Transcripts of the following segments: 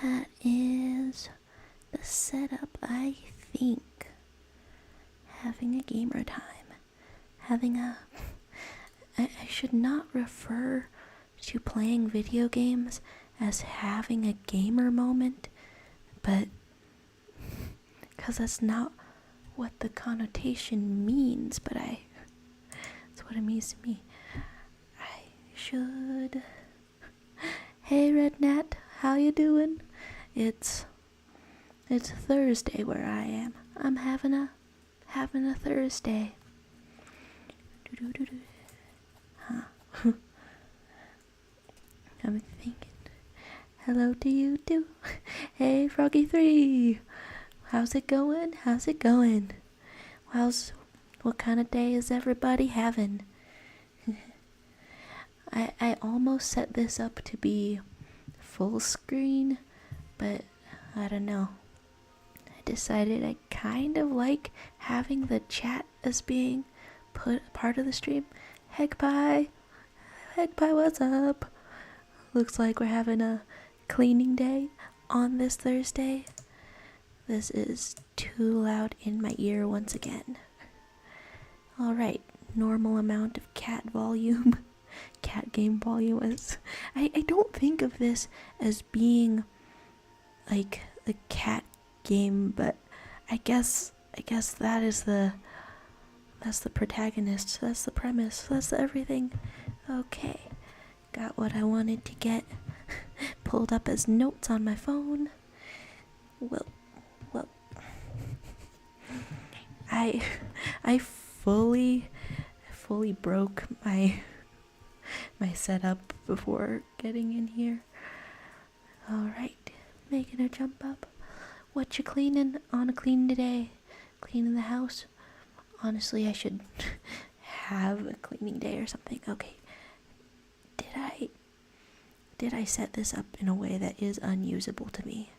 that is the setup, I think. Having a gamer time. I should not refer to playing video games as having a gamer moment, but because that's not what the connotation means, but that's what it means to me. I should. Hey Red Nat, how you doing? It's Thursday where I am. I'm having a Thursday. Huh. I'm thinking. Hello to you too. Hey Froggy3. How's it going? What kind of day is everybody having? I almost set this up to be full screen, but I don't know. I decided I kind of like having the chat as being part of the stream. Heck pie, what's up? Looks like we're having a cleaning day on this Thursday. This is too loud in my ear once again. Alright, normal amount of cat volume. Cat game volume is. I don't think of this as being like the cat game, but I guess that is that's the protagonist, that's the premise, that's the everything. Okay, got what I wanted to get pulled up as notes on my phone. Well, I fully broke my setup before getting in here. Alright, making a jump up. What you cleaning on a clean day? Cleaning the house? Honestly, I should have a cleaning day or something. Okay. Did I set this up in a way that is unusable to me?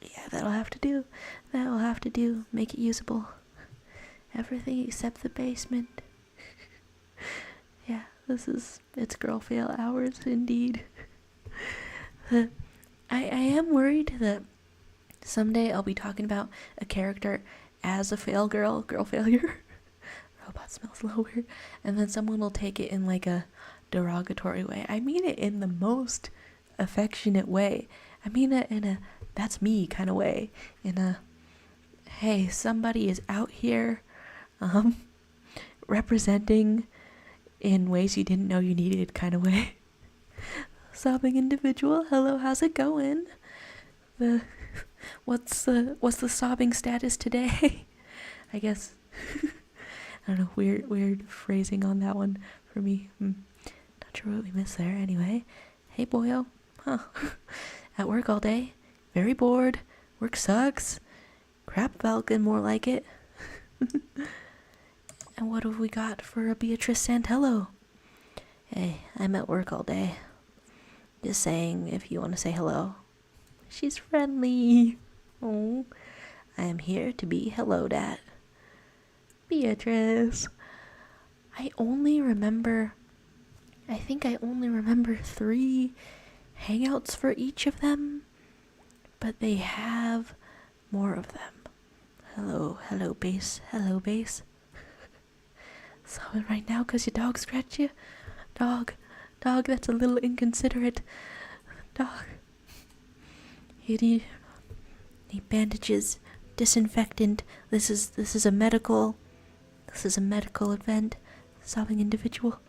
Yeah, that'll have to do. Make it usable. Everything except the basement. Yeah, it's girl fail hours indeed. I am worried that someday I'll be talking about a character as a girl failure. Robot smells lower. And then someone will take it in like a derogatory way. I mean it in the most affectionate way. I mean it in a that's me kind of way. In a hey, somebody is out here representing in ways you didn't know you needed kind of way. Sobbing individual, hello, how's it going? What's the sobbing status today? I guess I don't know, weird phrasing on that one for me. Not sure what we missed there. Anyway, hey boyo, huh? At work all day, very bored. Work sucks. Crap Falcon, more like it. And what have we got for a Beatrice Santello? Hey, I'm at work all day. Just saying if you want to say hello. She's friendly. Oh, I am here to be helloed at. Beatrice. I think I only remember 3 hangouts for each of them, but they have more of them. Hello, base. Sobbing right now because your dog scratched you? Dog, that's a little inconsiderate. Dog. You need bandages, disinfectant. This is a medical event. Sobbing individual.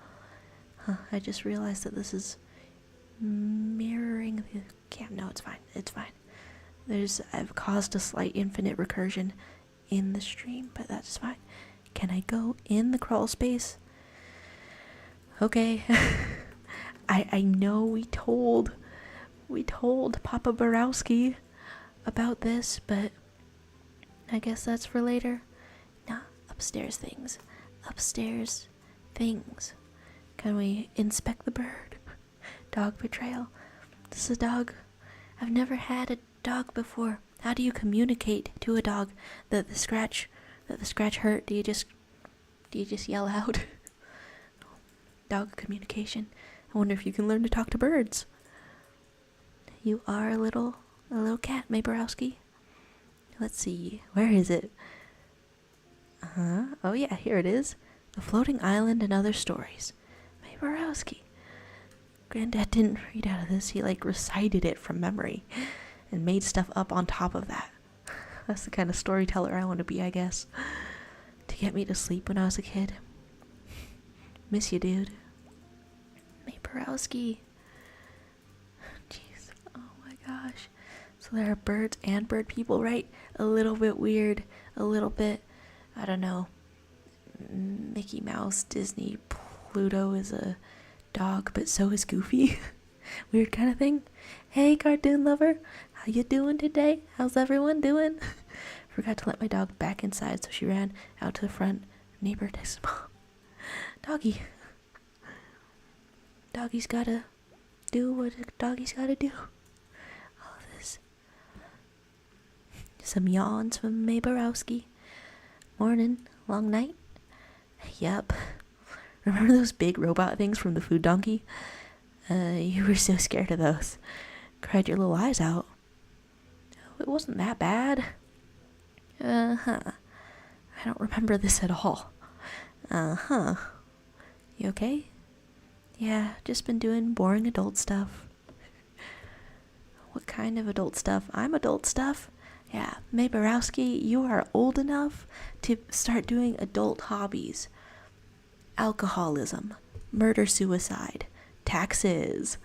I just realized that this is mirroring the cam. No, it's fine. I've caused a slight infinite recursion in the stream, but that's fine. Can I go in the crawl space? Okay. I know we told Papa Borowski about this, but I guess that's for later. Nah, upstairs things. Can we inspect the bird? Dog betrayal. This is a dog. I've never had a dog before. How do you communicate to a dog that the scratch that the scratch hurt? Do you just yell out? Dog communication. I wonder if you can learn to talk to birds. You are a little cat, Maborowski. Let's see, where is it? Oh yeah, here it is. The Floating Island and Other Stories. Maborowski. Granddad didn't read out of this, he like recited it from memory and made stuff up on top of that. That's the kind of storyteller I want to be, I guess. To get me to sleep when I was a kid. Miss you, dude. Maborowski. Jeez, oh my gosh. So there are birds and bird people, right? A little bit weird, a little bit, I don't know, Mickey Mouse, Disney, Pluto is a dog, but so is Goofy. Weird kind of thing. Hey, cartoon lover, how you doing today? How's everyone doing? Forgot to let my dog back inside, so she ran out to the front. Neighbor texted Mom. Doggy. Doggy's gotta do what a doggy's gotta do. All this. Some yawns from Maborowski. Morning. Long night? Yup. Remember those big robot things from the food donkey? You were so scared of those. Cried your little eyes out. Oh, it wasn't that bad. I don't remember this at all. You okay? Yeah, just been doing boring adult stuff. What kind of adult stuff? I'm adult stuff. Yeah, Maborowski, you are old enough to start doing adult hobbies. Alcoholism, murder-suicide, taxes.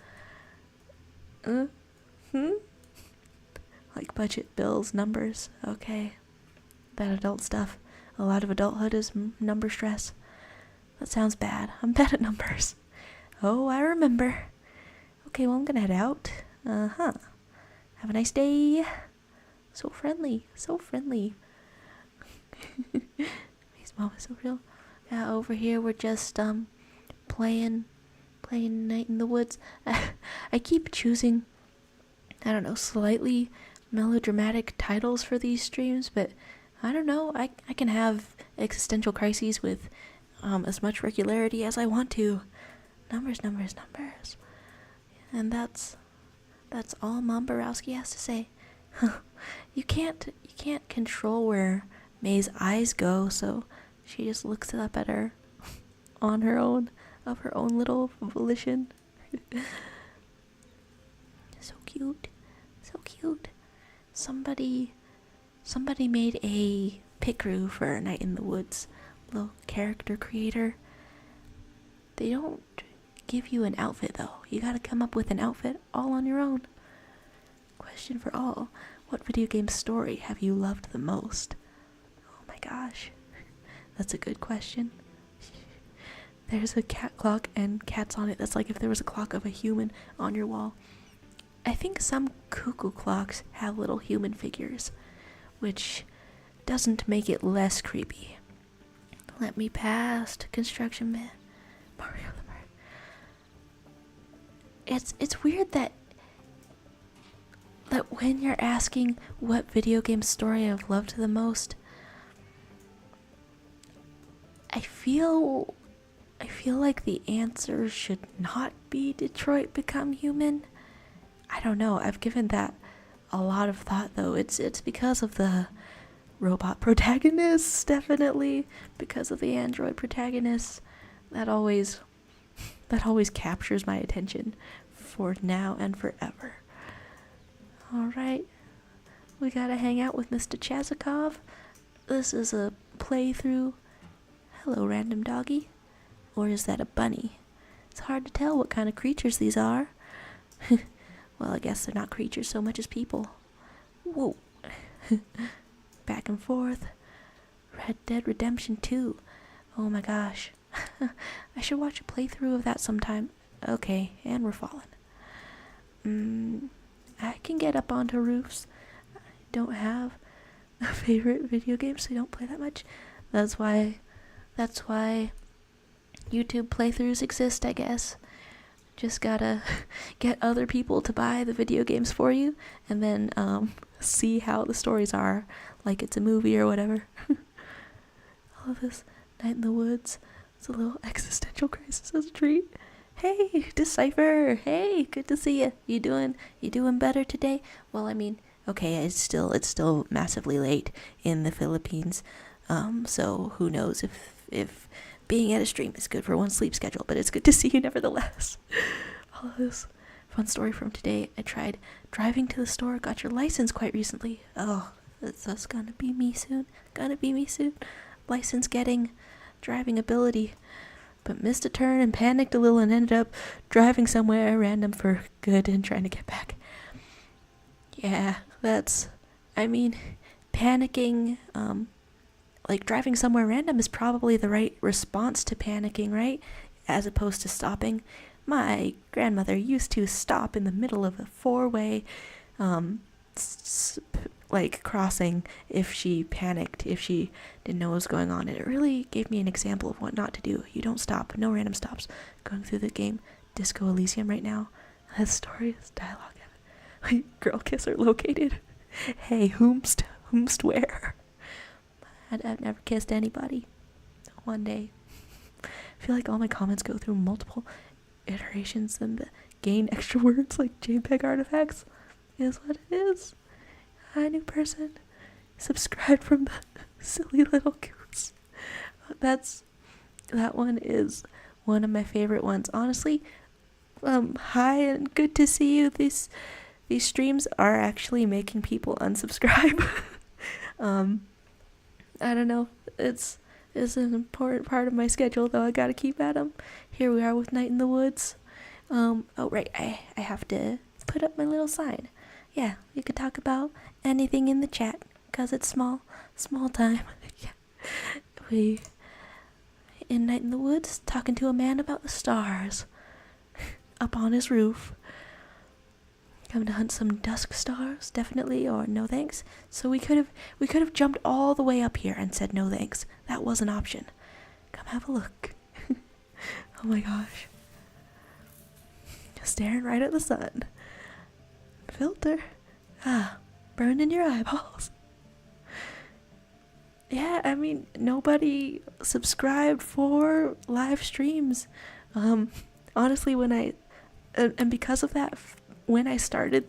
Like budget, bills, numbers. Okay. That adult stuff. A lot of adulthood is number stress. That sounds bad. I'm bad at numbers. Oh, I remember. Okay, well, I'm gonna head out. Have a nice day. So friendly. So friendly. His mom is so real. Yeah, over here we're just, playing Night in the Woods. I keep choosing, I don't know, slightly melodramatic titles for these streams, but I don't know, I can have existential crises with as much regularity as I want to. Numbers. And that's all Mom Borowski has to say. You can't control where May's eyes go, so she just looks up at her on her own, of her own little volition. So cute. So cute. Somebody made a pickaroo for Night in the Woods. Little character creator. They don't give you an outfit though. You gotta come up with an outfit all on your own. Question for all. What video game story have you loved the most? Oh my gosh. That's a good question. There's a cat clock and cats on it. That's like if there was a clock of a human on your wall. I think some cuckoo clocks have little human figures, which doesn't make it less creepy. Let me past, Construction Man. Mario the Bird. It's weird that when you're asking what video game story I've loved the most, I feel like the answer should not be Detroit Become Human. I don't know. I've given that a lot of thought though. It's because of the robot protagonists, definitely. Because of the android protagonists. That always captures my attention for now and forever. Alright. We gotta hang out with Mr. Chazikov. This is a playthrough. Hello, random doggy. Or is that a bunny? It's hard to tell what kind of creatures these are. Well, I guess they're not creatures so much as people. Whoa. Back and forth. Red Dead Redemption 2. Oh my gosh. I should watch a playthrough of that sometime. Okay, and we're falling. I can get up onto roofs. I don't have a favorite video game, so I don't play that much. That's why YouTube playthroughs exist, I guess. Just gotta get other people to buy the video games for you, and then see how the stories are, like it's a movie or whatever. all of this night in the woods. It's a little existential crisis as a treat. Hey, Decipher. Hey, good to see you. You doing better today? Well, I mean, okay, it's still massively late in the Philippines. So who knows if being at a stream is good for one's sleep schedule, but it's good to see you nevertheless. All of this fun story from today. I tried driving to the store, got your license quite recently. Oh, that's gonna be me soon. License getting, driving ability. But missed a turn and panicked a little and ended up driving somewhere random for good and trying to get back. Yeah, panicking, like driving somewhere random is probably the right response to panicking, right? As opposed to stopping. My grandmother used to stop in the middle of a four-way, crossing if she panicked, if she didn't know what was going on. And it really gave me an example of what not to do. You don't stop. No random stops. Going through the game Disco Elysium right now. That story is dialogue heaven. Girl kisser located. Hey, whomst where? I've never kissed anybody. One day. I feel like all my comments go through multiple iterations and gain extra words like JPEG artifacts. Is what it is. Hi, new person. Subscribe from the silly little goose. That one is one of my favorite ones. Honestly, hi and good to see you. These streams are actually making people unsubscribe. I don't know. It's an important part of my schedule, though. I gotta keep at them. Here we are with Night in the Woods. Oh, right. I have to put up my little sign. Yeah, you could talk about anything in the chat, because it's small time. Yeah. We, in Night in the Woods, talking to a man about the stars. Up on his roof. Come to hunt some dusk stars, definitely, or no thanks. So we could have jumped all the way up here and said no thanks. That was an option. Come have a look. Oh my gosh. Staring right at the sun. Filter. Burned in your eyeballs. Yeah, I mean, nobody subscribed for live streams. Honestly, and because of that, when I started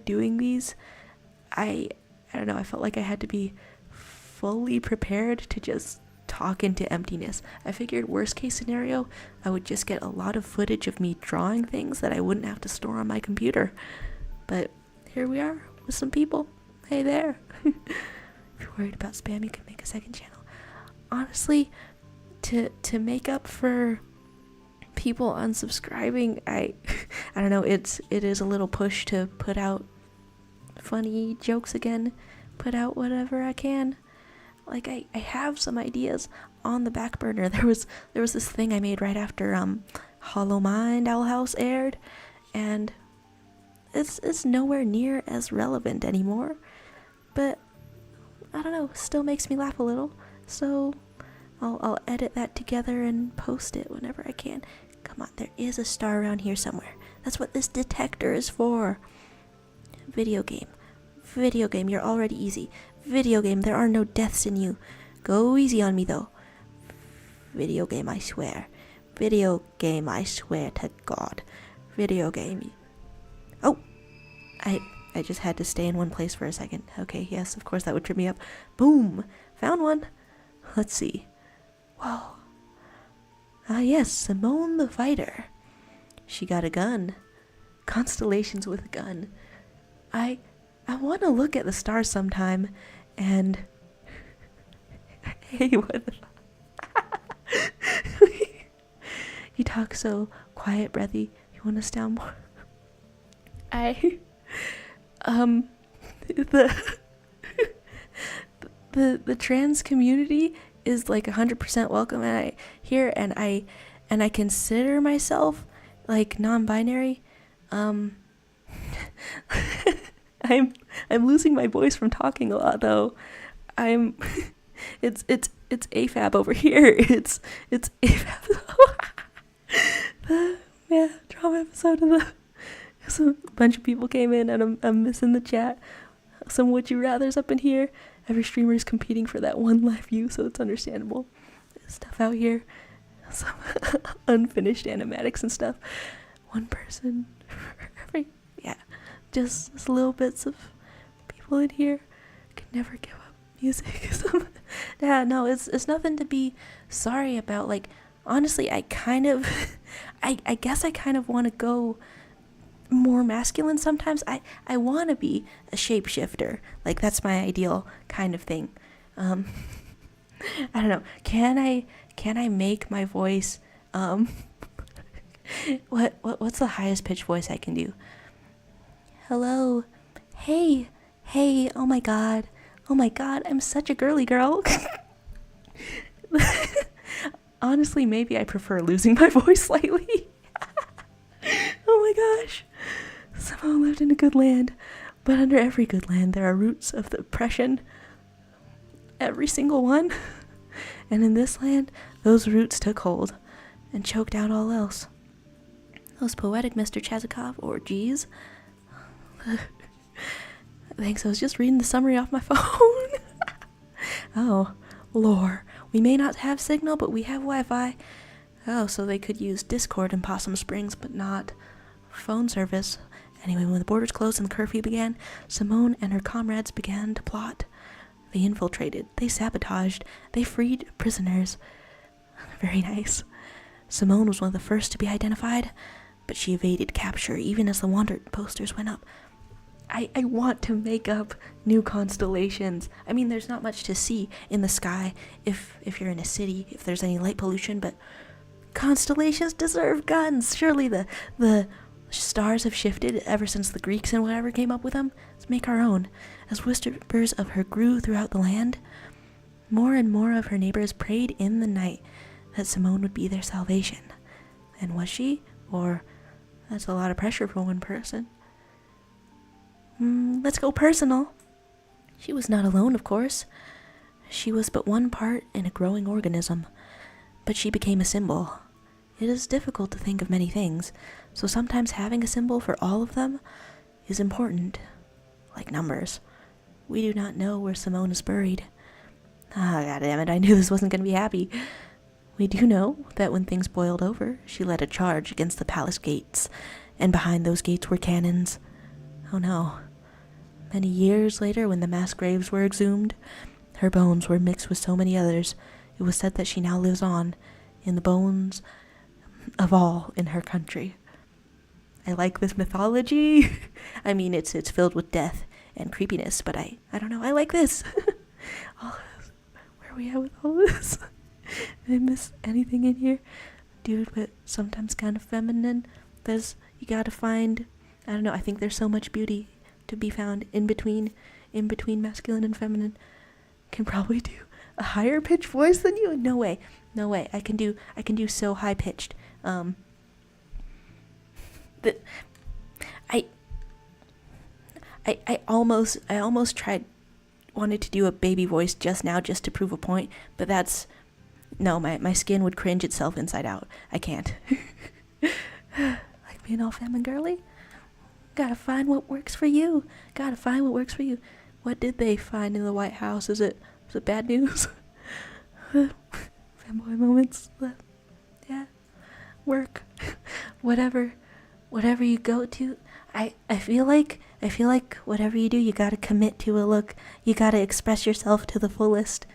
doing these, I don't know, I felt like I had to be fully prepared to just talk into emptiness. I figured worst case scenario, I would just get a lot of footage of me drawing things that I wouldn't have to store on my computer. But here we are with some people. Hey there. If you're worried about spam, you can make a second channel. Honestly, to make up for people unsubscribing, I don't know, it is a little push to put out funny jokes again, put out whatever I can. Like I have some ideas on the back burner. There was this thing I made right after Hollow Mind Owl House aired, and it's nowhere near as relevant anymore, but I don't know, still makes me laugh a little, so I'll edit that together and post it whenever I can. Come on, there is a star around here somewhere. That's what this detector is for. Video game, you're already easy. Video game, there are no deaths in you. Go easy on me though. Video game, I swear. Video game, I swear to God. Video game. Oh, I just had to stay in one place for a second. Okay, yes, of course that would trip me up. Boom, found one. Let's see. Whoa. Ah yes, Simone the Fighter. She got a gun. Constellations with a gun. I want to look at the stars sometime, and hey, what the You talk so quiet, breathy. You want to sound more? The trans community is like 100% welcome, and I consider myself like non-binary. I'm losing my voice from talking a lot though. It's AFAB over here. It's AFAB. Drama episode of so a bunch of people came in, and I'm missing the chat. Some would you rathers up in here, every streamer is competing for that one live view, so it's understandable. There's stuff out here, some unfinished animatics and stuff. One person for every, yeah, just little bits of people in here can never give up music. Yeah, no, it's nothing to be sorry about. Like, honestly, I kind of, I guess I kind of want to go more masculine sometimes. I want to be a shapeshifter. Like, that's my ideal kind of thing. I don't know. Can I make my voice, what's the highest pitch voice I can do? Hello. Hey, oh my god, I'm such a girly girl. Honestly, maybe I prefer losing my voice slightly. Oh my gosh. Someone lived in a good land, but under every good land there are roots of the oppression. Every single one. And in this land, those roots took hold and choked out all else. Those poetic Mr. Chazikov orgies. Thanks, I was just reading the summary off my phone. Oh, lore. We may not have signal, but we have Wi-Fi. Oh, so they could use Discord in Possum Springs, but not phone service. Anyway, when the borders closed and the curfew began, Simone and her comrades began to plot. They infiltrated, they sabotaged, they freed prisoners. Very nice. Simone was one of the first to be identified, but she evaded capture even as the wanted posters went up. I want to make up new constellations. I mean, there's not much to see in the sky if you're in a city, if there's any light pollution, but constellations deserve guns. Surely the stars have shifted ever since the Greeks and whatever came up with them. Let's make our own. As whispers of her grew throughout the land, more and more of her neighbors prayed in the night that Simone would be their salvation. And was she? Or that's a lot of pressure for one person. Let's go personal. She was not alone, of course. She was but one part in a growing organism, but she became a symbol. It is difficult to think of many things, so sometimes having a symbol for all of them is important, like numbers. We do not know where Simone is buried. God damn it, I knew this wasn't going to be happy. We do know that when things boiled over, she led a charge against the palace gates, and behind those gates were cannons. Oh no. Many years later, when the mass graves were exhumed, her bones were mixed with so many others. It was said that she now lives on in the bones of all in her country. I like this mythology. I mean, it's filled with death and creepiness, but I don't know, I like this. All this. Where are we at with all this? Did I miss anything in here? Dude, but sometimes kind of feminine. You gotta find, I don't know, I think there's so much beauty to be found in between masculine and feminine. Can probably do a higher pitched voice than you. No way. I can do so high pitched. I almost wanted to do a baby voice just now just to prove a point, but no, my skin would cringe itself inside out. I can't. Like being all femme and girly. Gotta find what works for you. What did they find in the White House? Was it bad news? Fanboy moments. Yeah. Work. Whatever you go to. I feel like whatever you do, you gotta commit to a look. You gotta express yourself to the fullest.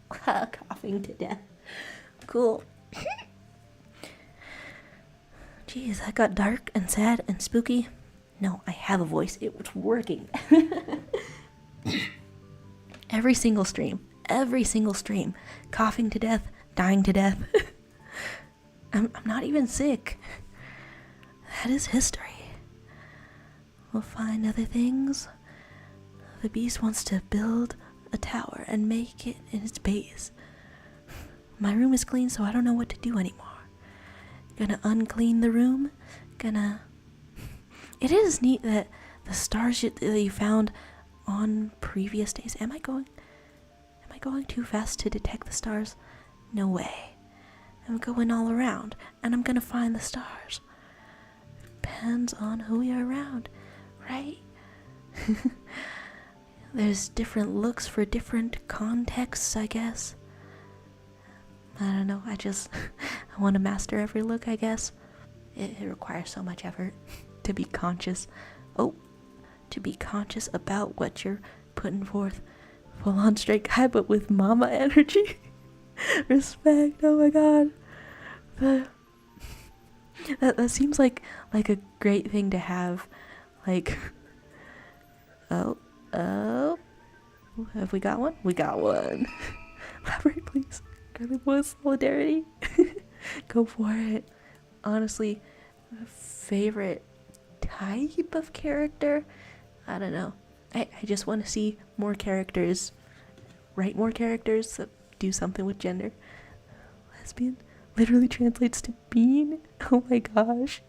Coughing to death. Cool. Jeez, that got dark and sad and spooky. No, I have a voice. It was working. Every single stream. Coughing to death. Dying to death. I'm not even sick. That is history. We'll find other things. The beast wants to build a tower and make it in its base. My room is clean, so I don't know what to do anymore. Gonna unclean the room. It is neat that the stars that you found on previous days. Am I going too fast to detect the stars? No way. I'm going all around, and I'm gonna find the stars. Depends on who you're around, right? there's different looks for different contexts, I guess. I don't know, I want to master every look, I guess. It requires so much effort to be conscious. To be conscious about what you're putting forth. Full on straight guy, but with mama energy. Respect, oh my god. That seems like a great thing to have. Like, oh, have we got one? We got one. Elaborate, please. Girly boys, solidarity. Go for it. Honestly, favorite type of character? I don't know. I just want to see more characters. Write more characters that do something with gender. Lesbian literally translates to bein. Oh my gosh.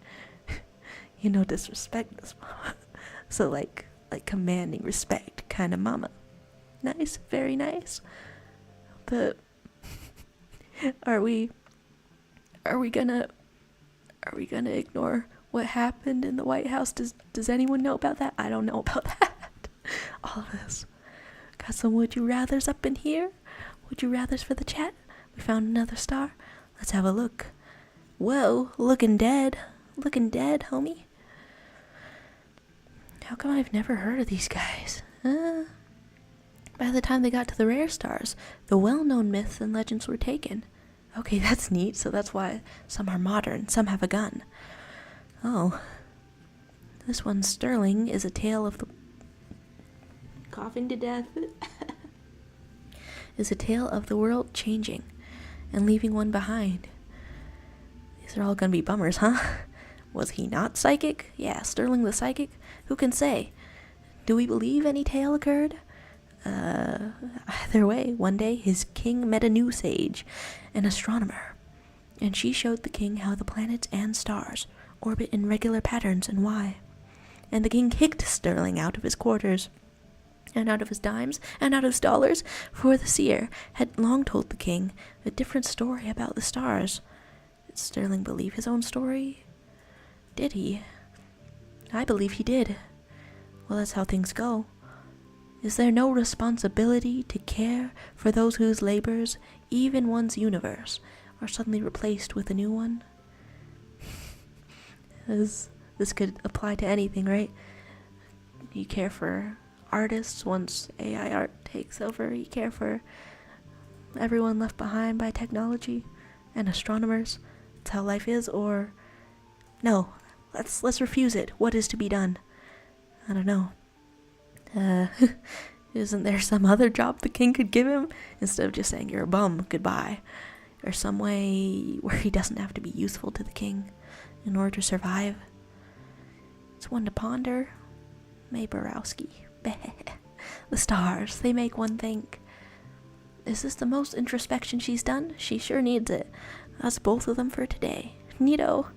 You know, disrespect this mama. So like commanding respect kind of mama. Nice, very nice. But are we gonna ignore what happened in the White House? Does anyone know about that? I don't know about that. All of this. Got some would you rathers up in here? Would you rathers for the chat? We found another star. Let's have a look. Whoa, looking dead. Looking dead, homie. How come I've never heard of these guys? By the time they got to the rare stars, the well-known myths and legends were taken. Okay, that's neat, so that's why some are modern, some have a gun. Oh. This one, Sterling, is a tale of the... coughing to death. Is a tale of the world changing and leaving one behind. These are all gonna be bummers, huh? Was he not psychic? Yeah, Sterling the psychic? Who can say? Do we believe any tale occurred? Either way, one day his king met a new sage, an astronomer, and she showed the king how the planets and stars orbit in regular patterns and why. And the king kicked Sterling out of his quarters, and out of his dimes, and out of his dollars, for the seer had long told the king a different story about the stars. Did Sterling believe his own story? Did he? I believe he did. Well, that's how things go. Is there no responsibility to care for those whose labors, even one's universe, are suddenly replaced with a new one? This could apply to anything, right? You care for artists once AI art takes over. You care for everyone left behind by technology and astronomers. That's how life is. Or no, let's refuse it. What is to be done? I don't know. Isn't there some other job the king could give him instead of just saying you're a bum, goodbye? Or some way where he doesn't have to be useful to the king in order to survive? It's one to ponder. May Borowski. The stars, they make one think. Is this the most introspection she's done? She sure needs it. That's both of them for today. Neato.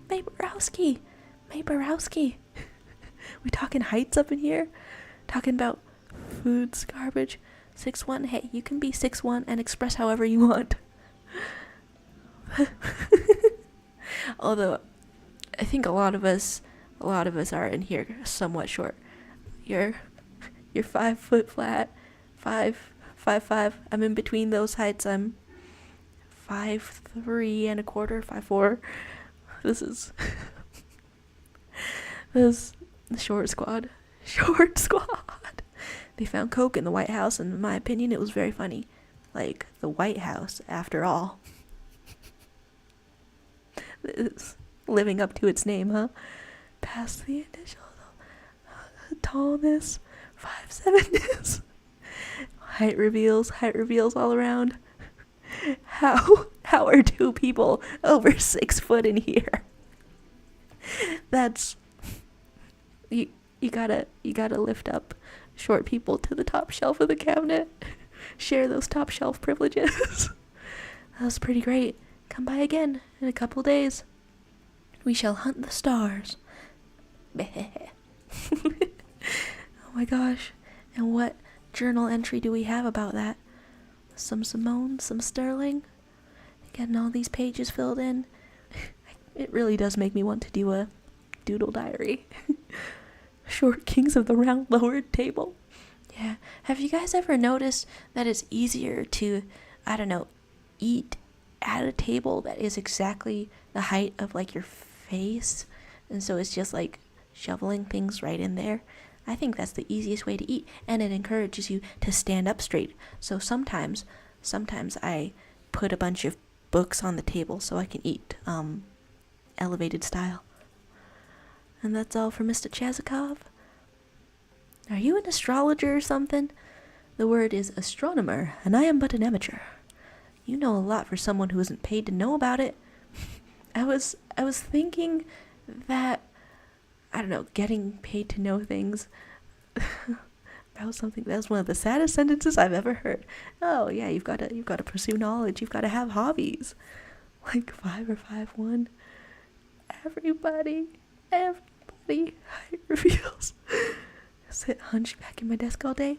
May Borowski. May Borowski. We talking heights up in here? Talking about foods, garbage. 6'1". Hey, you can be 6'1" and express however you want. Although, I think a lot of us are in here somewhat short. You're 5 foot flat, 5'5". I'm in between those heights. I'm 5'3" and a quarter, 5'4". This is the short squad. Short squad. They found coke in the White House, and in my opinion, it was very funny. Like, the White House, after all. It's living up to its name, huh? Past the initial tallness, 5'7". Height reveals all around. How are two people over 6 foot in here? That's you gotta lift up short people to the top shelf of the cabinet. Share those top shelf privileges. That was pretty great. Come by again in a couple days. We shall hunt the stars. Oh my gosh. And what journal entry do we have about that? Some Simone, some Sterling. Getting all these pages filled in. It really does make me want to do a doodle diary. Short kings of the round lowered table. Yeah. Have you guys ever noticed that it's easier to, I don't know, eat at a table that is exactly the height of like your face? And so it's just like shoveling things right in there. I think that's the easiest way to eat, and it encourages you to stand up straight. So sometimes I put a bunch of books on the table so I can eat elevated style. And that's all for Mr. Chazikov. Are you an astrologer or something? The word is astronomer, and I am but an amateur. You know a lot for someone who isn't paid to know about it. I was thinking that, I don't know, getting paid to know things. That was one of the saddest sentences I've ever heard. Oh yeah, you've got to pursue knowledge. You've got to have hobbies, like 5 or 5'1". Everybody, height reveals. Sit hunchback in my desk all day.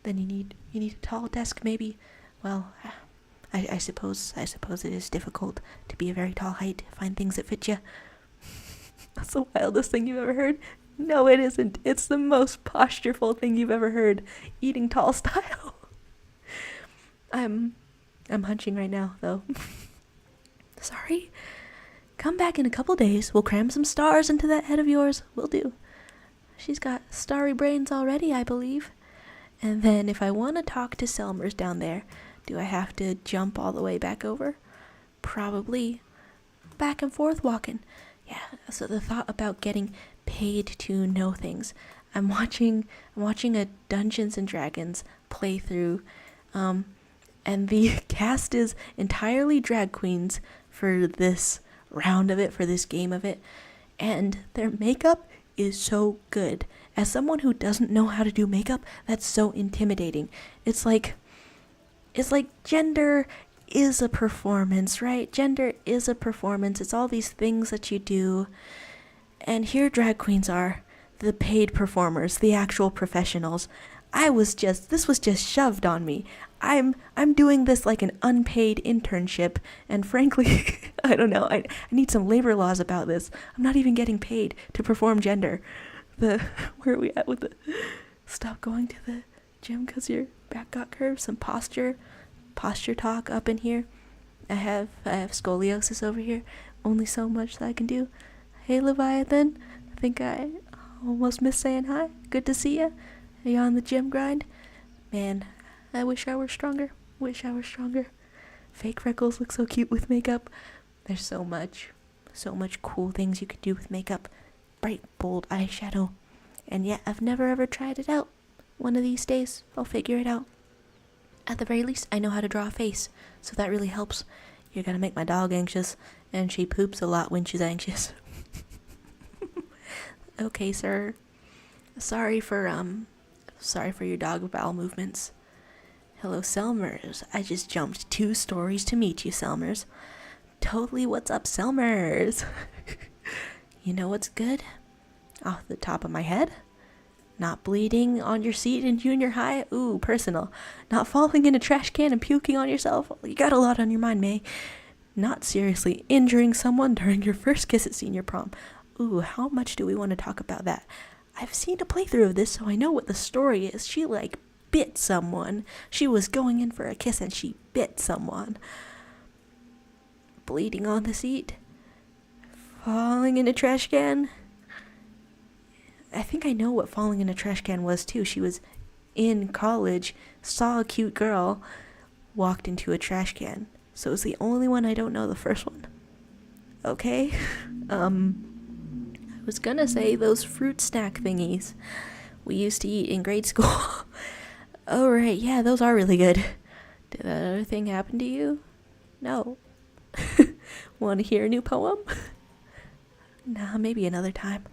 Then you need a tall desk, maybe. Well, I suppose it is difficult to be a very tall height, find things that fit you. That's the wildest thing you've ever heard. No, it isn't. It's the most postureful thing you've ever heard. Eating tall style. I'm hunching right now, though. Sorry. Come back in a couple days. We'll cram some stars into that head of yours. Will do. She's got starry brains already, I believe. And then if I want to talk to Selmers down there, do I have to jump all the way back over? Probably. Back and forth walking. Yeah, so the thought about getting paid to know things. I'm watching a Dungeons and Dragons playthrough, and the cast is entirely drag queens for this round of it, for this game of it, and their makeup is so good. As someone who doesn't know how to do makeup, that's so intimidating. It's like gender is a performance, right? Gender is a performance. It's all these things that you do. And here drag queens are, the paid performers, the actual professionals. This was just shoved on me. I'm doing this like an unpaid internship, and frankly, I don't know, I need some labor laws about this. I'm not even getting paid to perform gender. Where are we at with the, stop going to the gym because your back got curved, some posture talk up in here. I have scoliosis over here, only so much that I can do. Hey Leviathan, I think I almost missed saying hi. Good to see ya. Are you on the gym grind? Man, I wish I were stronger. Fake freckles look so cute with makeup. There's so much cool things you could do with makeup. Bright, bold eyeshadow. And yet I've never ever tried it out. One of these days, I'll figure it out. At the very least, I know how to draw a face, so that really helps. You're gonna make my dog anxious, and she poops a lot when she's anxious. Okay, sir. Sorry for your dog bowel movements. Hello, Selmers. I just jumped 2 stories to meet you, Selmers. Totally, what's up, Selmers? You know what's good? Off the top of my head? Not bleeding on your seat in junior high? Ooh, personal. Not falling in a trash can and puking on yourself? You got a lot on your mind, May. Not seriously injuring someone during your first kiss at senior prom? Ooh, how much do we want to talk about that? I've seen a playthrough of this, so I know what the story is. She, bit someone. She was going in for a kiss and she bit someone. Bleeding on the seat? Falling in a trash can? I think I know what falling in a trash can was, too. She was in college, saw a cute girl, walked into a trash can. So it's the only one I don't know, the first one. Okay. I was gonna say those fruit snack thingies we used to eat in grade school. Oh, right, yeah, those are really good. Did that other thing happen to you? No. Want to hear a new poem? Nah, maybe another time.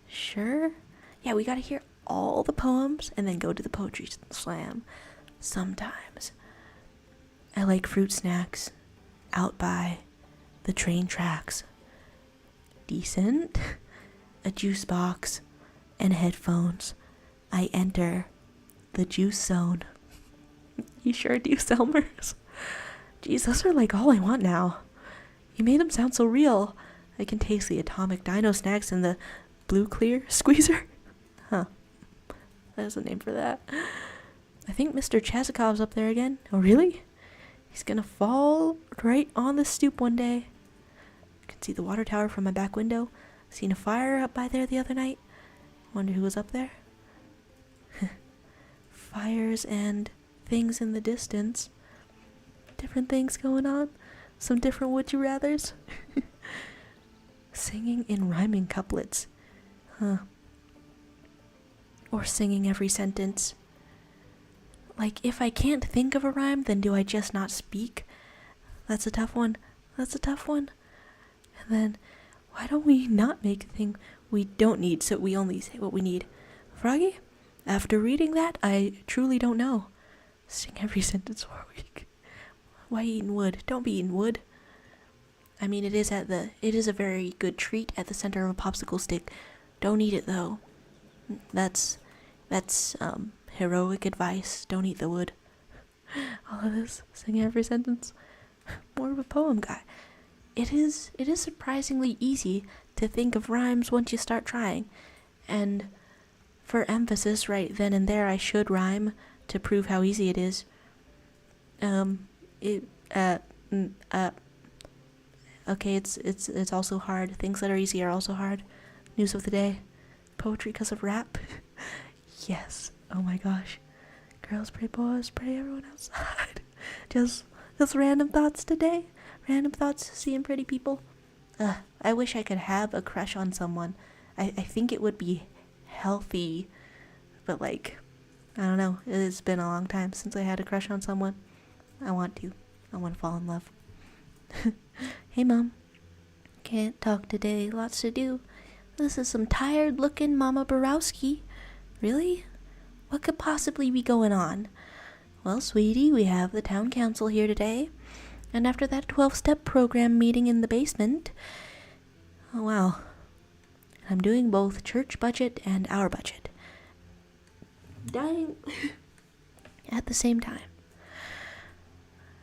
Sure? Yeah, we gotta hear all the poems and then go to the poetry slam. Sometimes. I like fruit snacks out by the train tracks. Decent. A juice box and headphones. I enter the juice zone. You sure do, Selmers? Jeez, those are all I want now. You made them sound so real. I can taste the atomic dino snacks in the blue clear squeezer. Huh. There's a name for that. I think Mr. Chazakov's up there again. Oh, really? He's gonna fall right on the stoop one day. I can see the water tower from my back window. Seen a fire up by there the other night. Wonder who was up there. Fires and things in the distance. Different things going on. Some different would you rathers. Singing in rhyming couplets. Huh. Or singing every sentence. Like, if I can't think of a rhyme, then do I just not speak? That's a tough one. That's a tough one. And then, why don't we not make a thing we don't need, so we only say what we need? Froggy, after reading that, I truly don't know. Sing every sentence for a week. Why eating wood? Don't be eating wood. I mean, it is a very good treat at the center of a popsicle stick. Don't eat it, though. That's heroic advice. Don't eat the wood. All of this, sing every sentence. More of a poem guy. It is surprisingly easy to think of rhymes once you start trying. And for emphasis right then and there, I should rhyme to prove how easy it is. Okay, it's also hard. Things that are easy are also hard. News of the day. Poetry because of rap. Yes. Oh my gosh. Girls pray, boys pray, everyone outside. Just random thoughts today. Random thoughts, seeing pretty people. I wish I could have a crush on someone. I think it would be healthy. But like, I don't know. It's been a long time since I had a crush on someone. I want to fall in love. Hey Mom. Can't talk today. Lots to do. This is some tired looking Mama Borowski. Really? What could possibly be going on? Well, sweetie, we have the town council here today. And after that 12-step program meeting in the basement... Oh, wow. I'm doing both church budget and our budget. Dying at the same time.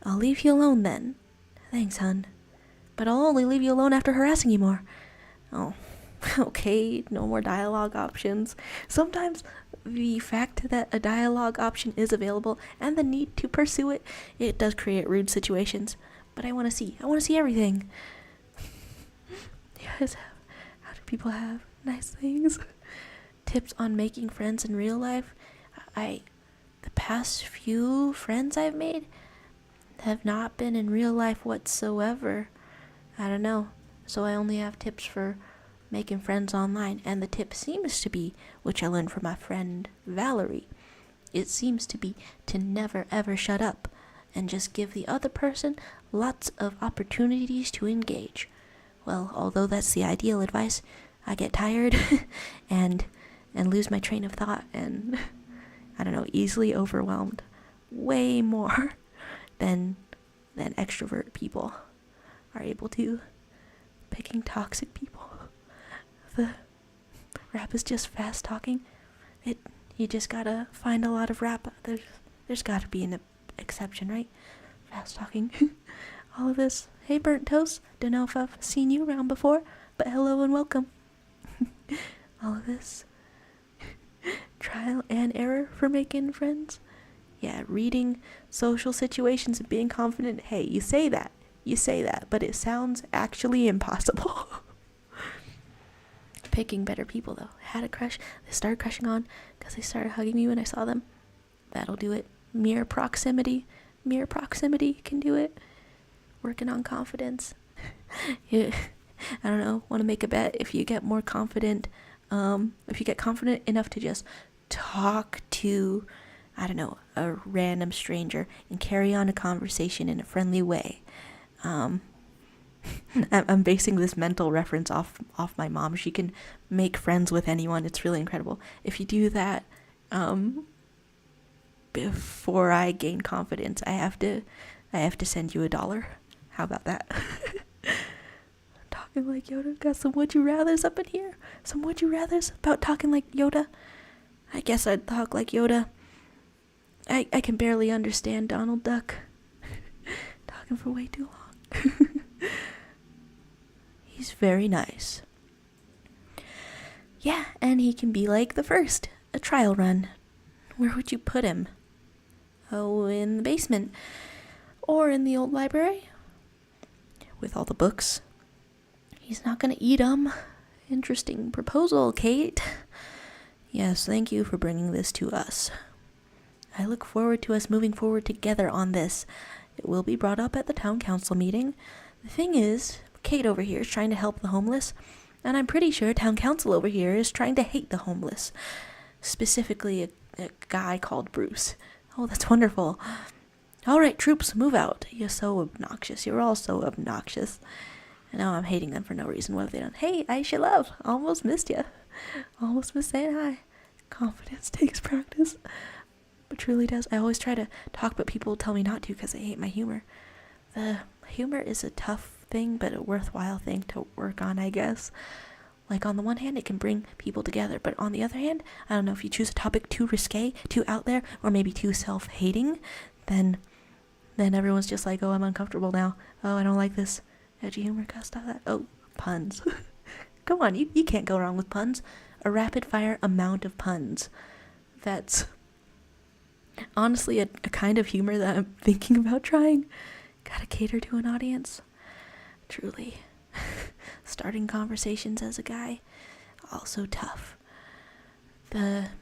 I'll leave you alone then. Thanks, hun. But I'll only leave you alone after harassing you more. Oh, okay, no more dialogue options. Sometimes the fact that a dialogue option is available and the need to pursue it, it does create rude situations. But I want to see everything. How do people have nice things? Tips on making friends in real life. The past few friends I've made have not been in real life whatsoever. I don't know. So I only have tips for making friends online. And the tip seems to be, which I learned from my friend Valerie, it seems to be to never ever shut up and just give the other person lots of opportunities to engage. Well, although that's the ideal advice, I get tired and lose my train of thought and, I don't know, easily overwhelmed way more than extrovert people are able to. Picking toxic people. The rap is just fast talking. You just gotta find a lot of rap. There's gotta be an exception, right? Fast talking. All of this. Hey, Burnt Toast. Don't know if I've seen you around before, but hello and welcome. All of this. Trial and error for making friends. Yeah, reading social situations and being confident. Hey, you say that, but it sounds actually impossible. Picking better people, though. Had a crush. They started crushing on because they started hugging me when I saw them. That'll do it. Mere proximity can do it. Working on confidence. I don't know, want to make a bet. If you get more confident, if you get confident enough to just talk to, I don't know, a random stranger and carry on a conversation in a friendly way. I'm basing this mental reference off my mom. She can make friends with anyone. It's really incredible. If you do that, before I gain confidence, I have to send you $1. How about that? Talking like Yoda. Got some would you rathers up in here. Some would you rathers about talking like Yoda. I guess I'd talk like Yoda. I can barely understand Donald Duck. Talking for way too long. He's very nice. Yeah, and he can be like the first. A trial run. Where would you put him? Oh, in the basement. Or in the old library. With all the books. He's not gonna eat 'em. Interesting proposal, Kate. Yes, thank you for bringing this to us. I look forward to us moving forward together on this. It will be brought up at the town council meeting. The thing is, Kate over here is trying to help the homeless, and I'm pretty sure town council over here is trying to hate the homeless. Specifically, a guy called Bruce. Oh, that's wonderful. All right, troops, move out. You're so obnoxious. You're all so obnoxious. And now I'm hating them for no reason. What have they done? Hey, Aisha Love. Almost missed you. Almost missed saying hi. Confidence takes practice. But truly does. I always try to talk, but people tell me not to because they hate my humor. The humor is a tough thing, but a worthwhile thing to work on, I guess. Like, on the one hand, it can bring people together, but on the other hand, I don't know, if you choose a topic too risque, too out there, or maybe too self-hating, then everyone's just like, oh, I'm uncomfortable now. Oh, I don't like this edgy humor, gotta stop that. Oh, puns. Come on, you can't go wrong with puns. A rapid-fire amount of puns. That's honestly a kind of humor that I'm thinking about trying. Gotta cater to an audience. Truly. Starting conversations as a guy, also tough. I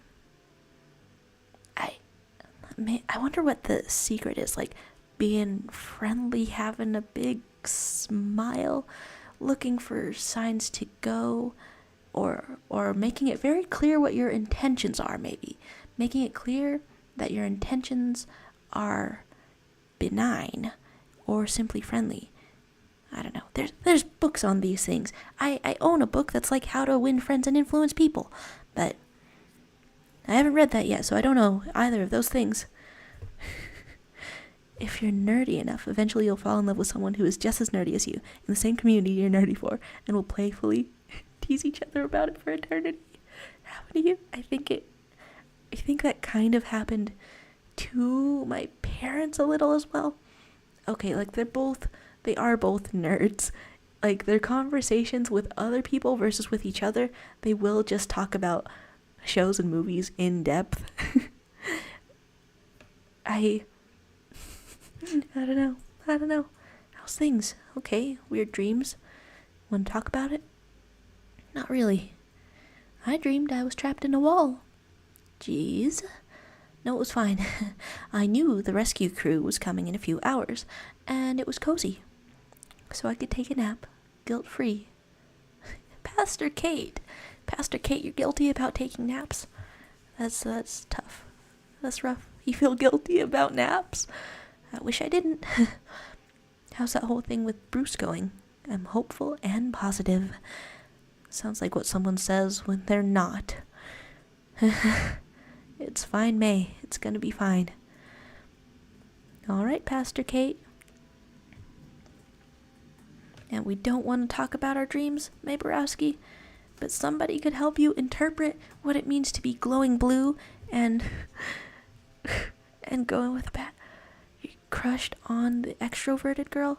wonder what the secret is, like being friendly, having a big smile, looking for signs to go, or making it very clear what your intentions are, maybe. Making it clear that your intentions are benign or simply friendly. I don't know. There's books on these things. I own a book that's like how to win friends and influence people, but I haven't read that yet, so I don't know either of those things. If you're nerdy enough, eventually you'll fall in love with someone who is just as nerdy as you, in the same community you're nerdy for, and will playfully tease each other about it for eternity. Happened to you? I think that kind of happened to my parents a little as well. Okay, like they are both nerds. Like, their conversations with other people versus with each other, they will just talk about shows and movies in depth. I don't know. How's things? Okay, weird dreams. Want to talk about it? Not really. I dreamed I was trapped in a wall. Jeez. No, it was fine. I knew the rescue crew was coming in a few hours, and it was cozy. So I could take a nap, guilt-free. Pastor Kate, you're guilty about taking naps? That's tough. That's rough. You feel guilty about naps? I wish I didn't. How's that whole thing with Bruce going? I'm hopeful and positive. Sounds like what someone says when they're not. It's fine, May. It's gonna be fine. All right, Pastor Kate. And we don't want to talk about our dreams, May Borowski, but somebody could help you interpret what it means to be glowing blue and going with a bat. You crushed on the extroverted girl?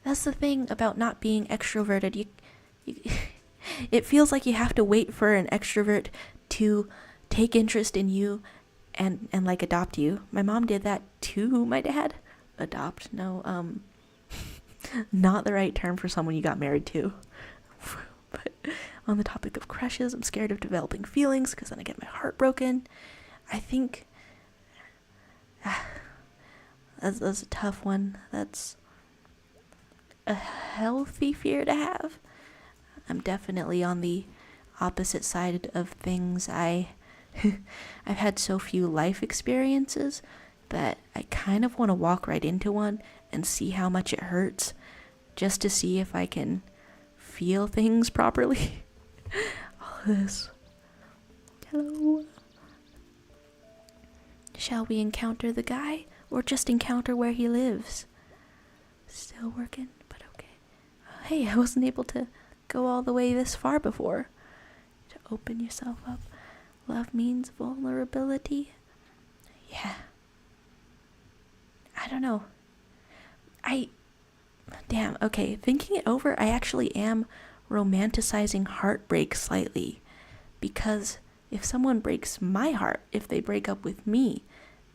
That's the thing about not being extroverted. It feels like you have to wait for an extrovert to take interest in you and like adopt you. My mom did that to my dad. Adopt? No, not the right term for someone you got married to. But on the topic of crushes, I'm scared of developing feelings because then I get my heart broken. I think that's a tough one. That's a healthy fear to have. I'm definitely on the opposite side of things. I've had so few life experiences that I kind of want to walk right into one and see how much it hurts, just to see if I can feel things properly. All of this. Hello. Shall we encounter the guy, or just encounter where he lives? Still working, but okay. Hey, I wasn't able to go all the way this far before. To open yourself up. Love means vulnerability. Yeah. I don't know. Damn, okay, thinking it over, I actually am romanticizing heartbreak slightly. Because if someone breaks my heart, if they break up with me,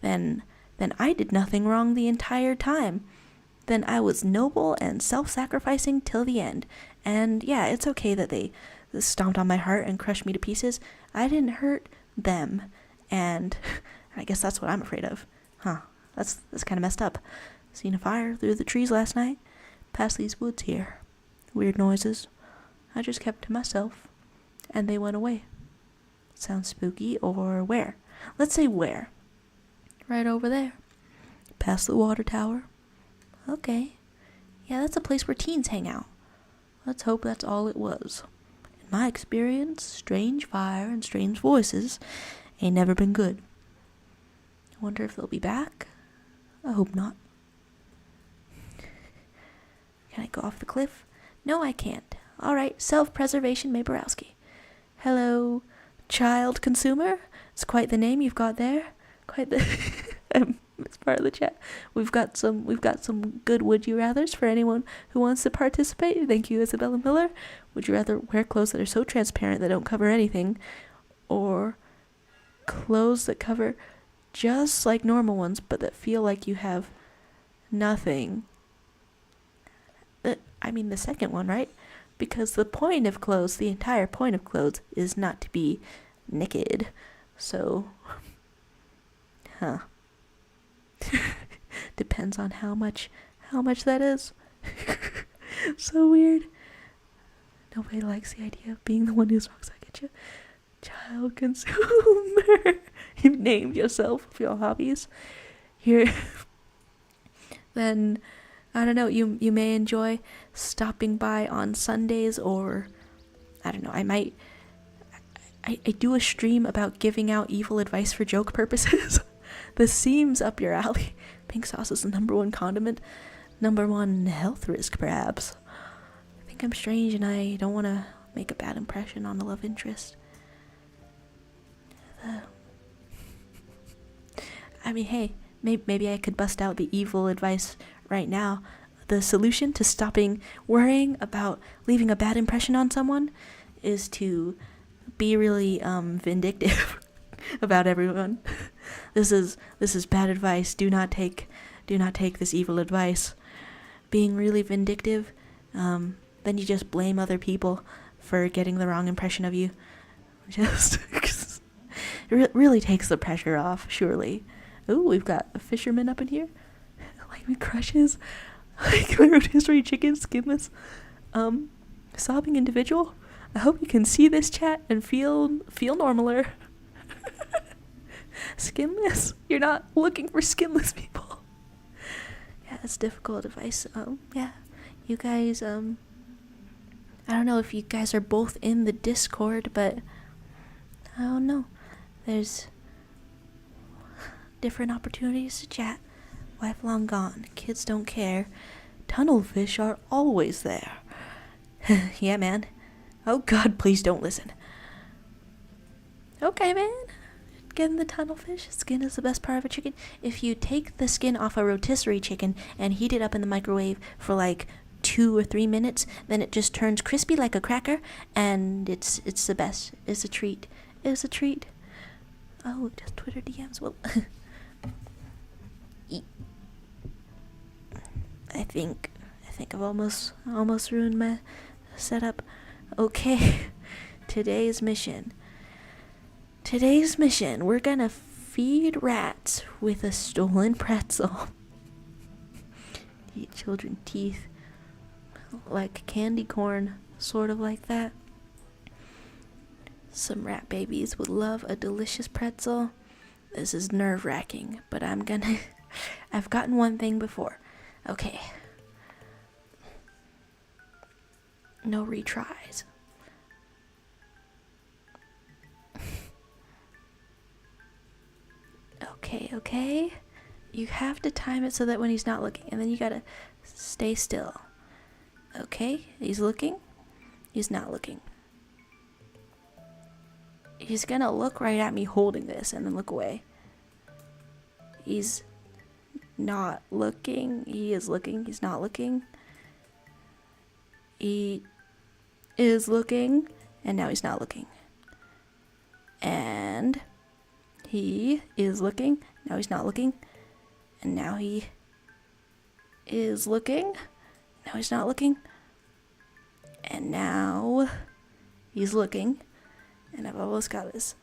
then I did nothing wrong the entire time. Then I was noble and self-sacrificing till the end. And yeah, it's okay that they stomped on my heart and crushed me to pieces. I didn't hurt them. And I guess that's what I'm afraid of. Huh. That's kind of messed up. Seen a fire through the trees last night. Past these woods here. Weird noises. I just kept to myself. And they went away. Sounds spooky. Or where? Let's say where. Right over there. Past the water tower. Okay. Yeah, that's a place where teens hang out. Let's hope that's all it was. In my experience, strange fire and strange voices ain't never been good. I wonder if they'll be back. I hope not. Can I go off the cliff? No, I can't. Alright, self-preservation Maborowski. Hello, child consumer. It's quite the name you've got there. Quite the... It's part of the chat. We've got some good would you rathers for anyone who wants to participate. Thank you, Isabella Miller. Would you rather wear clothes that are so transparent that don't cover anything, or clothes that cover just like normal ones but that feel like you have nothing? I mean the second one, right? Because the point of clothes, the entire point of clothes, is not to be naked. So, depends on how much that is. So weird. Nobody likes the idea of being the one who's wrong, so I get you. Child consumer. You've named yourself for your hobbies. Here. Then, I don't know, you may enjoy stopping by on Sundays, or, I don't know, I do a stream about giving out evil advice for joke purposes. This seems up your alley. Pink sauce is the #1 condiment. #1 health risk, perhaps. I think I'm strange and I don't want to make a bad impression on the love interest. I mean, hey, maybe I could bust out the evil advice right now. The solution to stopping worrying about leaving a bad impression on someone is to be really vindictive about everyone. This is bad advice. Do not take this evil advice. Being really vindictive, then you just blame other people for getting the wrong impression of you. Just it really takes the pressure off, surely. Ooh, we've got a fisherman up in here. Like me crushes. Like rotisserie chicken, skinless, sobbing individual. I hope you can see this chat and feel normaler. Skinless? You're not looking for skinless people. Yeah, that's difficult advice. Yeah, you guys, I don't know if you guys are both in the Discord, but I don't know. There's different opportunities to chat. Wife long gone. Kids don't care. Tunnelfish are always there. Yeah, man. Oh God, please don't listen. Okay, man. Getting the tunnelfish. Skin is the best part of a chicken. If you take the skin off a rotisserie chicken and heat it up in the microwave for like 2 or 3 minutes, then it just turns crispy like a cracker, and it's the best. It's a treat. It's a treat. Oh, just Twitter DMs. Well, I think I've almost ruined my setup. Okay, today's mission, we're gonna feed rats with a stolen pretzel. Eat children teeth like candy corn, sort of like that. Some rat babies would love a delicious pretzel. This is nerve-wracking, but I've gotten one thing before. Okay. No retries. Okay. You have to time it so that when he's not looking, and then you gotta stay still. Okay, he's looking. He's not looking. He's gonna look right at me holding this and then look away. He's not looking. He is looking. He's not looking. He is looking, and now he's not looking. And he is looking. Now he's not looking. And now he is looking. Now he's not looking. And now he's looking. And I've almost got this.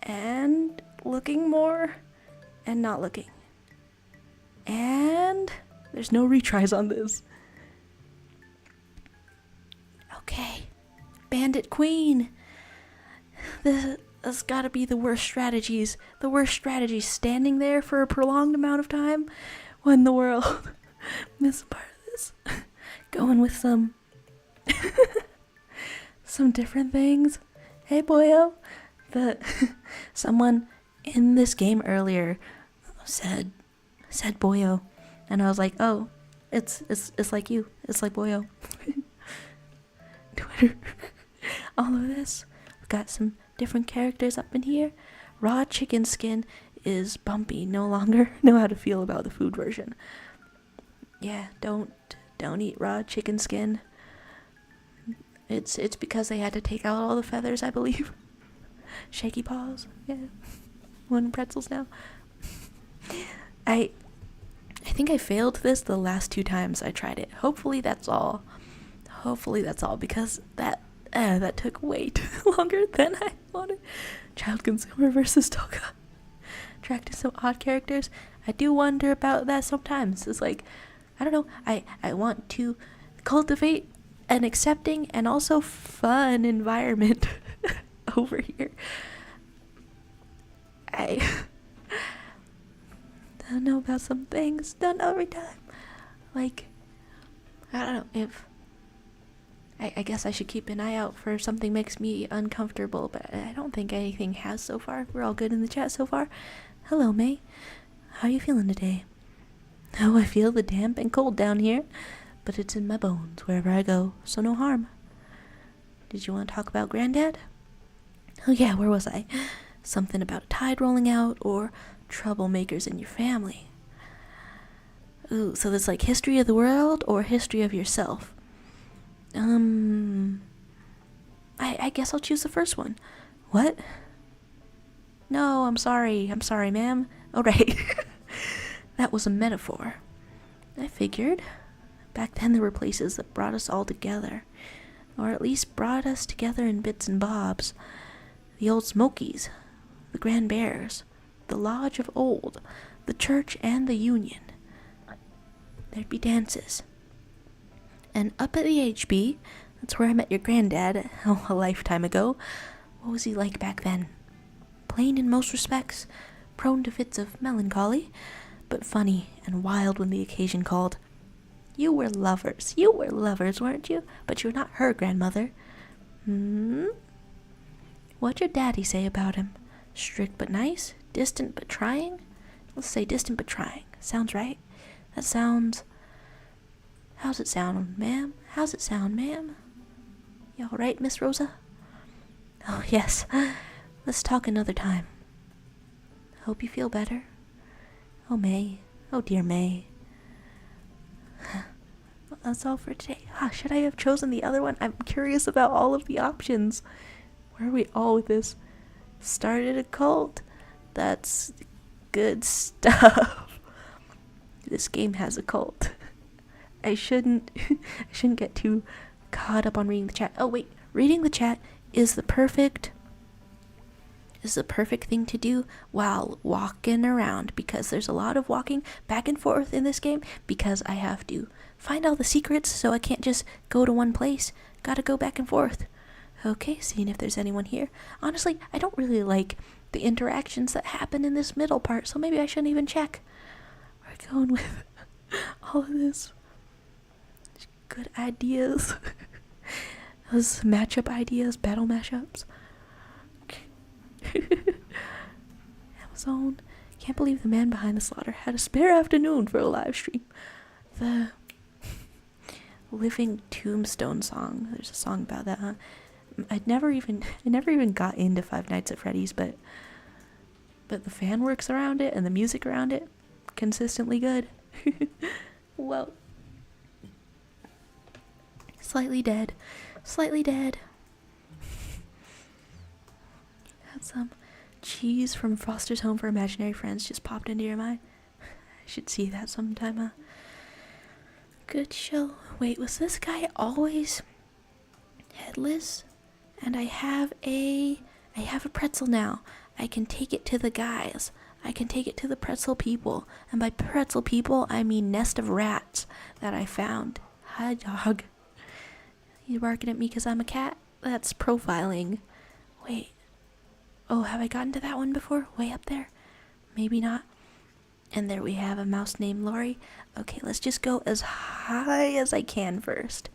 And looking more. And not looking. And there's no retries on this. Okay. Bandit Queen. That's gotta be the worst strategies. The worst strategies. Standing there for a prolonged amount of time when the world missed part of this. Going with some different things. Hey boyo. Someone in this game earlier said boyo. And I was like, oh, it's like you. It's like boyo. Twitter. All of this. We've got some different characters up in here. Raw chicken skin is bumpy. No longer know how to feel about the food version. Yeah, don't eat raw chicken skin. It's because they had to take out all the feathers, I believe. Shaky paws. Yeah. One pretzels now. I think I failed this the last 2 times I tried it. Hopefully that's all. Because that took way too longer than I wanted. Child consumer versus Toga. Attracting some odd characters. I do wonder about that sometimes. It's like, I don't know, I want to cultivate an accepting and also fun environment over here. I don't know about some things. Don't know every time. Like, I don't know if I guess I should keep an eye out for if something makes me uncomfortable, but I don't think anything has so far. We're all good in the chat so far. Hello, May. How are you feeling today? Oh, I feel the damp and cold down here, but it's in my bones wherever I go, so no harm. Did you want to talk about Granddad? Oh yeah, where was I? Something about a tide rolling out or troublemakers in your family. Ooh, so that's like history of the world or history of yourself? I guess I'll choose the first one. What? No, I'm sorry, ma'am. Oh, right. That was a metaphor. I figured. Back then there were places that brought us all together. Or at least brought us together in bits and bobs. The old Smokies. The Grand Bears. The Lodge of Old. The Church and the Union. There'd be dances. And up at the HB, that's where I met your granddad, a lifetime ago. What was he like back then? Plain in most respects, prone to fits of melancholy, but funny and wild when the occasion called. You were lovers, weren't you? But you're not her grandmother. What'd your daddy say about him? Strict but nice? Distant but trying? Let's say distant but trying. Sounds right. That sounds... How's it sound, ma'am? How's it sound, ma'am? You all right, Miss Rosa? Oh, yes. Let's talk another time. Hope you feel better. Oh, May. Oh, dear May. Well, that's all for today. Should I have chosen the other one? I'm curious about all of the options. Where are we all with this? Started a cult. That's good stuff. This game has a cult. I shouldn't get too caught up on reading the chat. Oh wait, reading the chat is the perfect thing to do while walking around, because there's a lot of walking back and forth in this game because I have to find all the secrets, so I can't just go to one place. Gotta go back and forth. Okay, seeing if there's anyone here. Honestly, I don't really like the interactions that happen in this middle part, so maybe I shouldn't even check. We're going with all of this. Good ideas. Those matchup ideas, battle mashups. Amazon. Can't believe the man behind the slaughter had a spare afternoon for a live stream. The Living Tombstone song. There's a song about that, huh? I never even got into Five Nights at Freddy's, but the fan works around it and the music around it, consistently good. Well, slightly dead. Had some Cheese from Foster's Home for Imaginary Friends just popped into your mind. I should see that sometime, huh? Good show. Wait, was this guy always headless? And I have a pretzel now. I can take it to the guys. I can take it to the pretzel people. And by pretzel people, I mean nest of rats that I found. Hi, dog. You barking at me because I'm a cat? That's profiling. Wait. Oh, have I gotten to that one before? Way up there? Maybe not. And there we have a mouse named Lori. Okay, let's just go as high as I can first.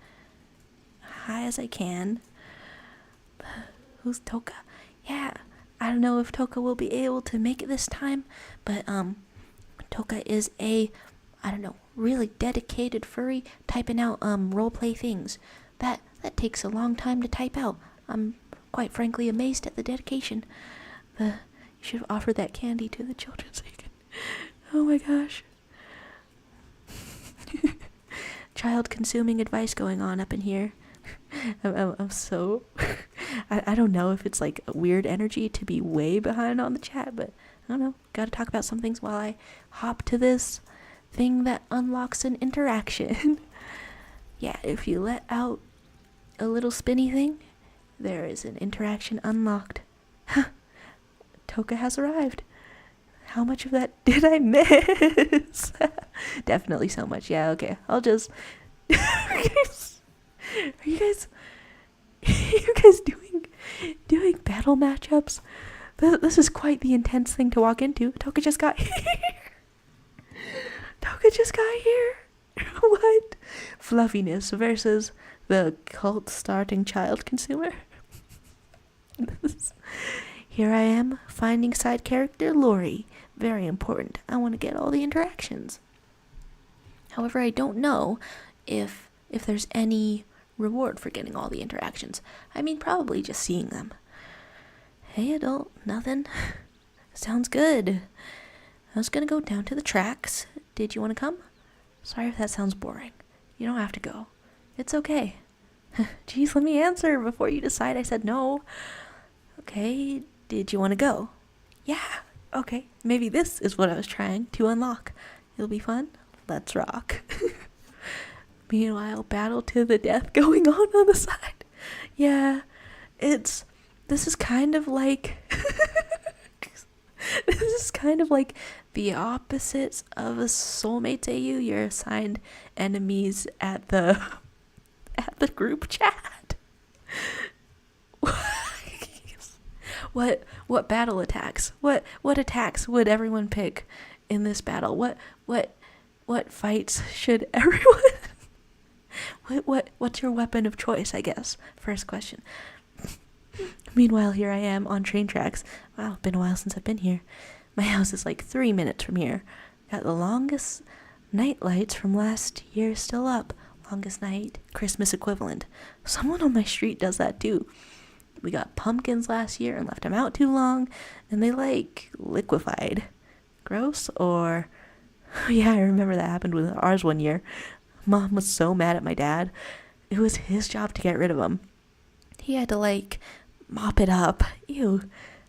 High as I can. Who's Toka? Yeah, I don't know if Toka will be able to make it this time, but Toka is a, I don't know, really dedicated furry typing out roleplay things. That takes a long time to type out. I'm quite frankly amazed at the dedication. You should have offered that candy to the children so you can. Oh my gosh. Child consuming advice going on up in here. I'm so I don't know if it's like a weird energy to be way behind on the chat, but I don't know. Gotta talk about some things while I hop to this thing that unlocks an interaction. Yeah, if you let out a little spinny thing, there is an interaction unlocked. Toka has arrived. How much of that did I miss? Definitely so much. Yeah, okay. I'll just... Are you guys doing battle matchups? This is quite the intense thing to walk into. Toka just got here. Toka just got here. What? Fluffiness versus the cult starting child consumer. Here I am, finding side character Lori. Very important. I want to get all the interactions. However, I don't know if there's any reward for getting all the interactions. I mean, probably just seeing them. Hey, adult. Nothing. Sounds good. I was gonna go down to the tracks. Did you want to come? Sorry if that sounds boring. You don't have to go. It's okay. Jeez, let me answer before you decide I said no. Okay, did you want to go? Yeah, okay. Maybe this is what I was trying to unlock. It'll be fun. Let's rock. Meanwhile, battle to the death going on the side. Yeah, this is kind of like... This is kind of like the opposites of a soulmates AU. You're assigned enemies at the group chat. What battle attacks? What attacks would everyone pick in this battle? What fights should everyone what's your weapon of choice, I guess? First question. Meanwhile, here I am on train tracks. Wow, been a while since I've been here. My house is like 3 minutes from here. Got the longest night lights from last year still up. Longest night, Christmas equivalent. Someone on my street does that too. We got pumpkins last year and left them out too long, and they like liquefied. Gross, or... Yeah, I remember that happened with ours one year. Mom was so mad at my dad. It was his job to get rid of them. He had to like mop it up. Ew.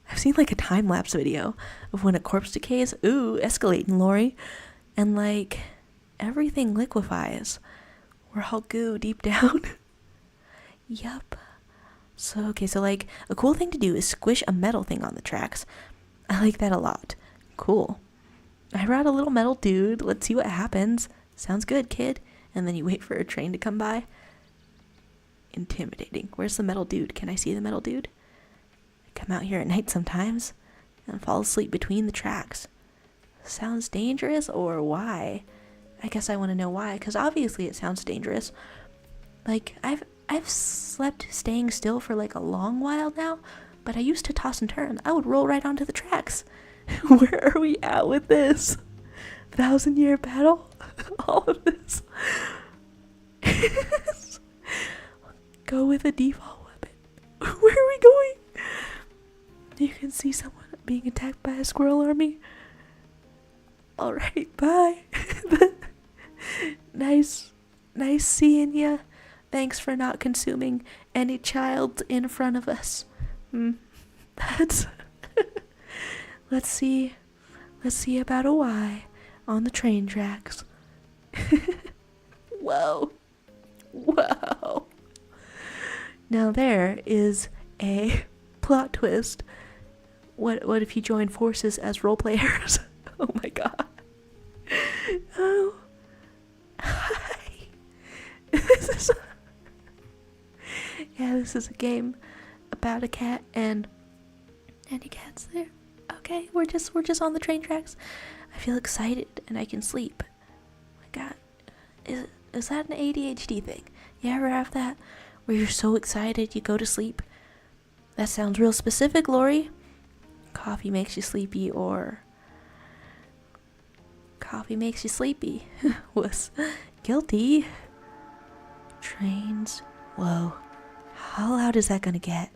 I've seen like a time-lapse video of when a corpse decays. Ooh, escalating, Lori. And like everything liquefies. We're all goo deep down. Yup. So like a cool thing to do is squish a metal thing on the tracks. I like that a lot. Cool. I brought a little metal dude. Let's see what happens. Sounds good, kid. And then you wait for a train to come by. Intimidating. Where's the metal dude? Can I see the metal dude? I come out here at night sometimes and fall asleep between the tracks. Sounds dangerous, or why? I guess I want to know why, because obviously it sounds dangerous. Like, I've slept staying still for like a long while now, but I used to toss and turn. I would roll right onto the tracks. Where are we at with this? 1,000-year battle? All of this? Go with a default weapon. Where are we going? You can see someone being attacked by a squirrel army. Alright, bye. Nice seeing ya. Thanks for not consuming any child in front of us. That's... Let's see about a Y on the train tracks. Whoa. Whoa. Now there is a plot twist. What if you join forces as role players? Oh my god. Oh. Hi. This is a game about a cat and any cats there. Okay, we're just on the train tracks. I feel excited and I can sleep. My god. Is that an ADHD thing? You ever have that? Where you're so excited you go to sleep? That sounds real specific, Lori. Coffee makes you sleepy or... Coffee makes you sleepy. Was guilty. Trains. Whoa. How loud is that gonna get?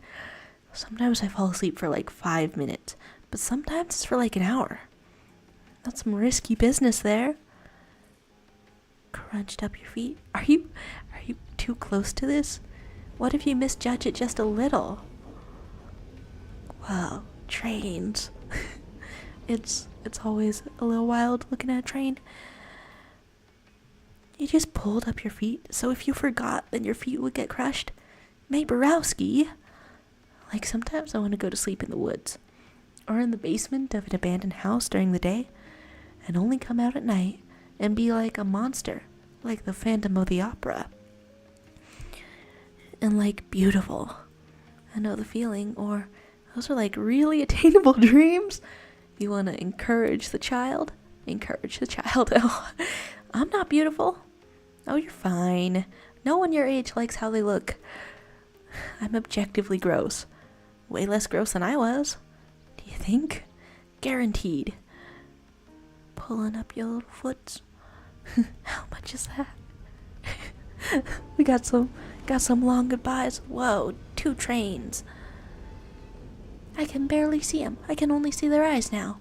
Sometimes I fall asleep for like 5 minutes, but sometimes it's for like an hour. That's some risky business there. Crunched up your feet. Are you too close to this? What if you misjudge it just a little? Wow, trains. It's always a little wild looking at a train. You just pulled up your feet, so if you forgot, then your feet would get crushed. May Borowski. Like sometimes I want to go to sleep in the woods, or in the basement of an abandoned house during the day, and only come out at night and be like a monster, like the Phantom of the Opera. And like beautiful. I know the feeling, or those are like really attainable dreams. You want to encourage the child? Encourage the child. Oh, I'm not beautiful. Oh, you're fine. No one your age likes how they look. I'm objectively gross. Way less gross than I was. Do you think? Guaranteed. Pulling up your little foots. How much is that? We got some long goodbyes. Whoa, 2 trains. I can barely see them. I can only see their eyes now.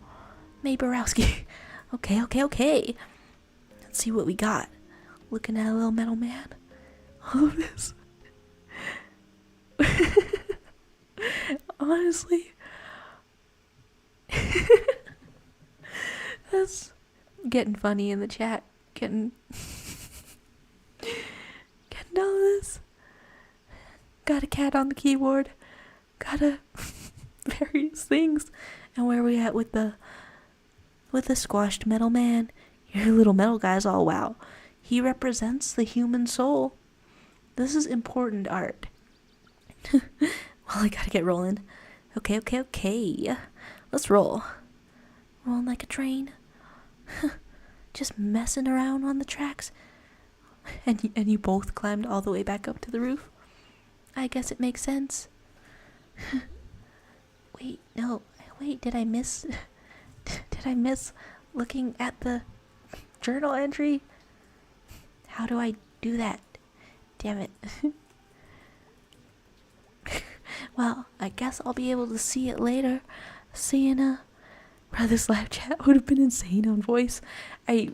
May Borowski. Okay. Let's see what we got. Looking at a little metal man. All of this. Honestly. That's getting funny in the chat. Getting all this. Got a cat on the keyboard. Got a various things. And where are we at with the squashed metal man? Your little metal guy's all wow. He represents the human soul. This is important art. Well, I gotta get rolling. Okay. Let's roll. Rolling like a train. Just messing around on the tracks. And you both climbed all the way back up to the roof? I guess it makes sense. Wait, did I miss looking at the journal entry? How do I do that? Damn it. Well, I guess I'll be able to see it later. Bro, this live chat would have been insane on voice. I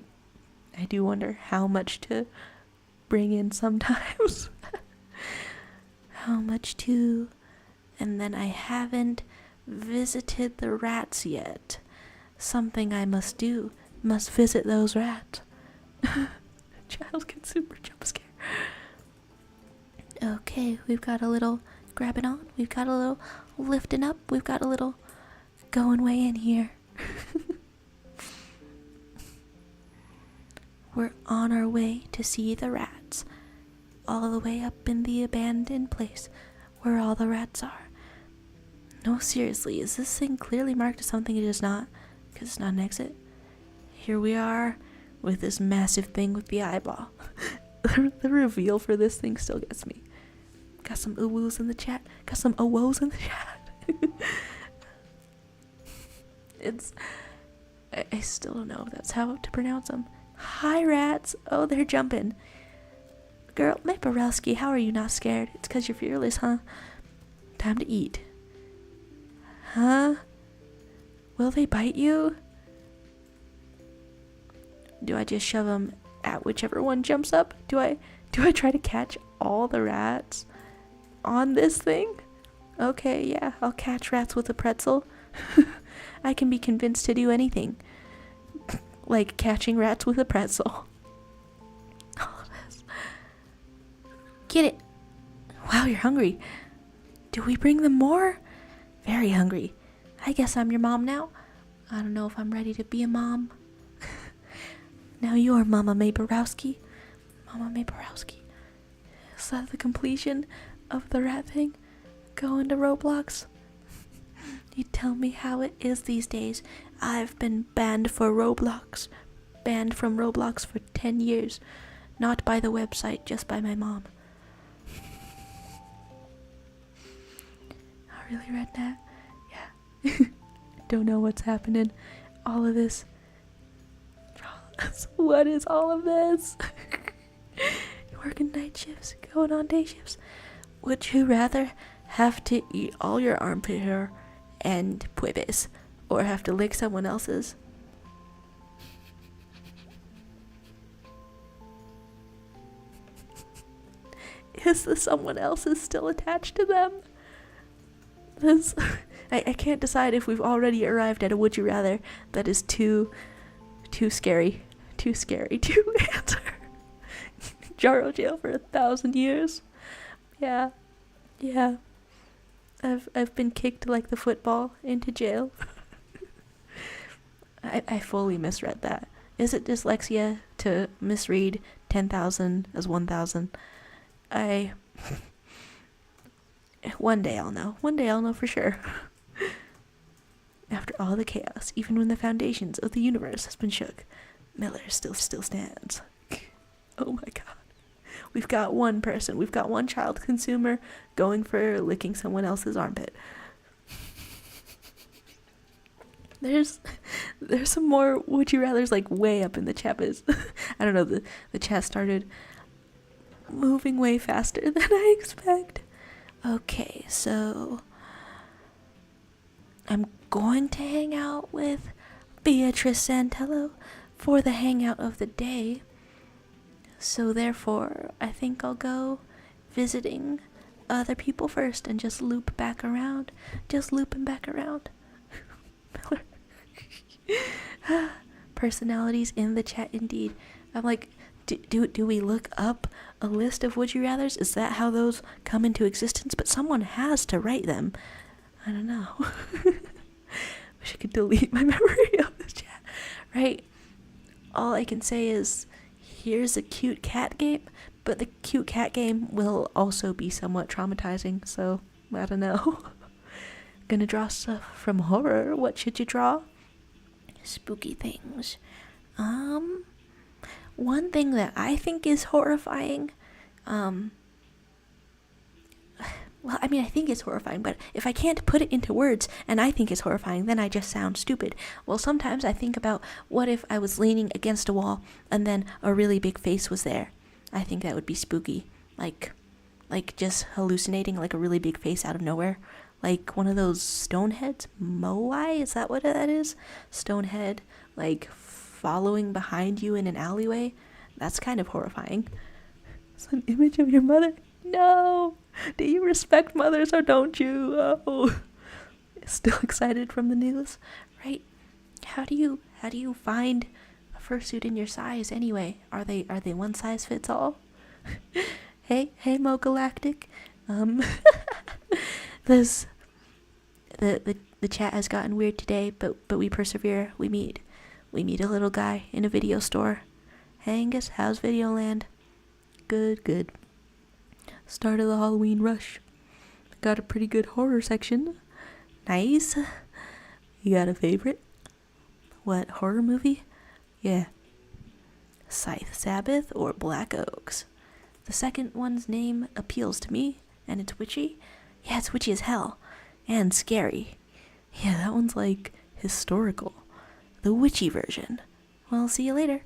do wonder how much to bring in sometimes. How much to... And then I haven't visited the rats yet. Something I must do. Must visit those rats. Child can super jump scare. Okay, we've got a little grabbing on. We've got a little lifting up. We've got a little going way in here. We're on our way to see the rats. All the way up in the abandoned place where all the rats are. No, seriously, is this thing clearly marked as something it is not? Because it's not an exit. Here we are with this massive thing with the eyeball. The reveal for this thing still gets me. Got some ooh-woos in the chat. Got some oh-woos in the chat. I still don't know if that's how to pronounce them. Hi, rats. Oh, they're jumping. Girl, May Borowski, how are you not scared? It's because you're fearless, huh? Time to eat. Huh? Will they bite you? Do I just shove them at whichever one jumps up? Do I try to catch all the rats on this thing? Okay, yeah, I'll catch rats with a pretzel. I can be convinced to do anything. Like catching rats with a pretzel. All of this. Get it. Wow, you're hungry. Do we bring them more? Very hungry. I guess I'm your mom now. I don't know if I'm ready to be a mom. Now you're Mama May Borowski. Mama May Borowski. Is that the completion of the rat thing? Go into Roblox? You tell me how it is these days. I've been banned for Roblox. Banned from Roblox for 10 years. Not by the website, just by my mom. I really read that? Yeah. Don't know what's happening. All of this. What is all of this? Working night shifts, going on day shifts. Would you rather have to eat all your armpit hair and puebes, or have to lick someone else's? Is the someone else's still attached to them? This, I can't decide if we've already arrived at a would you rather that is too scary to answer. Jaro jail for 1,000 years. Yeah. I've been kicked like the football into jail. I fully misread that. Is it dyslexia to misread 10,000 as 1,000? One day I'll know. One day I'll know for sure. After all the chaos, even when the foundations of the universe has been shook, Miller still stands. Oh my god. We've got one person, we've got one child consumer going for licking someone else's armpit. There's some more would you rathers like way up in the chat biz. I don't know, the chat started moving way faster than I expect. Okay, so I'm going to hang out with Beatrice Santello for the hangout of the day. So therefore, I think I'll go visiting other people first and just loop back around. Just looping back around. Personalities in the chat indeed. I'm like, do we look up a list of would you rathers? Is that how those come into existence? But someone has to write them. I don't know. Wish I could delete my memory of this chat. Right? All I can say is, here's a cute cat game, but the cute cat game will also be somewhat traumatizing, so I don't know. Gonna draw stuff from horror. What should you draw? Spooky things. One thing that I think is horrifying, well, I mean, I think it's horrifying, but if I can't put it into words and I think it's horrifying, then I just sound stupid. Well, sometimes I think about what if I was leaning against a wall and then a really big face was there. I think that would be spooky. Like just hallucinating like a really big face out of nowhere. Like one of those stone heads? Moai? Is that what that is? Stone head, like following behind you in an alleyway. That's kind of horrifying. It's an image of your mother? No! Do you respect mothers or don't you? Oh. Still excited from the news, right? How do you find a fursuit in your size anyway? Are they one size fits all? hey Mo Galactic. This the chat has gotten weird today, but we persevere. We meet a little guy in a video store. Hey Angus, how's Videoland? Good. Start of the Halloween rush. Got a pretty good horror section. Nice. You got a favorite? What, horror movie? Yeah. Scythe Sabbath or Black Oaks? The second one's name appeals to me, and it's witchy. Yeah, it's witchy as hell. And scary. Yeah, that one's like historical. The witchy version. Well, see you later.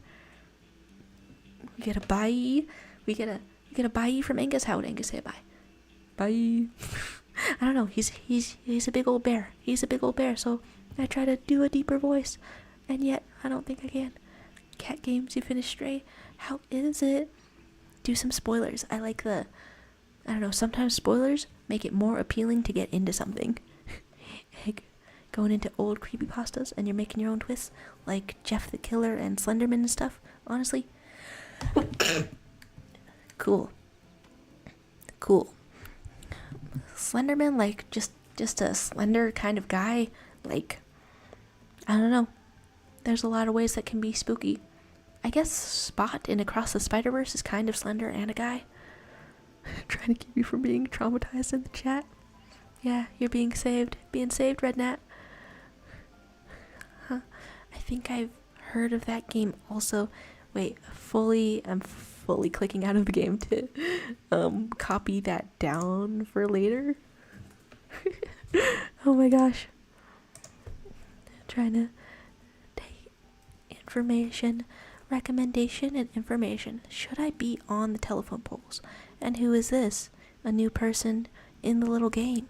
We get a bye. We get a bye from Angus. How would Angus say bye? Bye. I don't know. He's a big old bear. He's a big old bear. So I try to do a deeper voice, and yet I don't think I can. Cat games. You finished Stray. How is it? Do some spoilers. I don't know. Sometimes spoilers make it more appealing to get into something. going into old creepypastas and you're making your own twists, like Jeff the Killer and Slenderman and stuff, honestly. Cool. Slenderman, like, just a slender kind of guy, like, I don't know. There's a lot of ways that can be spooky. I guess Spot in Across the Spider-Verse is kind of slender and a guy. Trying to keep you from being traumatized in the chat. Yeah, you're being saved. Being saved, Red Nat. Huh. I think I've heard of that game also. Wait, I'm fully clicking out of the game to copy that down for later. Oh my gosh. Trying to take information, recommendation, and information. Should I be on the telephone poles? And who is this? A new person in the little game.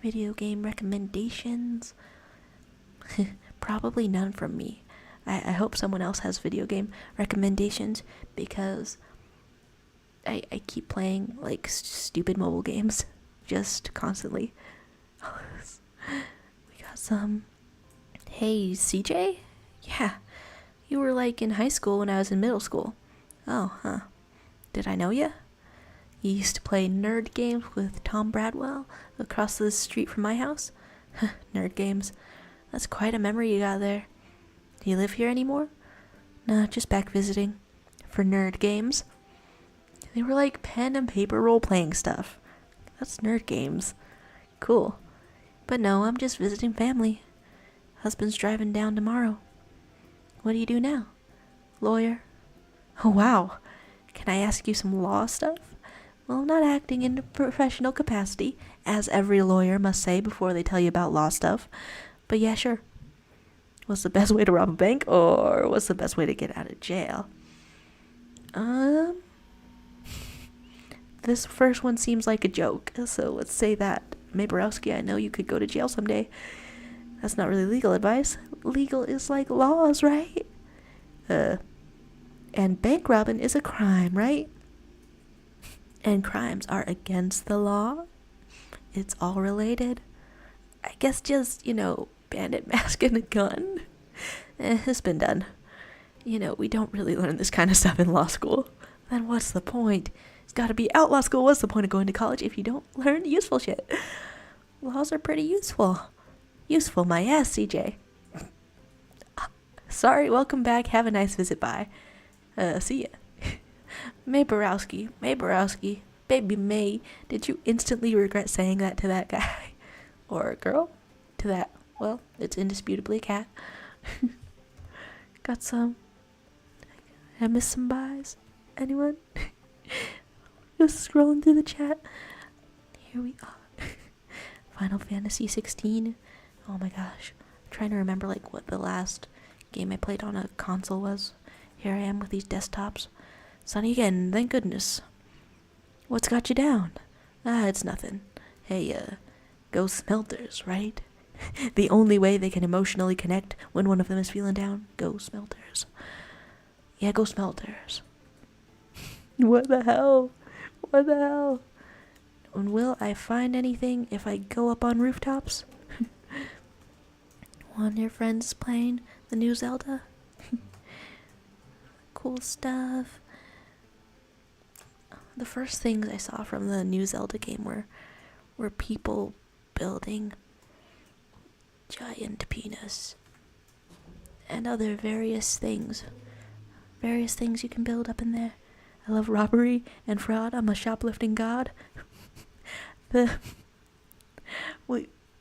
Video game recommendations. Probably none from me. I hope someone else has video game recommendations, because I keep playing like stupid mobile games just constantly. We got some. Hey, CJ? Yeah, you were like in high school when I was in middle school. Oh, huh. Did I know you? You used to play nerd games with Tom Bradwell across the street from my house? Nerd games. That's quite a memory you got there. Do you live here anymore? Nah, just back visiting. For nerd games. They were like pen and paper role-playing stuff. That's nerd games. Cool. But no, I'm just visiting family. Husband's driving down tomorrow. What do you do now? Lawyer. Oh, wow. Can I ask you some law stuff? Well, I'm not acting in a professional capacity, as every lawyer must say before they tell you about law stuff. But yeah, sure. What's the best way to rob a bank, or what's the best way to get out of jail? This first one seems like a joke, so let's say that. Maborowski, I know you could go to jail someday. That's not really legal advice. Legal is like laws, right? And bank robbing is a crime, right? And crimes are against the law. It's all related. I guess just, bandit mask and a gun. It's been done. We don't really learn this kind of stuff in law school. Then what's the point? It's gotta be outlaw school. What's the point of going to college if you don't learn useful shit? Laws are pretty useful. Useful my ass, CJ. Sorry, welcome back. Have a nice visit. Bye. See ya. Maborowski, baby May, did you instantly regret saying that to that guy? Or girl? To that, well, it's indisputably a cat. Got some. I missed some buys. Anyone? Just scrolling through the chat. Here we are. Final Fantasy 16. Oh my gosh. I'm trying to remember what the last game I played on a console was. Here I am with these desktops. Sunny again, thank goodness. What's got you down? It's nothing. Hey, go Smelters, right? The only way they can emotionally connect when one of them is feeling down. Go Smelters. Yeah, go Smelters. What the hell? And will I find anything if I go up on rooftops? One of your friends playing the new Zelda? Cool stuff. The first things I saw from the new Zelda game were people building giant penis and other various things you can build up in there. I love robbery and fraud. I'm a shoplifting god.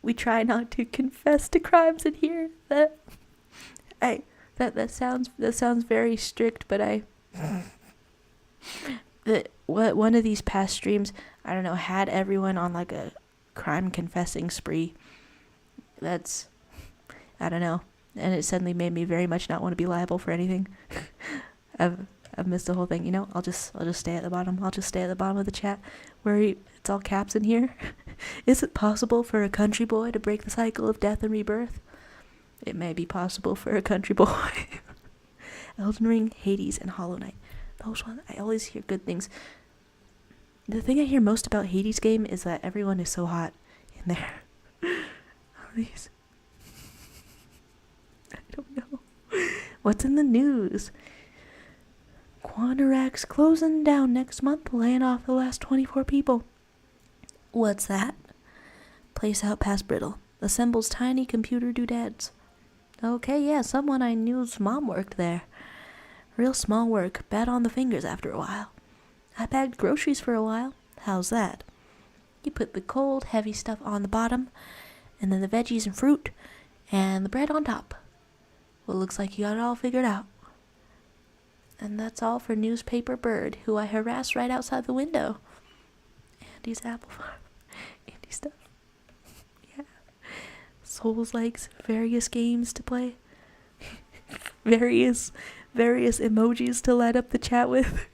We try not to confess to crimes in here. That sounds very strict, but one of these past streams, I don't know, had everyone on a crime confessing spree. That's, I don't know, and it suddenly made me very much not want to be liable for anything. I've missed the whole thing. I'll just stay at the bottom. I'll just stay at the bottom of the chat where it's all caps in here. Is it possible for a country boy to break the cycle of death and rebirth? It may be possible for a country boy. Elden Ring, Hades, and Hollow Knight. Those ones, I always hear good things. The thing I hear most about Hades game is that everyone is so hot in there. these. I don't know. What's in the news? Quandarac's closing down next month, laying off the last 24 people. What's that? Place out past Brittle. Assembles tiny computer doodads. Okay, yeah, someone I knew's mom worked there. Real small work, bad on the fingers after a while. I bagged groceries for a while. How's that? You put the cold, heavy stuff on the bottom, and then the veggies and fruit, and the bread on top. Well, looks like you got it all figured out. And that's all for Newspaper Bird, who I harassed right outside the window. Andy's apple farm. Andy stuff. Yeah. Souls likes various games to play. various emojis to light up the chat with.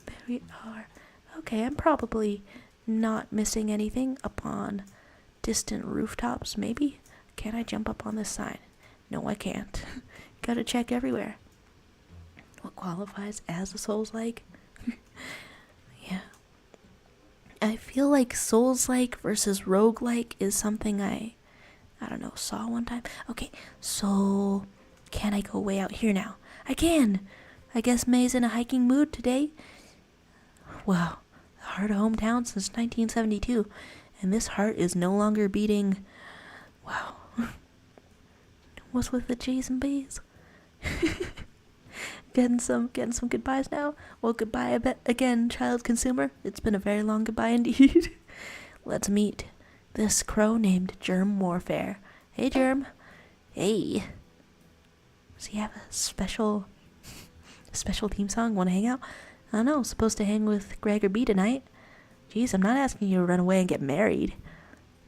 There we are. Okay, I'm probably not missing anything upon distant rooftops, maybe? Can I jump up on this sign? No, I can't. Gotta check everywhere. What qualifies as a Souls-like? Yeah. I feel like Souls-like versus roguelike is something I don't know, saw one time. Okay, so can I go way out here now? I can! I guess May's in a hiking mood today. Wow, heart of hometown since 1972, and this heart is no longer beating. Wow. What's with the J's and B's? Getting some goodbyes now. Well, goodbye again, child consumer. It's been a very long goodbye indeed. Let's meet this crow named Germ Warfare. Hey, Germ. Hey. Does he have a special theme song? Want to hang out? I don't know. Supposed to hang with Greg or B tonight. Jeez, I'm not asking you to run away and get married.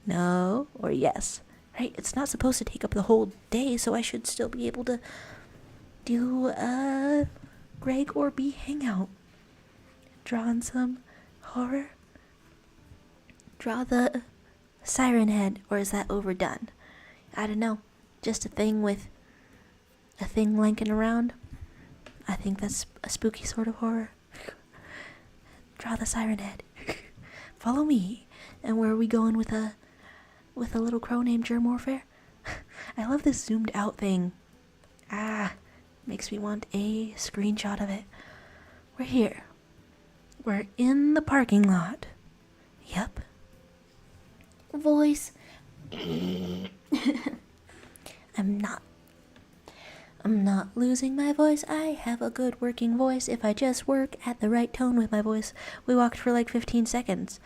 No or yes. Right? It's not supposed to take up the whole day, so I should still be able to do a Greg or B hangout. Drawing some horror. Draw the siren head, or is that overdone? I don't know. Just a thing with a thing lanking around. I think that's a spooky sort of horror. Draw the siren head. Follow me. And where are we going with a little crow named Germ Warfare? I love this zoomed out thing. Makes me want a screenshot of it. We're here. We're in the parking lot. Yep. Voice. I'm not losing my voice. I have a good working voice if I just work at the right tone with my voice. We walked for like 15 seconds.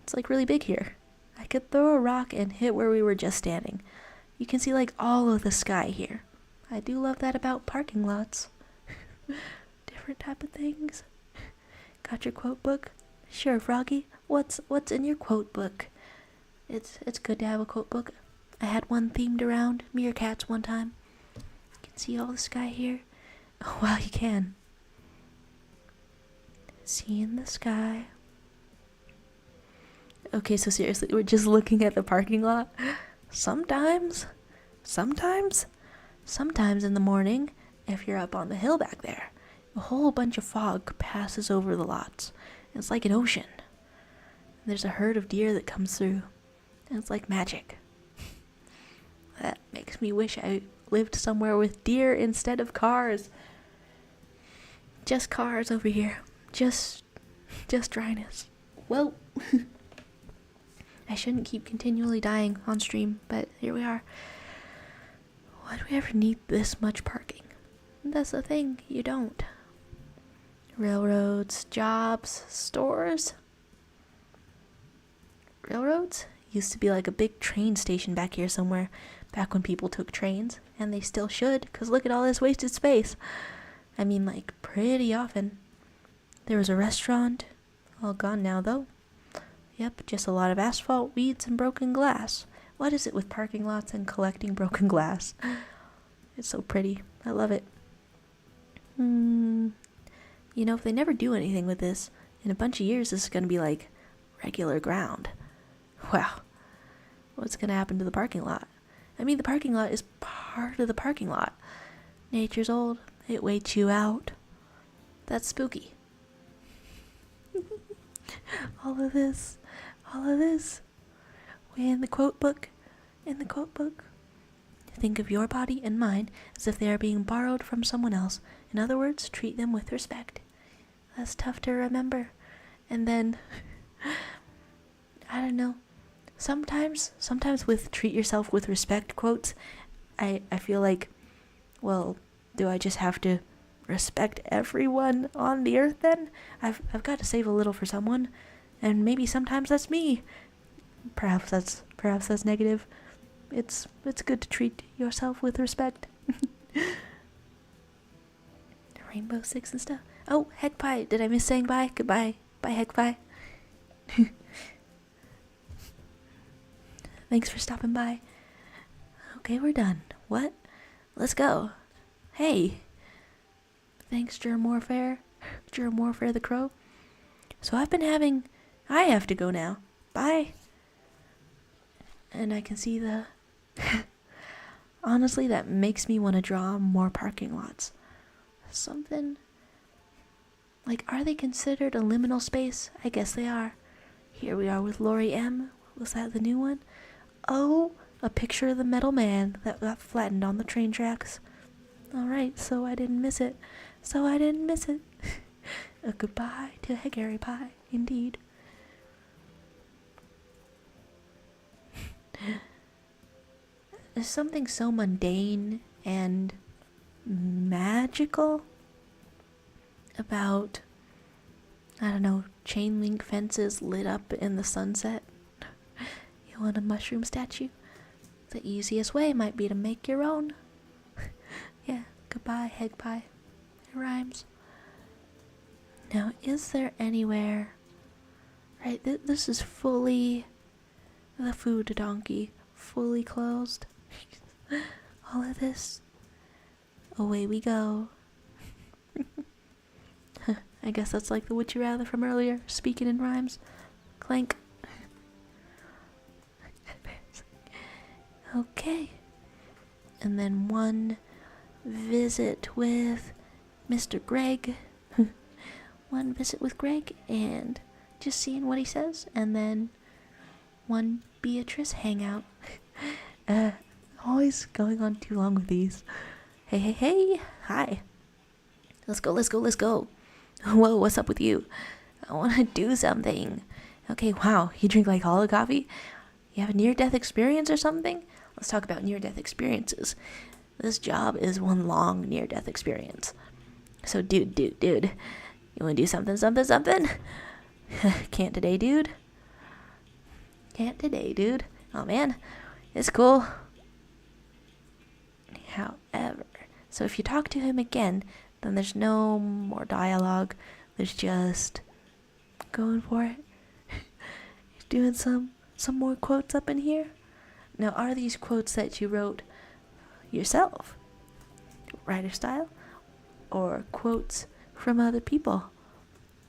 It's like really big here. I could throw a rock and hit where we were just standing. You can see like all of the sky here. I do love that about parking lots. Different type of things. Got your quote book? Sure, Froggy. What's in your quote book? It's good to have a quote book. I had one themed around meerkats one time. You can see all the sky here. Oh wow, you can. See in the sky. Okay, so seriously, we're just looking at the parking lot. Sometimes in the morning, if you're up on the hill back there, a whole bunch of fog passes over the lots. It's like an ocean. There's a herd of deer that comes through, and it's like magic. That makes me wish I lived somewhere with deer instead of cars. Just cars over here. Just dryness. Well, I shouldn't keep continually dying on stream, but here we are. Why do we ever need this much parking? That's the thing, you don't. Railroads, jobs, stores. Railroads? Used to be like a big train station back here somewhere, back when people took trains, and they still should, because look at all this wasted space. I mean, like, pretty often. There was a restaurant, all gone now though. Yep, just a lot of asphalt, weeds, and broken glass. What is it with parking lots and collecting broken glass? It's so pretty. I love it. You know, if they never do anything with this, in a bunch of years this is going to be like regular ground. Wow. What's going to happen to the parking lot? I mean, the parking lot is part of the parking lot. Nature's old. It waits you out. That's spooky. All of this. We in the quote book. in the quote book. Think of your body and mind as if they are being borrowed from someone else. In other words, treat them with respect. That's tough to remember. And then, I don't know, sometimes with treat yourself with respect quotes, I feel like, well, do I just have to respect everyone on the earth then? I've got to save a little for someone, and maybe sometimes that's me. Perhaps that's negative. It's good to treat yourself with respect. Rainbow Six and stuff. Oh, heck pie. Did I miss saying bye? Goodbye. Bye, heck pie. Thanks for stopping by. Okay, we're done. What? Let's go. Hey. Thanks, Germ Warfare. Germ Warfare the Crow. So I have to go now. Bye. And I can see the... Honestly, that makes me want to draw more parking lots. Something... Like, are they considered a liminal space? I guess they are. Here we are with Lori M. Was that the new one? Oh, a picture of the metal man that got flattened on the train tracks. Alright, so I didn't miss it. A goodbye to Hagari Pie, indeed. There's something so mundane and magical about, I don't know, chain link fences lit up in the sunset. You want a mushroom statue? The easiest way might be to make your own. Yeah, goodbye, Heg Pie. It rhymes. Now, is there anywhere... Right, this is fully the food donkey. Fully closed. All of this. Away we go. I guess that's like the Would You Rather from earlier, speaking in rhymes. Clank. Okay. And then one visit with Mr. Greg. One visit with Greg and just seeing what he says. And then one Beatrice hangout. Always going on too long with these. Hey. Hi. Let's go. Whoa, what's up with you? I want to do something. Okay, wow, you drink like all the coffee? You have a near-death experience or something? Let's talk about near-death experiences. This job is one long near-death experience. So, dude, you want to do something? Can't today, dude? Oh, man, it's cool. However, so if you talk to him again, then there's no more dialogue. There's just going for it. He's doing some more quotes up in here. Now, are these quotes that you wrote yourself, writer style, or quotes from other people?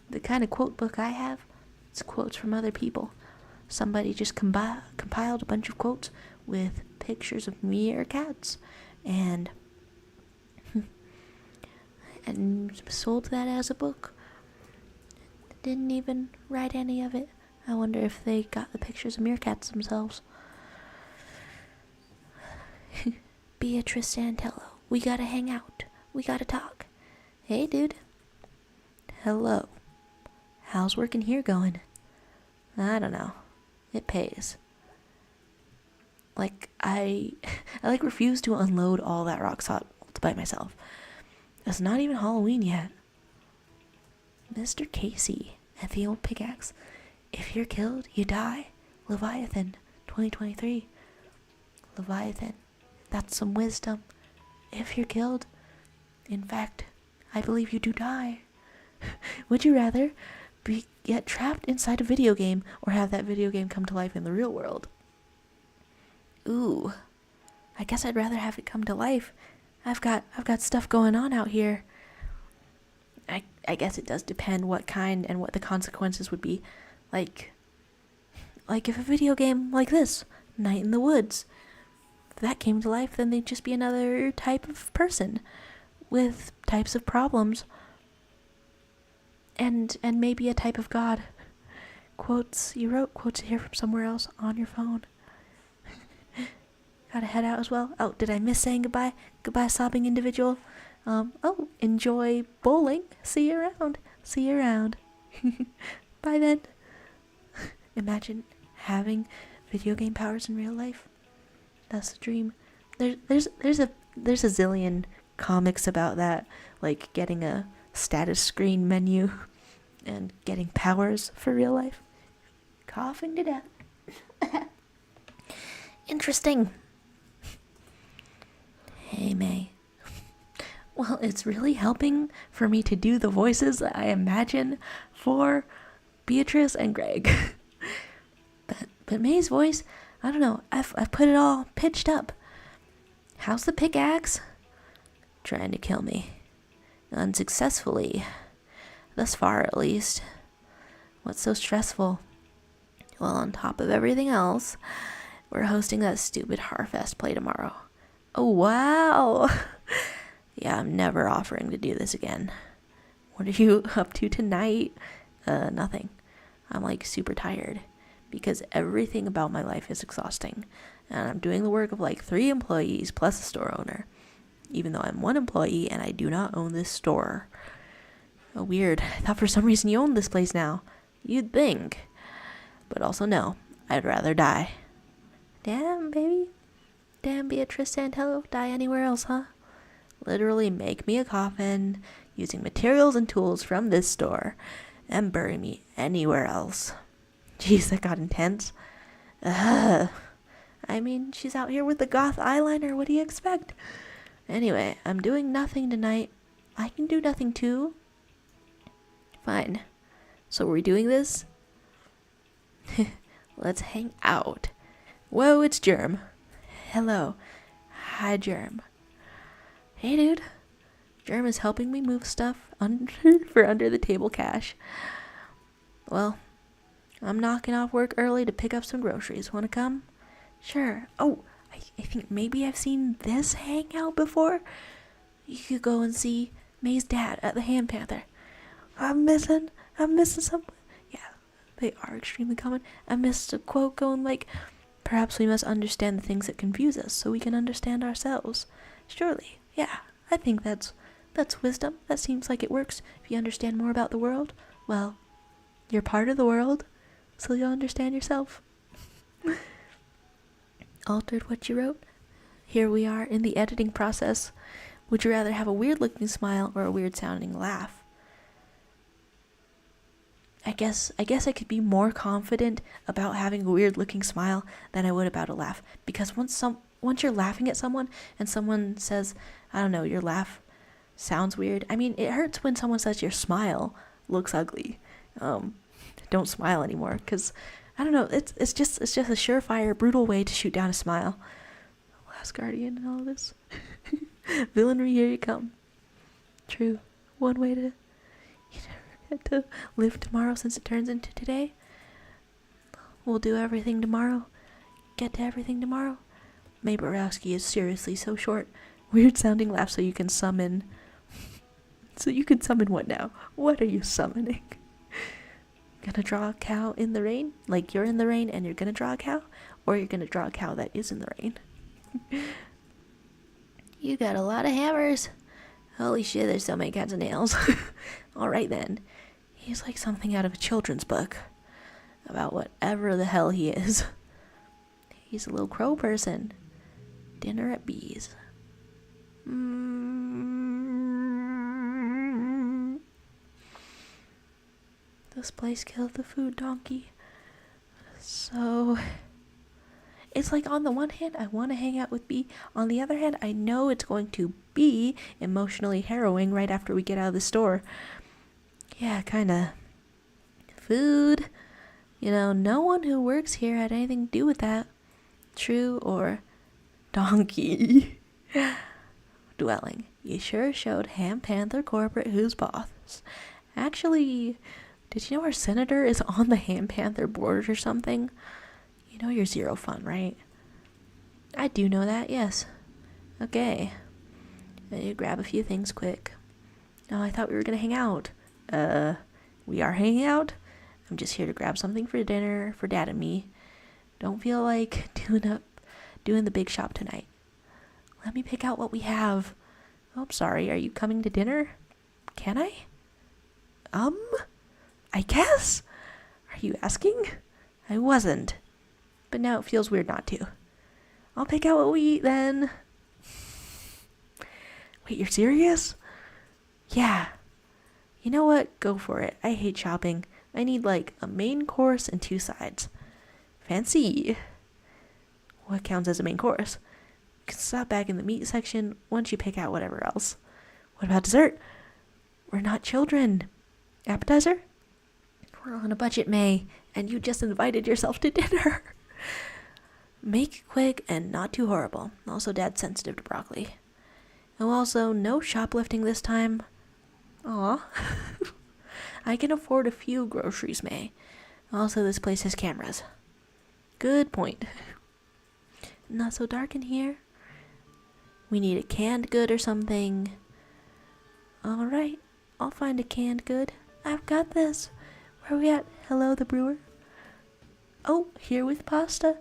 The kind of quote book I have, it's quotes from other people. Somebody just compiled a bunch of quotes with pictures of meerkats and sold that as a book. Didn't even write any of it. I wonder if they got the pictures of meerkats themselves. Beatrice Santello, we gotta hang out. We gotta talk. Hey, dude. Hello. How's work in here going? I don't know. It pays. Like, I refuse to unload all that rock salt by myself. It's not even Halloween yet. Mr. Casey at the old pickaxe. If you're killed, you die. Leviathan, 2023. Leviathan. That's some wisdom. If you're killed, in fact, I believe you do die. Would you rather get trapped inside a video game or have that video game come to life in the real world? Ooh, I guess I'd rather have it come to life. I've got stuff going on out here. I guess it does depend what kind and what the consequences would be. Like if a video game like this, Night in the Woods, if that came to life, then they'd just be another type of person with types of problems and maybe a type of god. Quotes, you wrote quotes here from somewhere else on your phone. gotta head out as well. Oh, did I miss saying goodbye? Goodbye, sobbing individual. Oh, enjoy bowling. See you around. See you around. Bye then. Imagine having video game powers in real life. That's the dream. There's a zillion comics about that, like getting a status screen menu and getting powers for real life. Coughing to death. Interesting. Hey, May. Well, it's really helping for me to do the voices that I imagine for Beatrice and Greg. but May's voice, I don't know, I've put it all pitched up. How's the pickaxe? Trying to kill me. Unsuccessfully. Thus far, at least. What's so stressful? Well, on top of everything else, we're hosting that stupid Harfest play tomorrow. Oh, wow! Yeah, I'm never offering to do this again. What are you up to tonight? Nothing. I'm like super tired because everything about my life is exhausting. And I'm doing the work of like 3 employees plus a store owner. Even though I'm 1 employee and I do not own this store. Oh, weird. I thought for some reason you owned this place now. You'd think. But also no. I'd rather die. Damn, baby. Damn, Beatrice Santello. Die anywhere else, huh? Literally make me a coffin using materials and tools from this store and bury me anywhere else. Jeez, that got intense. I mean, she's out here with the goth eyeliner. What do you expect? Anyway, I'm doing nothing tonight. I can do nothing too. Fine. So we're doing this? Let's hang out. Whoa, it's Germ. Hello. Hi, Germ. Hey, dude. Germ is helping me move stuff for under the table cash. Well, I'm knocking off work early to pick up some groceries. Want to come? Sure. Oh, I think maybe I've seen this hangout before. You could go and see May's dad at the Hand Panther. I'm missing someone. Yeah, they are extremely common. I missed a quote going like, perhaps we must understand the things that confuse us so we can understand ourselves. Surely, yeah, I think that's wisdom. That seems like it works. If you understand more about the world, well, you're part of the world, so you'll understand yourself. Altered what you wrote? Here we are in the editing process. Would you rather have a weird looking smile or a weird sounding laugh? I guess I could be more confident about having a weird looking smile than I would about a laugh, because once you're laughing at someone and someone says, I don't know, your laugh sounds weird. I mean, it hurts when someone says your smile looks ugly. Don't smile anymore, because I don't know, it's just a surefire, brutal way to shoot down a smile. Last Guardian and all this. Villainry, here you come. True. One way to live tomorrow since it turns into today. We'll do everything tomorrow. Get to everything tomorrow. May Borowski is seriously so short. Weird sounding laugh so you can summon. So you can summon what now? What are you summoning? Gonna draw a cow in the rain? Like you're in the rain and you're gonna draw a cow? Or you're gonna draw a cow that is in the rain? You got a lot of hammers. Holy shit, there's so many cats and nails. Alright then. He's like something out of a children's book. About whatever the hell he is. He's a little crow person. Dinner at Bees. This place killed the food donkey. So... it's like on the one hand, I want to hang out with Bee. On the other hand, I know it's going to be emotionally harrowing right after we get out of the store. Yeah, kinda. Food. You know, no one who works here had anything to do with that. True or donkey. Dwelling. You sure showed Ham Panther Corporate who's boss. Actually, did you know our senator is on the Ham Panther board or something? You know you're zero fun, right? I do know that, yes. Okay. You grab a few things quick. Oh, I thought we were gonna hang out. We are hanging out? I'm just here to grab something for dinner for Dad and me. Don't feel like doing the big shop tonight. Let me pick out what we have. Oh, I'm sorry. Are you coming to dinner? Can I? I guess? Are you asking? I wasn't. But now it feels weird not to. I'll pick out what we eat then. Wait, you're serious? Yeah. You know what? Go for it. I hate shopping. I need like a main course and 2 sides. Fancy. What counts as a main course? You can stop back in the meat section once you pick out whatever else. What about dessert? We're not children. Appetizer? We're on a budget, May, and you just invited yourself to dinner. Make it quick and not too horrible. Also, Dad's sensitive to broccoli. Oh, also, no shoplifting this time. Aw. I can afford a few groceries, May. Also, this place has cameras. Good point. Not so dark in here. We need a canned good or something. Alright, I'll find a canned good. I've got this. Where are we at? Hello, the brewer. Oh, here with pasta.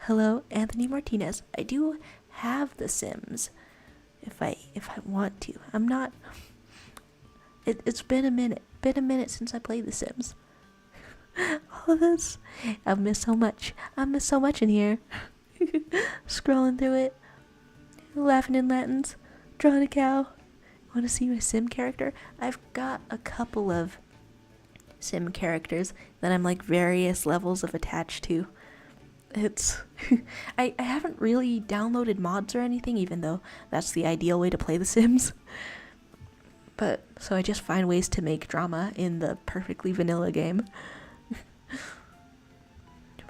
Hello, Anthony Martinez. I do have The Sims. If I want to. I'm not... It's been a minute since I played The Sims. All of this. I've missed so much. I missed so much in here. Scrolling through it. Laughing in Latins. Drawing a cow. Want to see my Sim character? I've got a couple of Sim characters that I'm like various levels of attached to. It's... I haven't really downloaded mods or anything, even though that's the ideal way to play The Sims. But, so I just find ways to make drama in the perfectly vanilla game.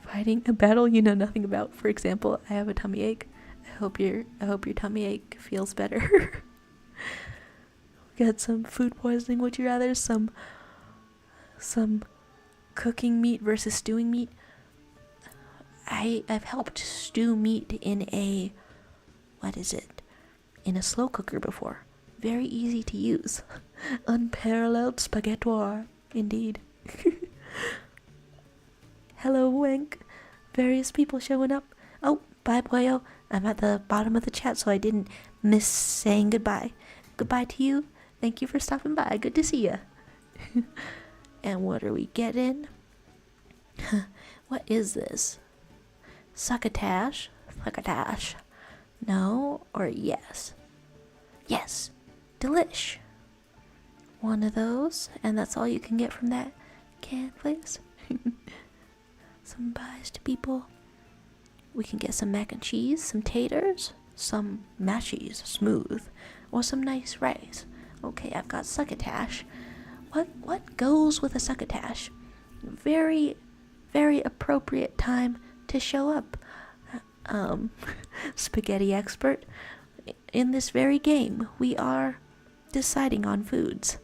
Fighting a battle you know nothing about. For example, I have a tummy ache. I hope your tummy ache feels better. Got some food poisoning. Would you rather some cooking meat versus stewing meat? I've helped stew meat in a in a slow cooker before. Very easy to use. Unparalleled spaghettoire, indeed. Hello, Wink. Various people showing up. Oh, bye, boyo. I'm at the bottom of the chat, so I didn't miss saying goodbye. Goodbye to you. Thank you for stopping by. Good to see ya. And what are we getting? What is this? Succotash? Succotash. No or yes? Yes. Delish. One of those, and that's all you can get from that can, please. Some pies to people. We can get some mac and cheese, some taters, some mashies, smooth, or some nice rice. Okay, I've got succotash. What goes with a succotash? Very, very appropriate time to show up. Spaghetti expert. In this very game, we are deciding on foods.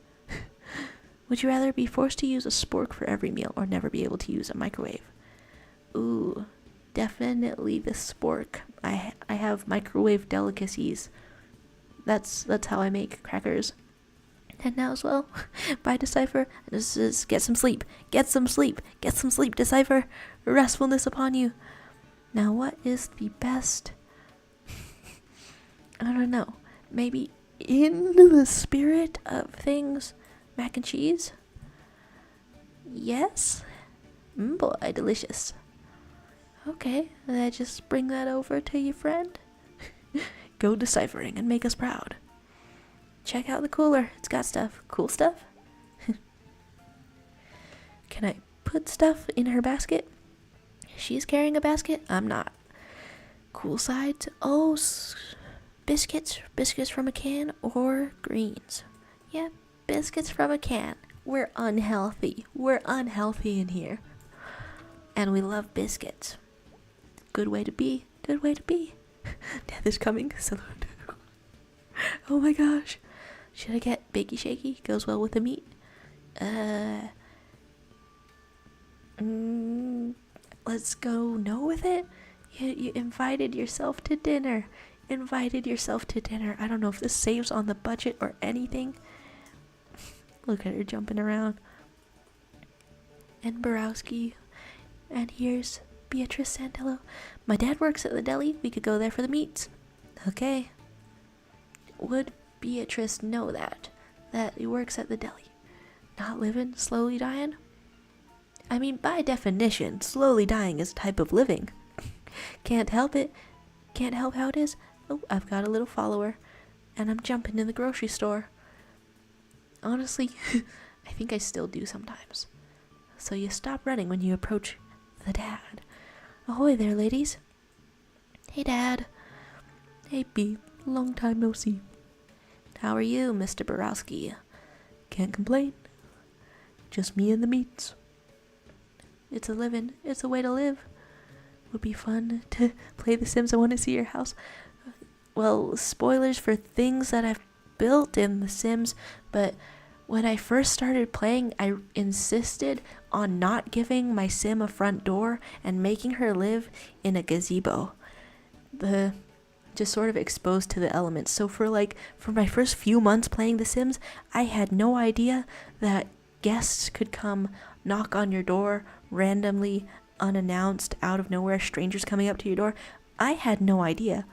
Would you rather be forced to use a spork for every meal or never be able to use a microwave? Ooh, definitely the spork. I have microwave delicacies. That's how I make crackers. And now as well, bye Decipher. This is get some sleep. Get some sleep. Get some sleep, Decipher. Restfulness upon you. Now what is the best? I don't know. Maybe in the spirit of things, mac and cheese? Yes? Boy, delicious. Okay, then I just bring that over to your friend. Go deciphering and make us proud. Check out the cooler. It's got stuff. Cool stuff? Can I put stuff in her basket? She's carrying a basket? I'm not. Cool sides? Oh, biscuits. Biscuits from a can or greens? Yeah, biscuits from a can. We're unhealthy. We're unhealthy in here. And we love biscuits. Good way to be. Good way to be. Death is coming. Salute. Oh my gosh. Should I get Bakey Shaky? Goes well with the meat. Let's go no with it. You invited yourself to dinner. Invited yourself to dinner. I don't know if this saves on the budget or anything. Look at her jumping around. And Borowski. And here's Beatrice Santello. My dad works at the deli. We could go there for the meats. Okay. Would Beatrice know that he works at the deli? Not living, slowly dying? I mean, by definition, slowly dying is a type of living. Can't help it. Can't help how it is. Oh, I've got a little follower. And I'm jumping in the grocery store. Honestly, I think I still do sometimes. So you stop running when you approach the dad. Ahoy there, ladies. Hey, Dad. Hey, B. Long time no see. How are you, Mr. Borowski? Can't complain. Just me and the meats. It's a living. It's a way to live. Would be fun to play The Sims. I want to see your house. Well, spoilers for things that I've built in The Sims, but when I first started playing, I insisted on not giving my sim a front door and making her live in a gazebo. Just sort of exposed to the elements. So for my first few months playing The Sims, I had no idea that guests could come knock on your door randomly, unannounced, out of nowhere, strangers coming up to your door. I had no idea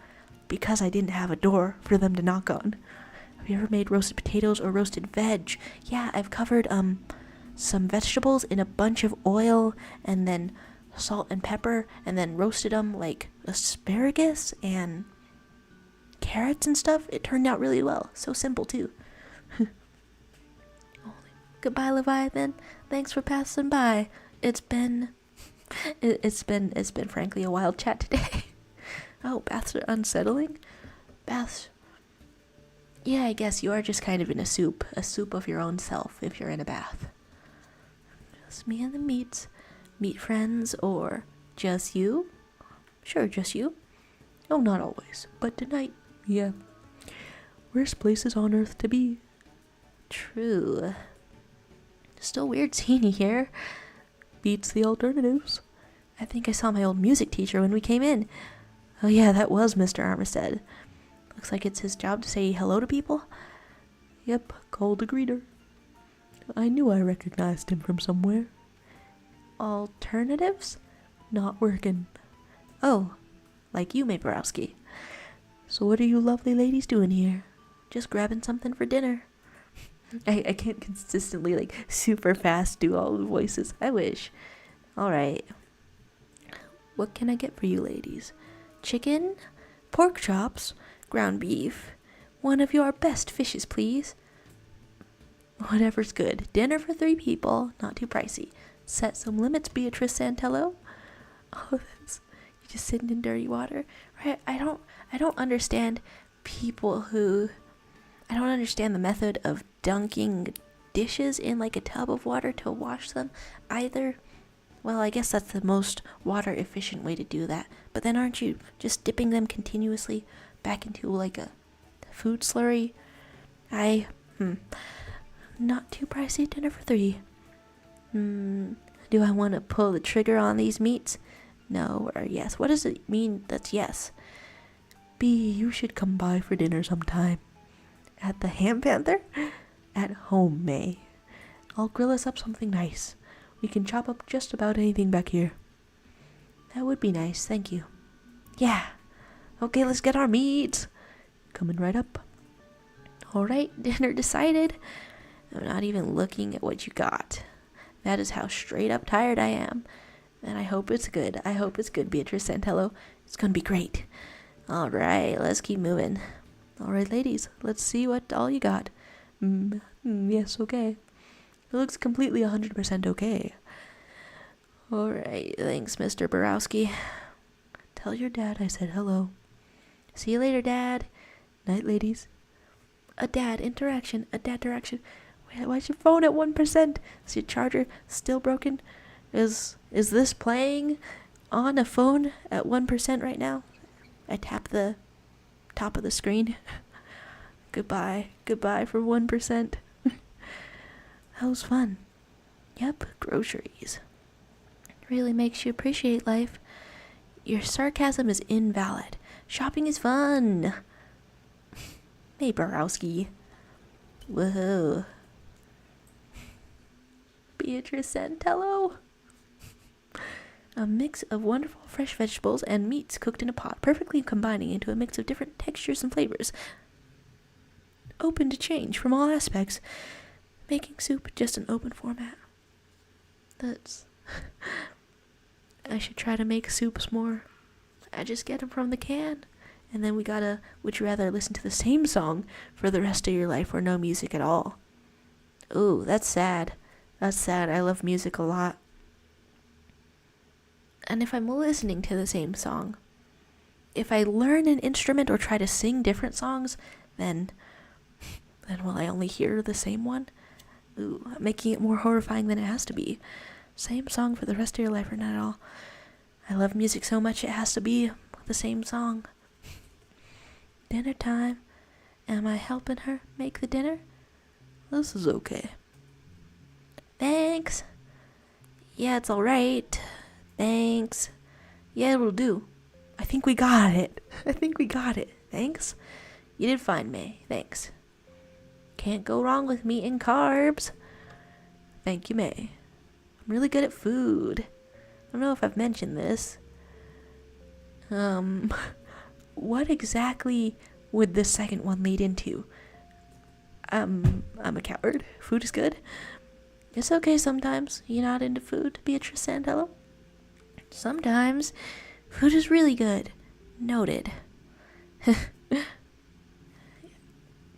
because I didn't have a door for them to knock on. Have you ever made roasted potatoes or roasted veg? Yeah, I've covered some vegetables in a bunch of oil and then salt and pepper and then roasted them like asparagus and carrots and stuff. It turned out really well. So simple too. Goodbye, Leviathan. Thanks for passing by. It's been frankly a wild chat today. Oh, baths are unsettling? Baths. Yeah, I guess you are just kind of in a soup of your own self if you're in a bath. Just me and the meat friends, or just you? Sure, just you. Oh, not always, but tonight, yeah. Worst places on earth to be. True. Still weird seeing you here. Beats the alternatives. I think I saw my old music teacher when we came in. Oh yeah, that was Mr. Armistead. Looks like it's his job to say hello to people. Yep, called a greeter. I knew I recognized him from somewhere. Alternatives? Not working. Oh, like you, Borowski. So what are you lovely ladies doing here? Just grabbing something for dinner. I can't consistently, super fast do all the voices. I wish. Alright. What can I get for you ladies? Chicken? Pork chops? Ground beef? One of your best fishes, please. Whatever's good. Dinner for 3 people. Not too pricey. Set some limits, Beatrice Santello. Oh, you're just sitting in dirty water. Right? I don't understand people who... I don't understand the method of dunking dishes in a tub of water to wash them either. Well, I guess that's the most water efficient way to do that. But then aren't you just dipping them continuously back into a food slurry? Not too pricey. Dinner for 3. Do I want to pull the trigger on these meats? No or yes? What does it mean that's yes? B, you should come by for dinner sometime. At the Ham Panther? At home, May. I'll grill us up something nice. We can chop up just about anything back here. That would be nice, thank you. Yeah. Okay, let's get our meat. Coming right up. Alright, dinner decided. I'm not even looking at what you got. That is how straight up tired I am. And I hope it's good. I hope it's good, Beatrice Santello. It's gonna be great. Alright, let's keep moving. Alright, ladies, let's see what all you got. Yes, okay. It looks completely 100% okay. Alright, thanks, Mr. Borowski. Tell your dad I said hello. See you later, Dad. Night, ladies. A dad interaction. Why's your phone at 1%? Is your charger still broken? Is this playing on a phone at 1% right now? I tap the top of the screen. Goodbye for 1%. That was fun. Yep, groceries. Really makes you appreciate life. Your sarcasm is invalid. Shopping is fun. Hey, Borowski. Whoa. Beatrice Santello. A mix of wonderful fresh vegetables and meats cooked in a pot, perfectly combining into a mix of different textures and flavors. Open to change from all aspects. Making soup just an open format. That's... I should try to make soups more. I just get them from the can. And then we gotta, would you rather listen to the same song for the rest of your life or no music at all? Ooh, that's sad. That's sad. I love music a lot. And if I'm listening to the same song, if I learn an instrument or try to sing different songs, then will I only hear the same one? Ooh, making it more horrifying than it has to be. Same song for the rest of your life or not at all. I love music so much it has to be the same song. Dinner time. Am I helping her make the dinner? This is okay. Thanks. Yeah, it's alright. Thanks. Yeah, it'll do. I think we got it. Thanks. You did fine, May. Thanks. Can't go wrong with meat and carbs. Thank you, May. I'm really good at food. I don't know if I've mentioned this. What exactly would the second one lead into? I'm a coward. Food is good. It's okay sometimes. You're not into food, Beatrice Sandello? Sometimes. Food is really good. Noted.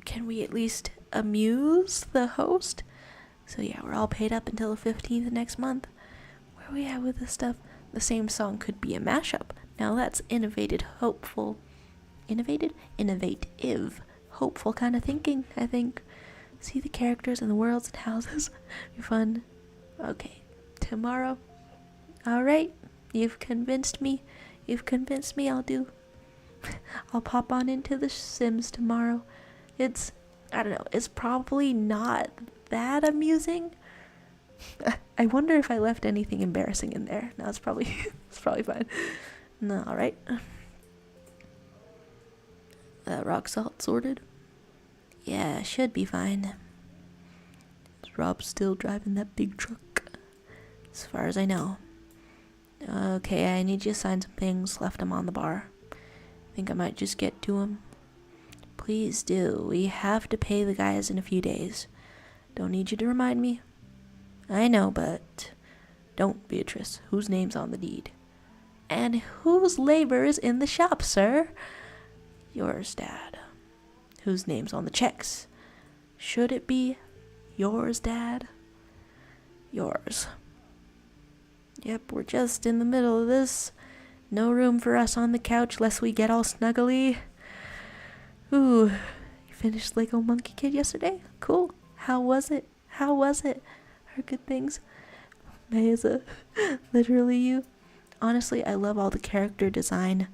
Can we at least amuse the host? So yeah, we're all paid up until the 15th next month. Where are we at with this stuff? The same song could be a mashup. Now that's innovative, hopeful kind of thinking, I think. See the characters and the worlds and houses. Be fun. Okay, tomorrow. Alright, you've convinced me. I'll pop on into The Sims tomorrow. I don't know, it's probably not that amusing. I wonder if I left anything embarrassing in there. No, it's probably fine. No, alright. Rock salt sorted? Yeah, should be fine. Is Rob still driving that big truck? As far as I know. Okay, I need you to sign some things. Left them on the bar. Think I might just get to them. Please do. We have to pay the guys in a few days. Don't need you to remind me. I know, but don't, Beatrice. Whose name's on the deed? And whose labor is in the shop, sir? Yours, Dad. Whose name's on the checks? Should it be yours, Dad? Yours. Yep, we're just in the middle of this. No room for us on the couch lest we get all snuggly. Ooh, you finished Lego Monkey Kid yesterday? Cool. How was it? Heard good things. May is literally you. Honestly, I love all the character design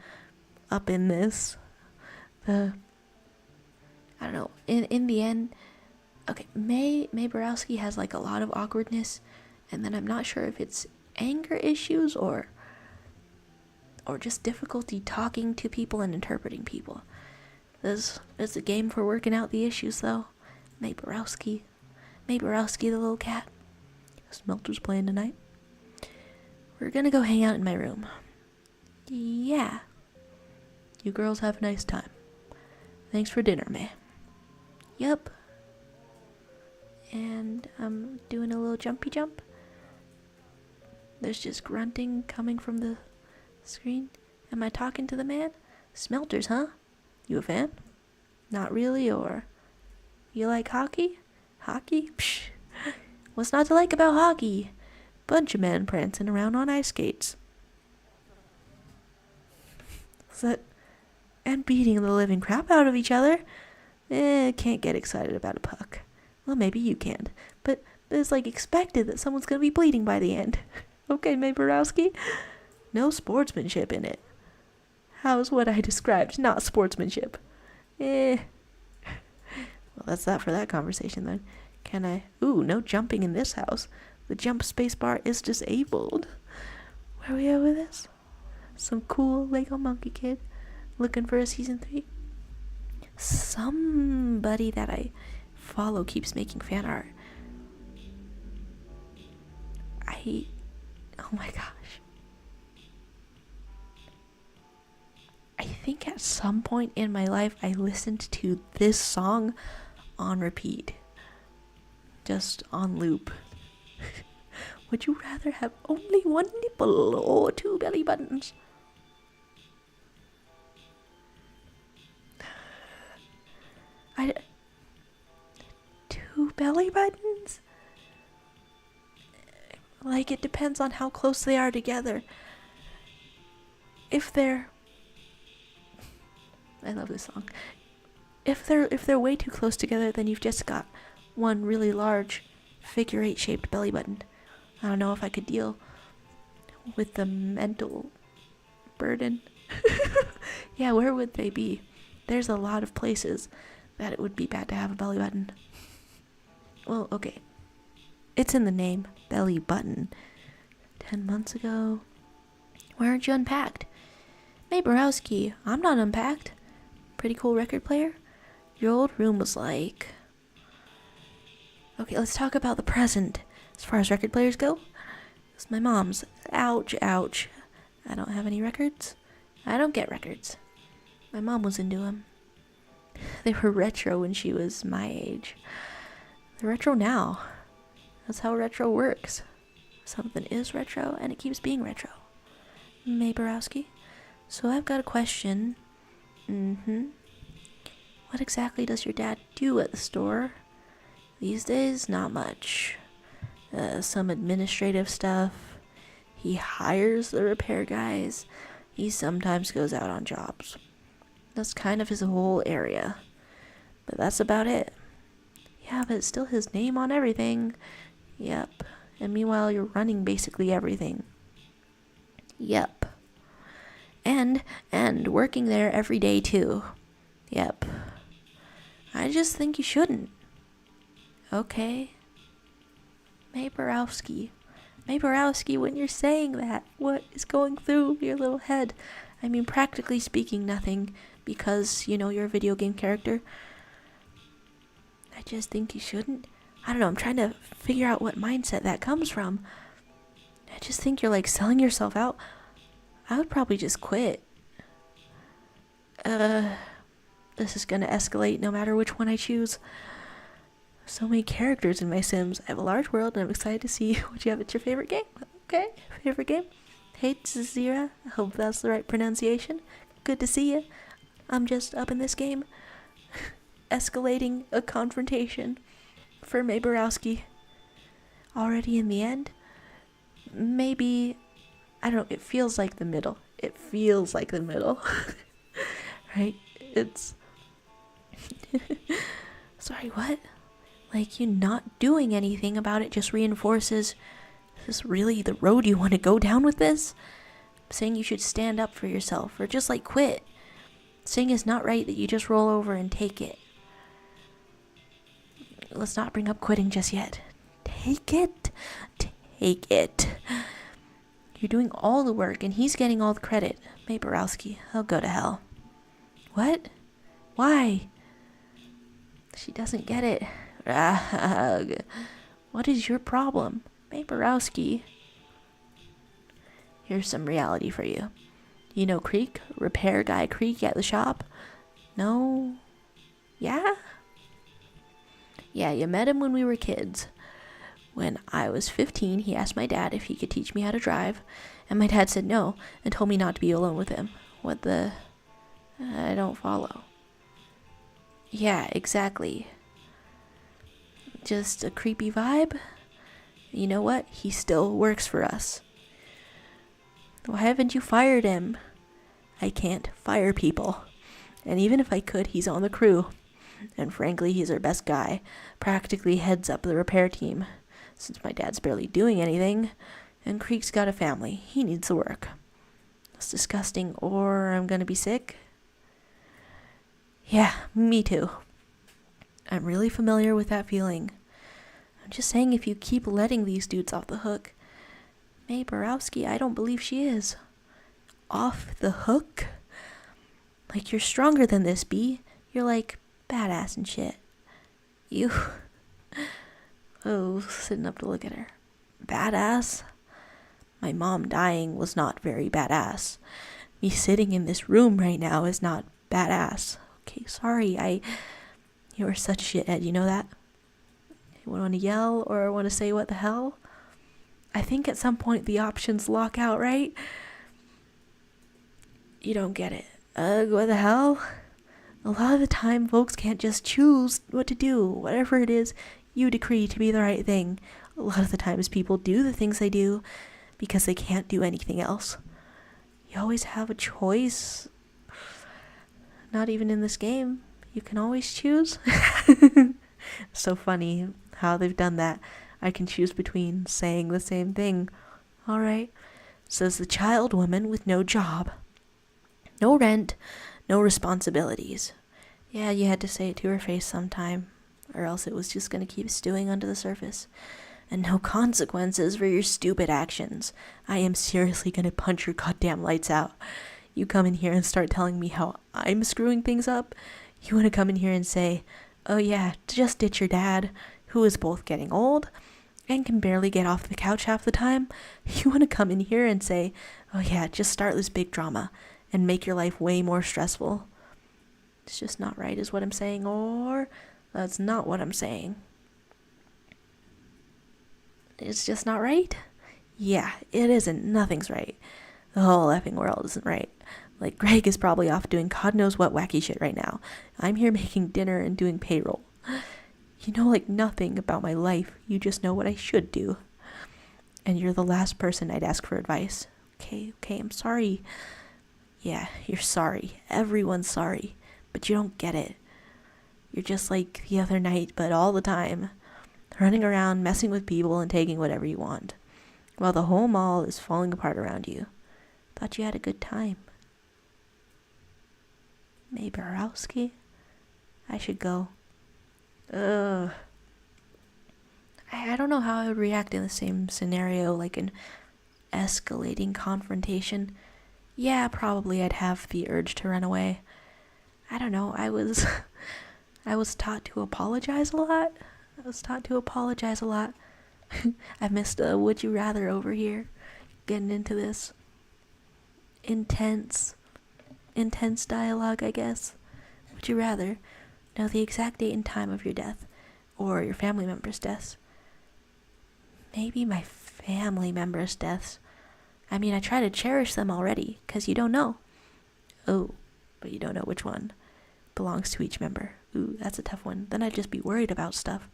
up in this. I don't know. In the end, okay, May Borowski has like a lot of awkwardness, and then I'm not sure if it's anger issues or just difficulty talking to people and interpreting people. This is a game for working out the issues, though. May Borowski, the little cat. Smelter's playing tonight. We're gonna go hang out in my room. Yeah. You girls have a nice time. Thanks for dinner, May. Yup. And I'm doing a little jumpy jump. There's just grunting coming from the screen. Am I talking to the man? Smelters, huh? You a fan? Not really, or... You like hockey? Hockey? Psh. What's not to like about hockey? Bunch of men prancing around on ice skates. And beating the living crap out of each other. Can't get excited about a puck. Well, maybe you can. But it's like expected that someone's gonna be bleeding by the end. Okay, May Borowski? No sportsmanship in it. How's what I described not sportsmanship? Well, that's that for that conversation then. Can I... Ooh, no jumping in this house. The jump space bar is disabled. Where are we at with this? Some cool Lego Monkey Kid. Looking for a season 3. Somebody that I follow keeps making fan art. Oh my gosh. think at some point in my life I listened to this song on repeat. Just on loop. Would you rather have only one nipple or 2 belly buttons? Two belly buttons? Like, it depends on how close they are together. If they're... I love this song. If they're way too close together, then you've just got one really large figure 8 shaped belly button. I don't know if I could deal with the mental burden. Yeah, where would they be? There's a lot of places that it would be bad to have a belly button. Well, okay. It's in the name, belly button. 10 months ago. Why aren't you unpacked? Hey, Borowski, I'm not unpacked. Pretty cool record player. Your old room was like... Okay, let's talk about the present. As far as record players go, it's my mom's. Ouch, ouch. I don't have any records. I don't get records. My mom was into them. They were retro when she was my age. They're retro now. That's how retro works. Something is retro, and it keeps being retro. May Borowski? So I've got a question. What exactly does your dad do at the store? These days, not much. Some administrative stuff. He hires the repair guys. He sometimes goes out on jobs. That's kind of his whole area. But that's about it. Yeah, but it's still his name on everything. Yep. And meanwhile, you're running basically everything. Yep. And working there every day too. Yep. I just think you shouldn't. Okay. May Borowski, when you're saying that, what is going through your little head? I mean, practically speaking, nothing, because, you know, you're a video game character. I just think you shouldn't. I don't know, I'm trying to figure out what mindset that comes from. I just think you're, like, selling yourself out. I would probably just quit. This is gonna escalate no matter which one I choose. So many characters in my Sims. I have a large world, and I'm excited to see what you have at your favorite game. Okay, favorite game? Hey, Zira. I hope that's the right pronunciation. Good to see you. I'm just up in this game, escalating a confrontation for May Borowski. Already in the end? Maybe, I don't know, it feels like the middle. Right? It's... Sorry, what? Like, you not doing anything about it just reinforces, is this really the road you want to go down with this? Saying you should stand up for yourself, or just, like, quit. Saying it's not right that you just roll over and take it. Let's not bring up quitting just yet. Take it. You're doing all the work, and he's getting all the credit. May Borowski, I'll go to hell. What? Why? She doesn't get it. What is your problem? May Borowski. Here's some reality for you. You know Creek? Repair guy Creek at the shop? No? Yeah? Yeah, you met him when we were kids. When I was 15, he asked my dad if he could teach me how to drive, and my dad said no, and told me not to be alone with him. What the... I don't follow. Yeah, exactly. Just a creepy vibe? You know what? He still works for us. Why haven't you fired him? I can't fire people. And even if I could, he's on the crew. And frankly, he's our best guy. Practically heads up the repair team. Since my dad's barely doing anything, and Creek's got a family. He needs the work. It's disgusting, or I'm gonna be sick. Yeah, me too. I'm really familiar with that feeling. I'm just saying, if you keep letting these dudes off the hook. May Borowski, I don't believe she is. Off the hook? Like, you're stronger than this, B. You're like badass and shit. You... Oh, sitting up to look at her. Badass? My mom dying was not very badass. me sitting in this room right now is not badass. Okay, sorry, you are such a shithead, you know that? You want to yell or want to say what the hell? I think at some point the options lock out, right? You don't get it. What the hell? A lot of the time, folks can't just choose what to do. Whatever it is you decree to be the right thing. A lot of the times people do the things they do because they can't do anything else. You always have a choice. Not even in this game. You can always choose. So funny how they've done that. I can choose between saying the same thing. Alright, says the child woman with no job. No rent, no responsibilities. Yeah, you had to say it to her face sometime, or else it was just gonna keep stewing under the surface. And no consequences for your stupid actions. I am seriously gonna punch your goddamn lights out. You come in here and start telling me how I'm screwing things up? You wanna come in here and say, oh yeah, just ditch your dad, who is both getting old and can barely get off the couch half the time? You wanna come in here and say, oh yeah, just start this big drama and make your life way more stressful? It's just not right is what I'm saying, or that's not what I'm saying. It's just not right? Yeah, it isn't. Nothing's right. The whole effing world isn't right. Like, Greg is probably off doing God knows what wacky shit right now. I'm here making dinner and doing payroll. You know, like, nothing about my life. You just know what I should do. And you're the last person I'd ask for advice. Okay, I'm sorry. Yeah, you're sorry. Everyone's sorry. But you don't get it. You're just like the other night, but all the time. Running around, messing with people, and taking whatever you want. While the whole mall is falling apart around you. Thought you had a good time. May Borowski? I should go. Ugh. I don't know how I would react in the same scenario, like an escalating confrontation. Yeah, probably I'd have the urge to run away. I don't know, I was taught to apologize a lot. I've missed a would you rather over here. Getting into this intense dialogue, I guess. Would you rather know the exact date and time of your death or your family members' deaths? Maybe my family members' deaths. I mean, I try to cherish them already, 'cause you don't know. Oh, but you don't know which one belongs to each member. Ooh, that's a tough one. Then I'd just be worried about stuff.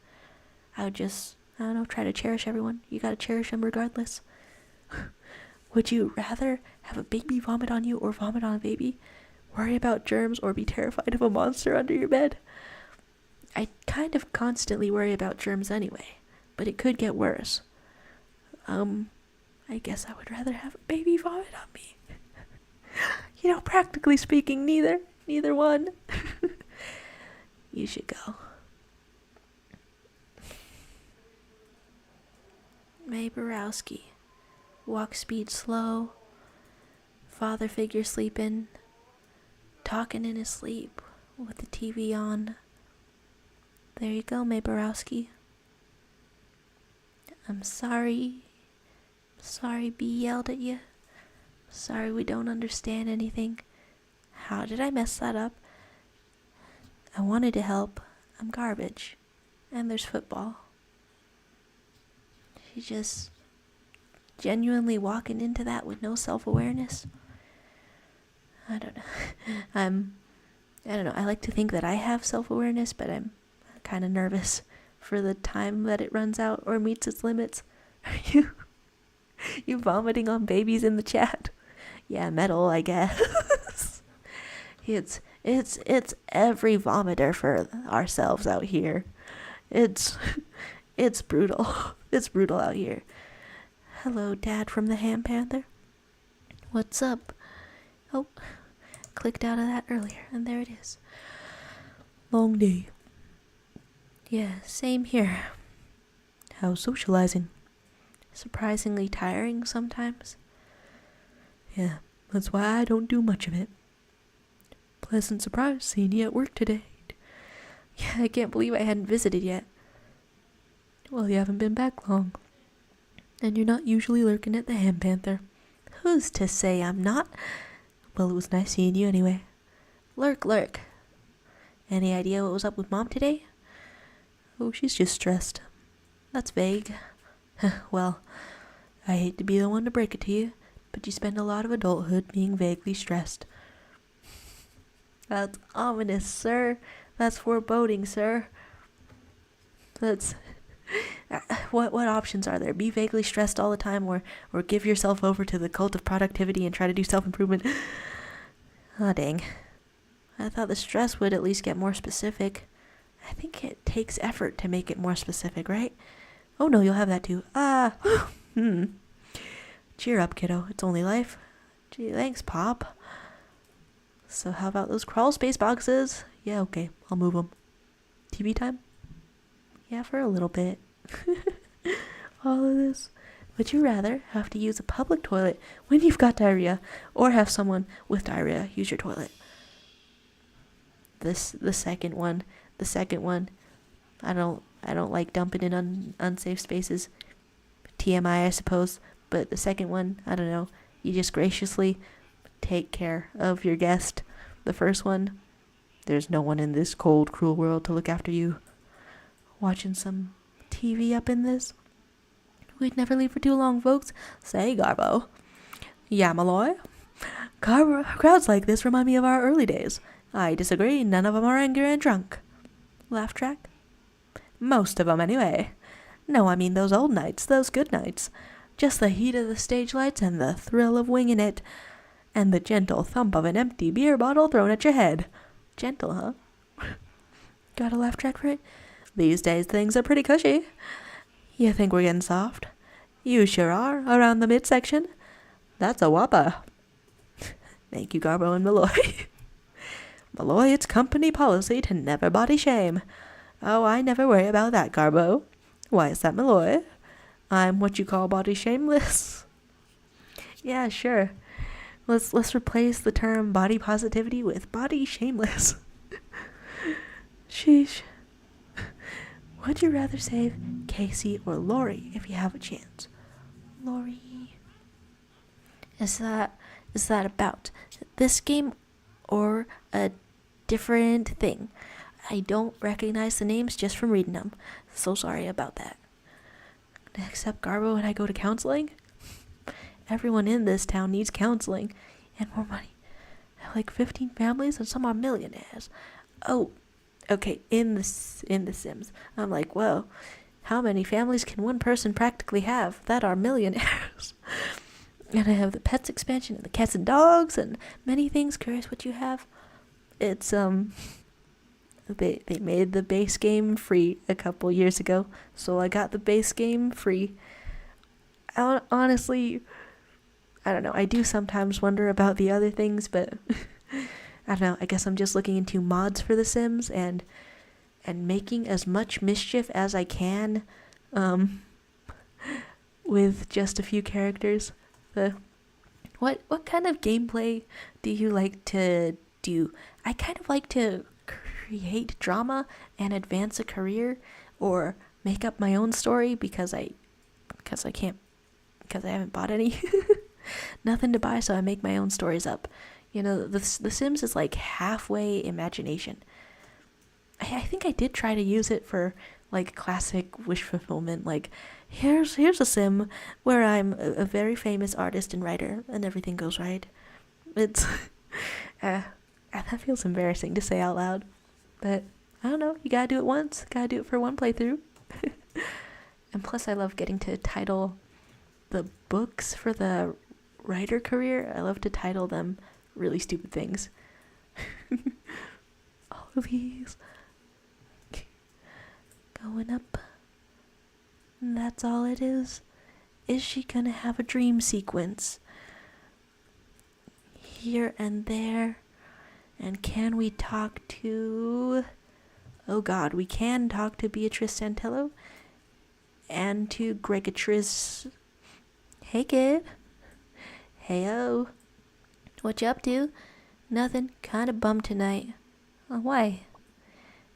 I would just, I don't know, try to cherish everyone. You gotta cherish them regardless. Would you rather have a baby vomit on you or vomit on a baby? Worry about germs or be terrified of a monster under your bed? I kind of constantly worry about germs anyway, but it could get worse. I guess I would rather have a baby vomit on me. You know, practically speaking, neither one. You should go. May Borowski. Walk speed slow. Father figure sleeping. Talking in his sleep with the TV on. There you go, May Borowski. I'm sorry. Sorry B yelled at you. Sorry we don't understand anything. How did I mess that up? I wanted to help. I'm garbage. And there's football. She just genuinely walking into that with no self-awareness. I don't know. I don't know. I like to think that I have self-awareness, but I'm kind of nervous for the time that it runs out or meets its limits. Are you vomiting on babies in the chat? Yeah, metal, I guess. It's every vomiter for ourselves out here. It's brutal. It's brutal out here. Hello, Dad from the Ham Panther. What's up? Oh, clicked out of that earlier, and there it is. Long day. Yeah, same here. How's socializing? Surprisingly tiring sometimes. Yeah, that's why I don't do much of it. Pleasant surprise seeing you at work today. Yeah, I can't believe I hadn't visited yet. Well, you haven't been back long. And you're not usually lurking at the Ham Panther. Who's to say I'm not? Well, it was nice seeing you anyway. Lurk, lurk. Any idea what was up with Mom today? Oh, she's just stressed. That's vague. Well, I hate to be the one to break it to you, but you spend a lot of adulthood being vaguely stressed. That's ominous, sir. That's foreboding, sir. That's... What options are there? Be vaguely stressed all the time, or give yourself over to the cult of productivity and try to do self-improvement? Ah, dang. I thought the stress would at least get more specific. I think it takes effort to make it more specific, right? Oh no, you'll have that too. Cheer up, kiddo. It's only life. Gee, thanks, Pop. So how about those crawl space boxes? Yeah, okay. I'll move them. TV time? Yeah, for a little bit. All of this. Would you rather have to use a public toilet when you've got diarrhea, or have someone with diarrhea use your toilet? The second one. I don't like dumping in unsafe spaces. TMI, I suppose. But the second one, I don't know. You just graciously take care of your guest. The first one, there's no one in this cold, cruel world to look after you. Watching some TV up in this? We'd never leave for too long, folks. Say, Garbo. Yeah, Malloy? Crowds like this remind me of our early days. I disagree. None of them are angry and drunk. Laugh track? Most of them, anyway. No, I mean those old nights, those good nights. Just the heat of the stage lights and the thrill of winging it. And the gentle thump of an empty beer bottle thrown at your head. Gentle, huh? Got a laugh track for it? These days things are pretty cushy. You think we're getting soft? You sure are, around the midsection. That's a whopper. Thank you, Garbo and Malloy. Malloy, it's company policy to never body shame. Oh, I never worry about that, Garbo. Why is that, Malloy? I'm what you call body shameless. Yeah, sure. Let's replace the term body positivity with body shameless. Sheesh. Would you rather save Casey or Lori if you have a chance? Lori. Is that about this game or a different thing? I don't recognize the names just from reading them. So sorry about that. Except Garbo and I go to counseling? Everyone in this town needs counseling and more money. I have like 15 families and some are millionaires. Oh, okay, in the Sims. I'm like, whoa, how many families can one person practically have that are millionaires? And I have the pets expansion and the cats and dogs and many things. Curious what you have? It's, they made the base game free a couple years ago, so I got the base game free. Honestly, I don't know. I do sometimes wonder about the other things, but I don't know. I guess I'm just looking into mods for The Sims and making as much mischief as I can, with just a few characters. What kind of gameplay do you like to do? I kind of like to create drama and advance a career, or make up my own story because I haven't bought any. Nothing to buy, so I make my own stories up. You know, the Sims is like halfway imagination. I think I did try to use it for like classic wish fulfillment. Like, here's a Sim where I'm a very famous artist and writer, and everything goes right. It's that feels embarrassing to say out loud, but I don't know. You gotta do it once. Gotta do it for one playthrough. And plus, I love getting to title the books for the writer career. I love to title them really stupid things. All of these. Going up. And that's all it is. Is she gonna have a dream sequence? Here and there. And can we talk to... Oh god, we can talk to Beatrice Santello. And to Gregatrice. Hey kid. Heyo. What you up to? Nothing. Kinda bummed tonight. Oh, why?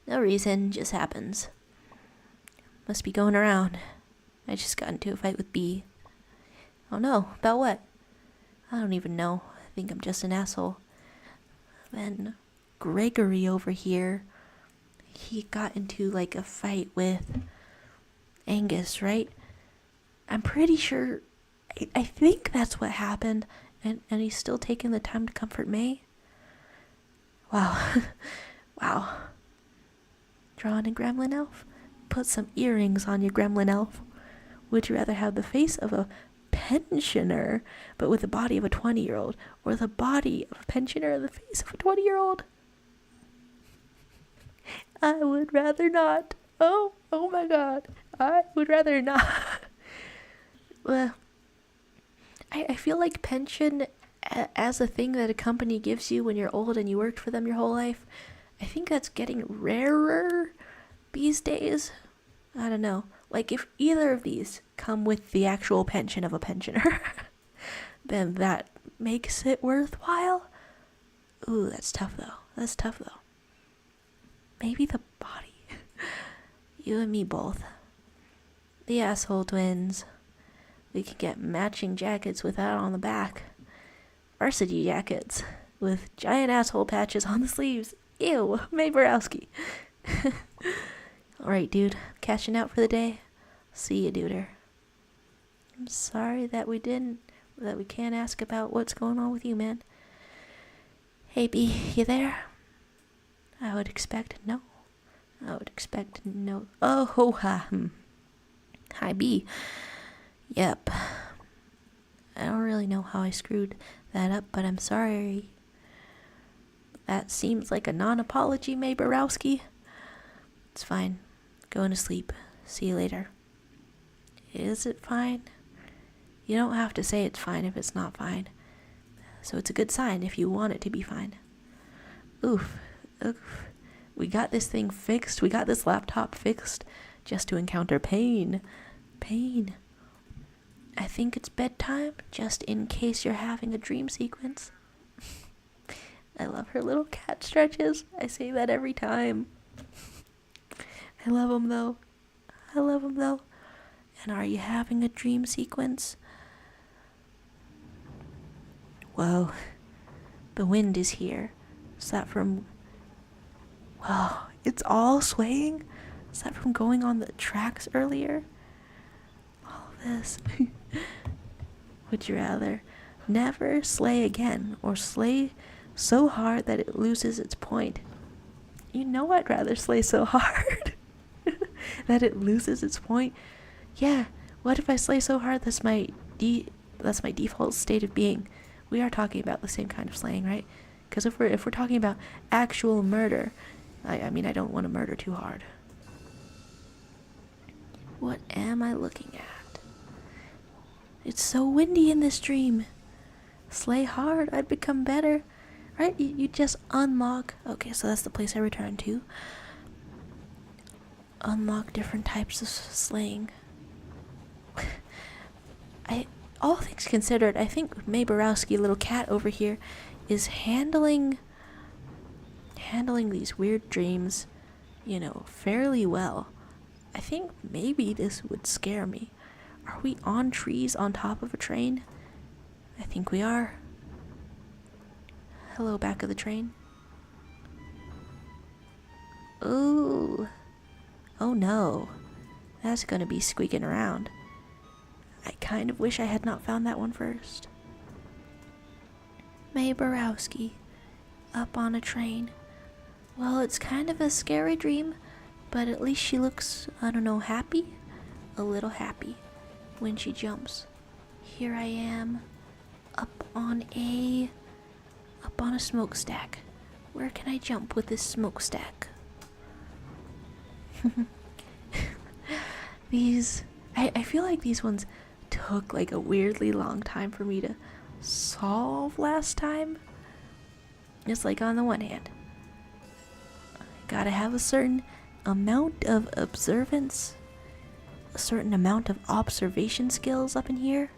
No reason. Just happens. Must be going around. I just got into a fight with B. Oh no. About what? I don't even know. think I'm just an asshole. Then Gregory over here, he got into like a fight with Angus, right? I'm pretty sure, I think that's what happened, and he's still taking the time to comfort May. Wow. Wow. Drawing a gremlin elf? Put some earrings on your gremlin elf. Would you rather have the face of a pensioner, but with the body of a 20-year-old, or the body of a pensioner and the face of a 20-year-old? I would rather not. Oh my god. I would rather not. Well, I feel like pension as a thing that a company gives you when you're old and you worked for them your whole life, I think that's getting rarer these days. I don't know. Like, if either of these come with the actual pension of a pensioner, then that makes it worthwhile. Ooh, that's tough though. Maybe the body. You and me both. The asshole twins. We can get matching jackets with that on the back. Varsity jackets with giant asshole patches on the sleeves. Ew, May Borowski. Alright, dude. Cashing out for the day. See you, duder. I'm sorry that we can't ask about what's going on with you, man. Hey, B, you there? I would expect no. Oh, ha. Hi, B. Yep. I don't really know how I screwed that up, but I'm sorry. That seems like a non-apology, May Borowski. It's fine. Going to sleep. See you later. Is it fine? You don't have to say it's fine if it's not fine. So it's a good sign if you want it to be fine. Oof. We got this thing fixed. We got this laptop fixed just to encounter pain. I think it's bedtime, just in case you're having a dream sequence. I love her little cat stretches. I say that every time. I love them though. And are you having a dream sequence? Whoa. The wind is here. Is that from... Wow, it's all swaying? Is that from going on the tracks earlier? All of this. Would you rather never slay again, or slay so hard that it loses its point? You know I'd rather slay so hard that it loses its point. Yeah, what if I slay so hard that's my default state of being? We are talking about the same kind of slaying, right? Because if we're talking about actual murder, I mean, I don't want to murder too hard. What am I looking at? It's so windy in this dream. Slay hard, I'd become better. Right? You just unlock... Okay, so that's the place I return to. Unlock different types of slaying. All things considered, I think May Borowski, little cat over here, is handling these weird dreams, fairly well. I think maybe this would scare me. Are we on trees on top of a train? I think we are. Hello, back of the train. Ooh. Oh no. That's gonna be squeaking around. I kind of wish I had not found that one first. May Borowski. Up on a train. Well, it's kind of a scary dream, but at least she looks, I don't know, happy? A little happy when she jumps. Here I am, up on a smokestack. Where can I jump with this smokestack? I feel like these ones took like a weirdly long time for me to solve last time. It's like, on the one hand, I gotta have a certain amount of observance, a certain amount of observation skills up in here.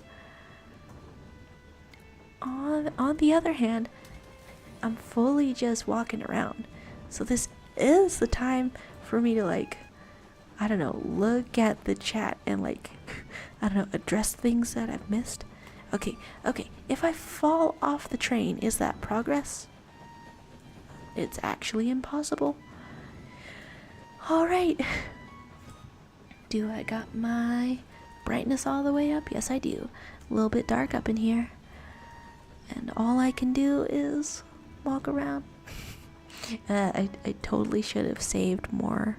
On the other hand, I'm fully just walking around. So this is the time for me to, like, I don't know, look at the chat and, like, I don't know, address things that I've missed. Okay, okay. If I fall off the train, is that progress? It's actually impossible. Alright. Do I got my brightness all the way up? Yes, I do. A little bit dark up in here. And all I can do is walk around. I totally should have saved more.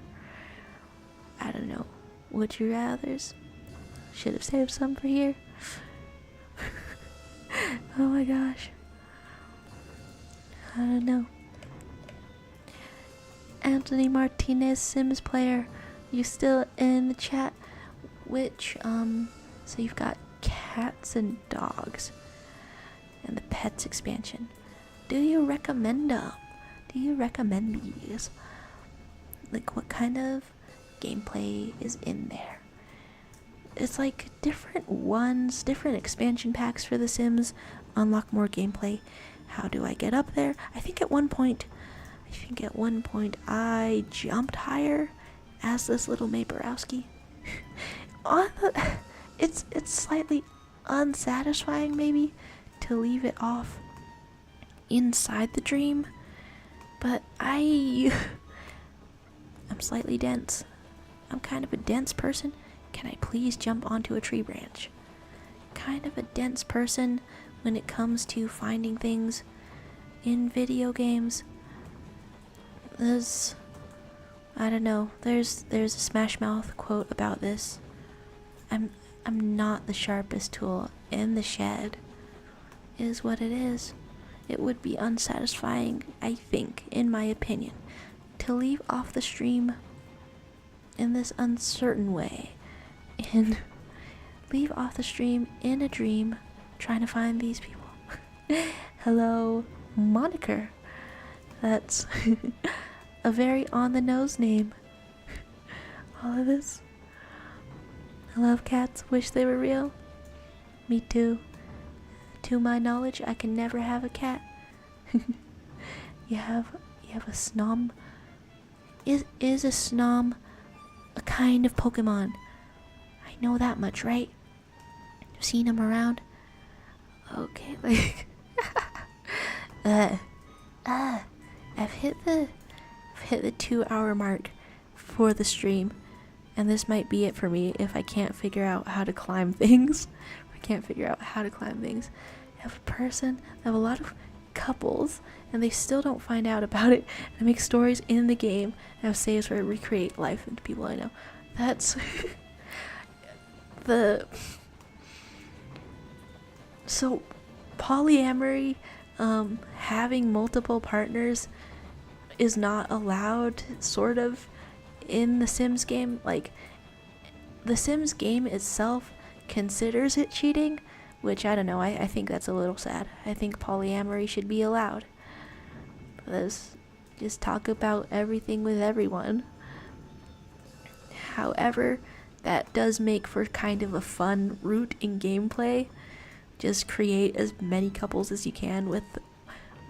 I don't know. Would you rathers? Should have saved some for here. Oh my gosh. I don't know. Anthony Martinez, Sims player, you still in the chat? Which, so you've got cats and dogs. And the pets expansion. Do you recommend them? Do you recommend these? Like, what kind of gameplay is in there? It's like different ones, different expansion packs for The Sims unlock more gameplay. How do I get up there? I think at one point I jumped higher as this little Maborowski. It's slightly unsatisfying maybe to leave it off inside the dream, but I'm slightly dense. I'm kind of a dense person. Can I please jump onto a tree branch? Kind of a dense person when it comes to finding things in video games. I don't know, there's a Smash Mouth quote about this. I'm not the sharpest tool in the shed, is what it is. It would be unsatisfying, I think, in my opinion, to leave off the stream in this uncertain way. And leave off the stream in a dream trying to find these people. Hello, Moniker. That's a very on-the-nose name. All of this. I love cats. Wish they were real. Me too. To my knowledge, I can never have a cat. You have a snom. Is a snom a kind of Pokemon? I know that much, right? I've seen them around. Okay, like I've hit the 2-hour mark for the stream, and this might be it for me if I can't figure out how to climb things. I have a lot of couples, and they still don't find out about it. I make stories in the game. I have saves where I recreate life into people I know. That's so polyamory, having multiple partners is not allowed, sort of, in the Sims game. Like, the Sims game itself considers it cheating, which I don't know, I think that's a little sad. I think polyamory should be allowed. Let's just talk about everything with everyone. However, that does make for kind of a fun route in gameplay. Just create as many couples as you can with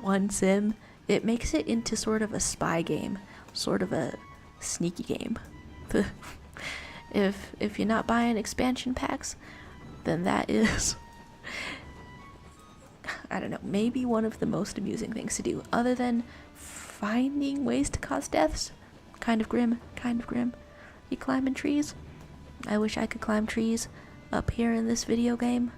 one sim. It makes it into sort of a spy game, sort of a sneaky game. If you're not buying expansion packs, then that is, I don't know, maybe one of the most amusing things to do, other than finding ways to cause deaths. Kind of grim. You climbing trees? I wish I could climb trees up here in this video game.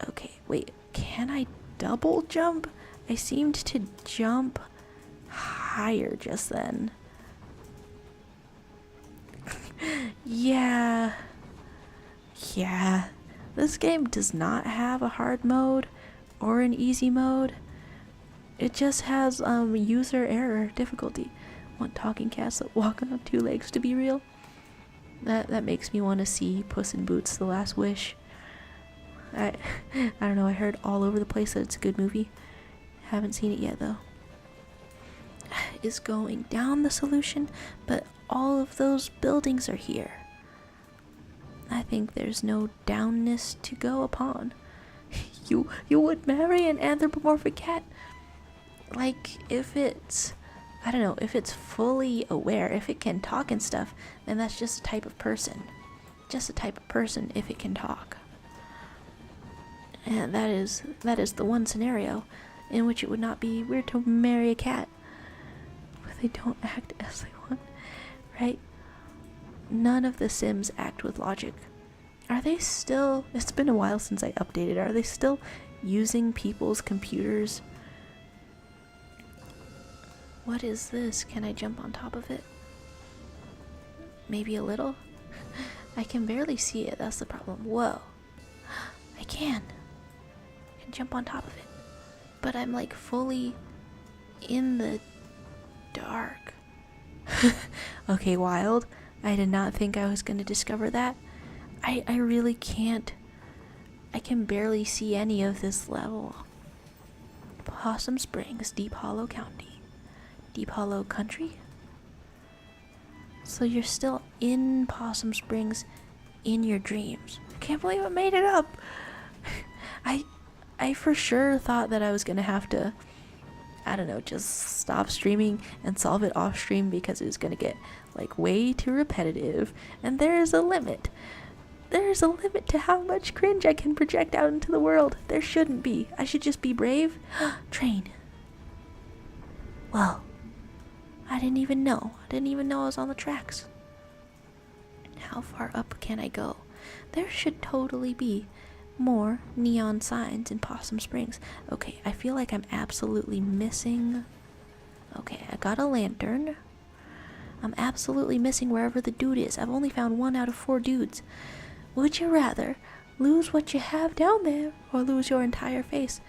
Okay, wait, can I double jump? I seemed to jump higher just then. Yeah, this game does not have a hard mode or an easy mode. It just has user error difficulty. Want talking cats that walk on 2 legs to be real? That makes me want to see Puss in Boots: The Last Wish. I don't know, I heard all over the place that it's a good movie. Haven't seen it yet though. Is going down the solution, but all of those buildings are here. I think there's no downness to go upon. You would marry an anthropomorphic cat? Like, if it's, I don't know, if it's fully aware, if it can talk and stuff, then that's just a type of person. Just a type of person if it can talk. And that is the one scenario in which it would not be weird to marry a cat. But they don't act as they want, right? None of the Sims act with logic. Are they still, it's been a while since I updated, are they still using people's computers? What is this? Can I jump on top of it? Maybe a little? I can barely see it, that's the problem. Whoa. I can jump on top of it. But I'm like fully in the dark. Okay, wild. I did not think I was going to discover that. I really can't. I can barely see any of this level. Possum Springs, Deep Hollow County. Deep Hollow Country? So you're still in Possum Springs in your dreams. I can't believe I made it up. I for sure thought that I was gonna have to, I don't know, just stop streaming and solve it off stream because it was gonna get like way too repetitive, and there is a limit. There is a limit to how much cringe I can project out into the world. There shouldn't be. I should just be brave. Train. Well, I didn't even know. I was on the tracks. How far up can I go? There should totally be more neon signs in Possum Springs. Okay, I feel like I'm absolutely missing. Okay, I got a lantern. I'm absolutely missing wherever the dude is. I've only found 1 out of 4 dudes. Would you rather lose what you have down there or lose your entire face?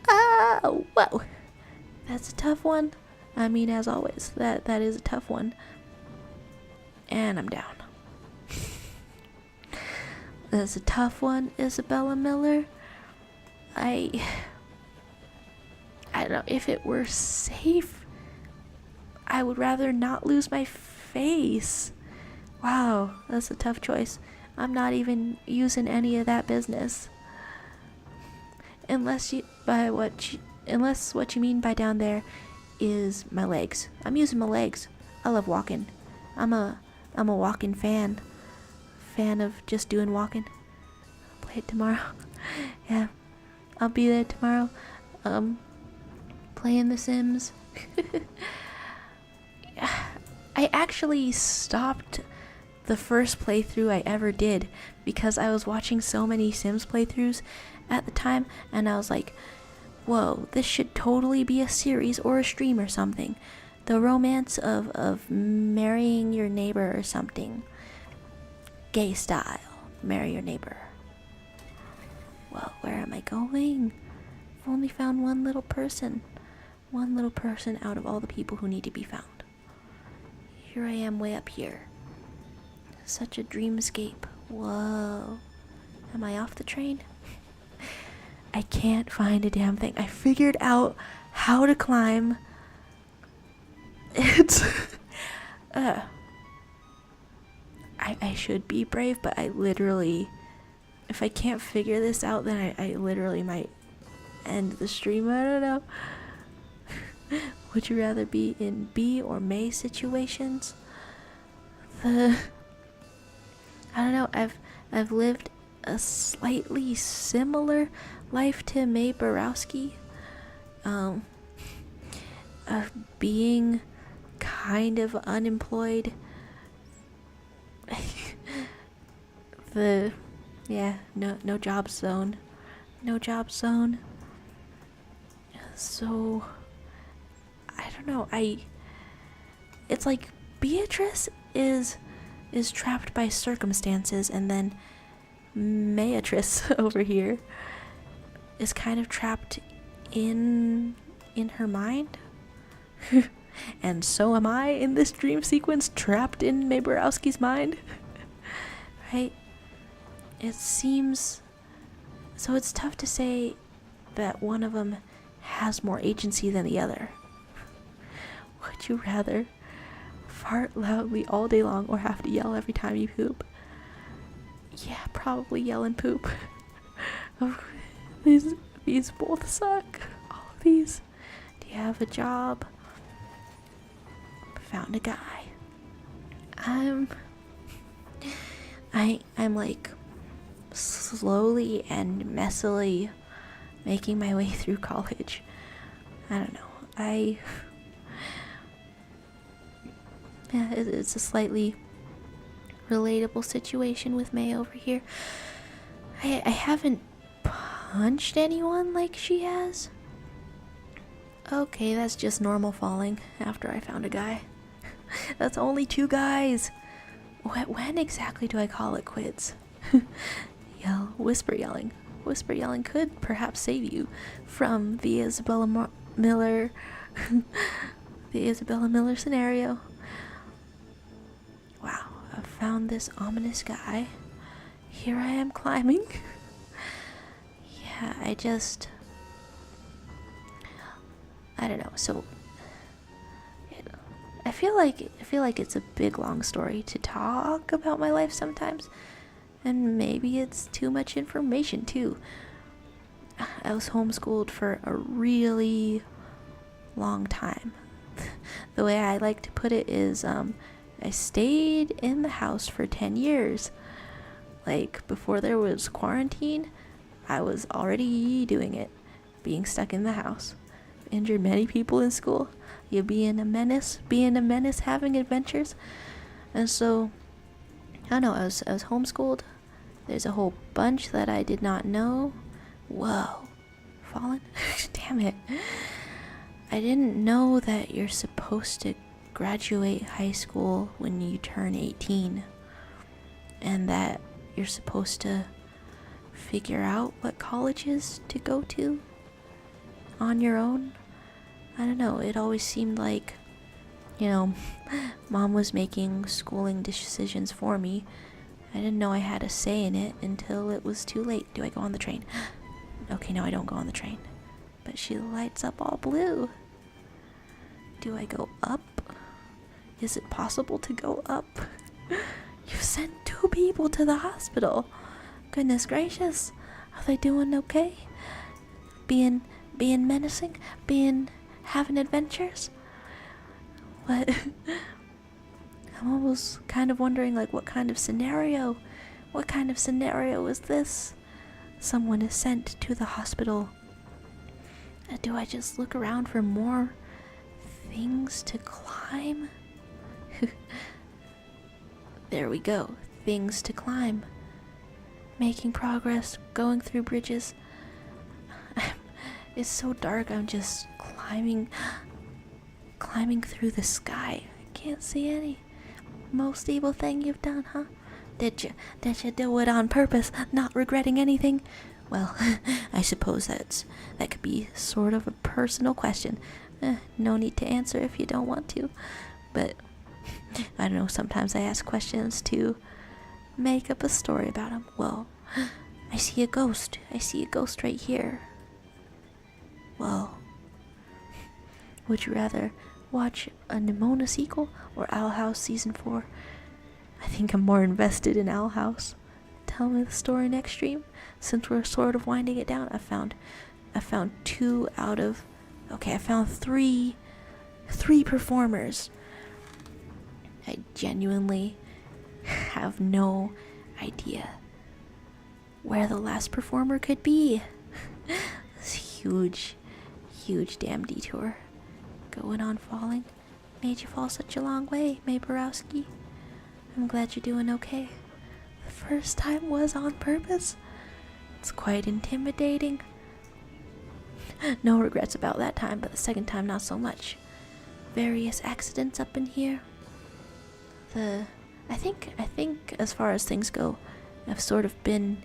Oh, whoa. That's a tough one. I mean, as always, that is a tough one. And I'm down. That's a tough one, Isabella Miller. I don't know, if it were safe, I would rather not lose my face. Wow, that's a tough choice. I'm not even using any of that business. Unless what you mean by down there is my legs. I'm using my legs. I love walking. I'm a walking fan. Fan of just doing walking. I'll play it tomorrow. Yeah, I'll be there tomorrow. Playing The Sims. I actually stopped the first playthrough I ever did because I was watching so many Sims playthroughs at the time, and I was like, whoa, this should totally be a series or a stream or something. The romance of marrying your neighbor or something. Gay style. Marry your neighbor. Well, where am I going? I've only found one little person. One little person out of all the people who need to be found. Here I am way up here. Such a dreamscape. Whoa. Am I off the train? I can't find a damn thing. I figured out how to climb. It's I should be brave, but I literally, if I can't figure this out, then I literally might end the stream. I don't know. Would you rather be in B or May situations? I don't know. I've lived a slightly similar life to May Borowski. Of being kind of unemployed. No job zone. No job zone. So I don't know. It's like Beatrice is trapped by circumstances, and then Beatrice over here is kind of trapped in her mind. And so am I in this dream sequence, trapped in May Borowski's mind. Right? It seems so. It's tough to say that one of them has more agency than the other. Would you rather fart loudly all day long or have to yell every time you poop? Yeah, probably yell and poop. These both suck. All of these. Do you have a job? Found a guy. I'm like slowly and messily making my way through college. I don't know. Yeah, it's a slightly relatable situation with May over here. I haven't punched anyone like she has. Okay, that's just normal falling after I found a guy. That's only 2 guys. When exactly do I call it quits? Whisper yelling. Whisper yelling could perhaps save you from the Isabella Miller the Isabella Miller scenario. Wow, I found this ominous guy. Here I am climbing. Yeah, I don't know. So I feel like it's a big long story to talk about my life sometimes. And maybe it's too much information too. I was homeschooled for a really long time. The way I like to put it is I stayed in the house for 10 years. Like, before there was quarantine, I was already doing it. Being stuck in the house. Injured many people in school. You being a menace, having adventures. And so, I don't know, I was homeschooled. There's a whole bunch that I did not know. Whoa. Fallen? Damn it. I didn't know that you're supposed to graduate high school when you turn 18. And that you're supposed to figure out what colleges to go to on your own. I don't know, it always seemed like, Mom was making schooling decisions for me. I didn't know I had a say in it until it was too late. Do I go on the train? Okay, no, I don't go on the train. But she lights up all blue. Do I go up? Is it possible to go up? You sent 2 people to the hospital. Goodness gracious. Are they doing okay? Being menacing? Having adventures? What? I'm almost kind of wondering, like, what kind of scenario is this? Someone is sent to the hospital. Do I just look around for more things to climb? There we go. Things to climb. Making progress, going through bridges. It's so dark, I'm just climbing through the sky. I can't see any. Most evil thing you've done, huh? Did you do it on purpose, not regretting anything? Well, I suppose that could be sort of a personal question. No need to answer if you don't want to. But, I don't know, sometimes I ask questions to make up a story about them. Well, I see a ghost. Right here. Well, would you rather watch a Nimona sequel or Owl House Season 4? I think I'm more invested in Owl House. Tell me the story next stream. Since we're sort of winding it down, I found 2 out of... Okay, I found 3 performers. I genuinely have no idea where the last performer could be. This huge damn detour. Going on falling. Made you fall such a long way, May Borowski. I'm glad you're doing okay. The first time was on purpose. It's quite intimidating. No regrets about that time, but the second time not so much. Various accidents up in here. I think as far as things go, I've sort of been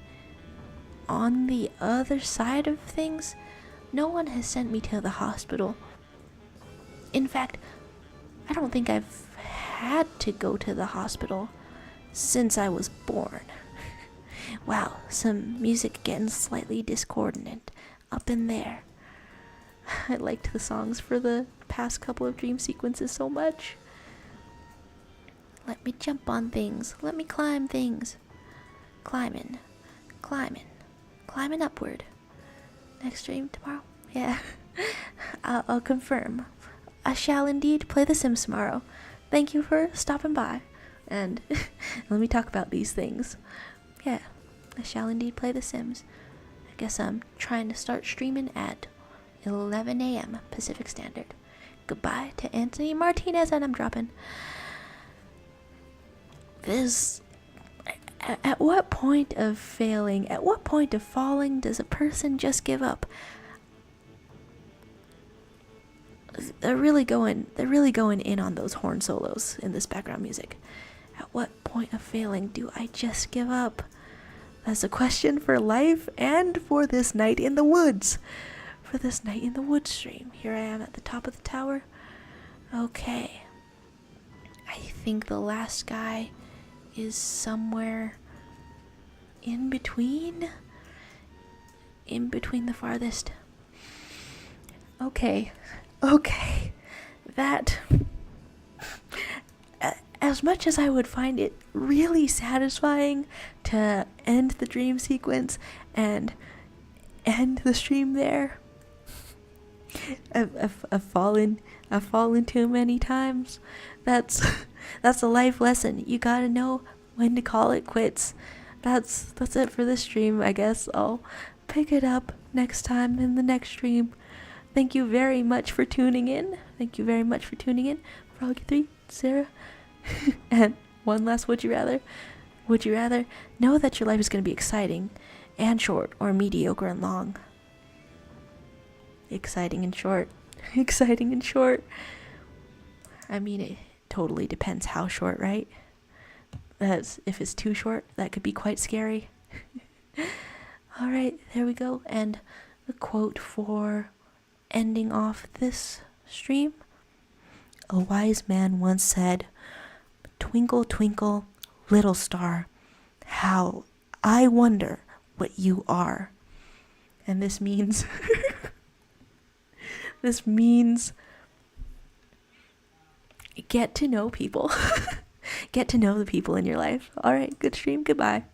on the other side of things. No one has sent me to the hospital. In fact, I don't think I've had to go to the hospital since I was born. Wow, some music getting slightly discordant up in there. I liked the songs for the past couple of dream sequences so much. Let me jump on things. Let me climb things. Climbing upward. Next stream tomorrow? Yeah. I'll confirm. I shall indeed play The Sims tomorrow. Thank you for stopping by. And let me talk about these things. Yeah. I shall indeed play The Sims. I guess I'm trying to start streaming at 11 a.m. Pacific Standard. Goodbye to Anthony Martinez, and I'm dropping. This. At what point of failing, at what point of falling does a person just give up? They're really going in on those horn solos in this background music. At what point of failing do I just give up? That's a question for life and for this night in the woods. For this night in the woods stream. Here I am at the top of the tower. Okay. I think the last guy is somewhere in between the farthest. Okay, that, as much as I would find it really satisfying to end the dream sequence and end the stream there, I've fallen too many times. That's a life lesson. You gotta know when to call it quits. That's it for this stream. I guess I'll pick it up next time in the next stream. Thank you very much for tuning in. Froggy3, Sarah. And one last would you rather? Would you rather know that your life is going to be exciting and short, or mediocre and long? Exciting and short. Exciting and short. I mean, it totally depends how short, right? If it's too short, that could be quite scary. Alright, there we go. And the quote for ending off this stream. A wise man once said, "Twinkle, twinkle, little star, how I wonder what you are." And this means get to know people. Get to know the people in your life. Alright, good stream, goodbye.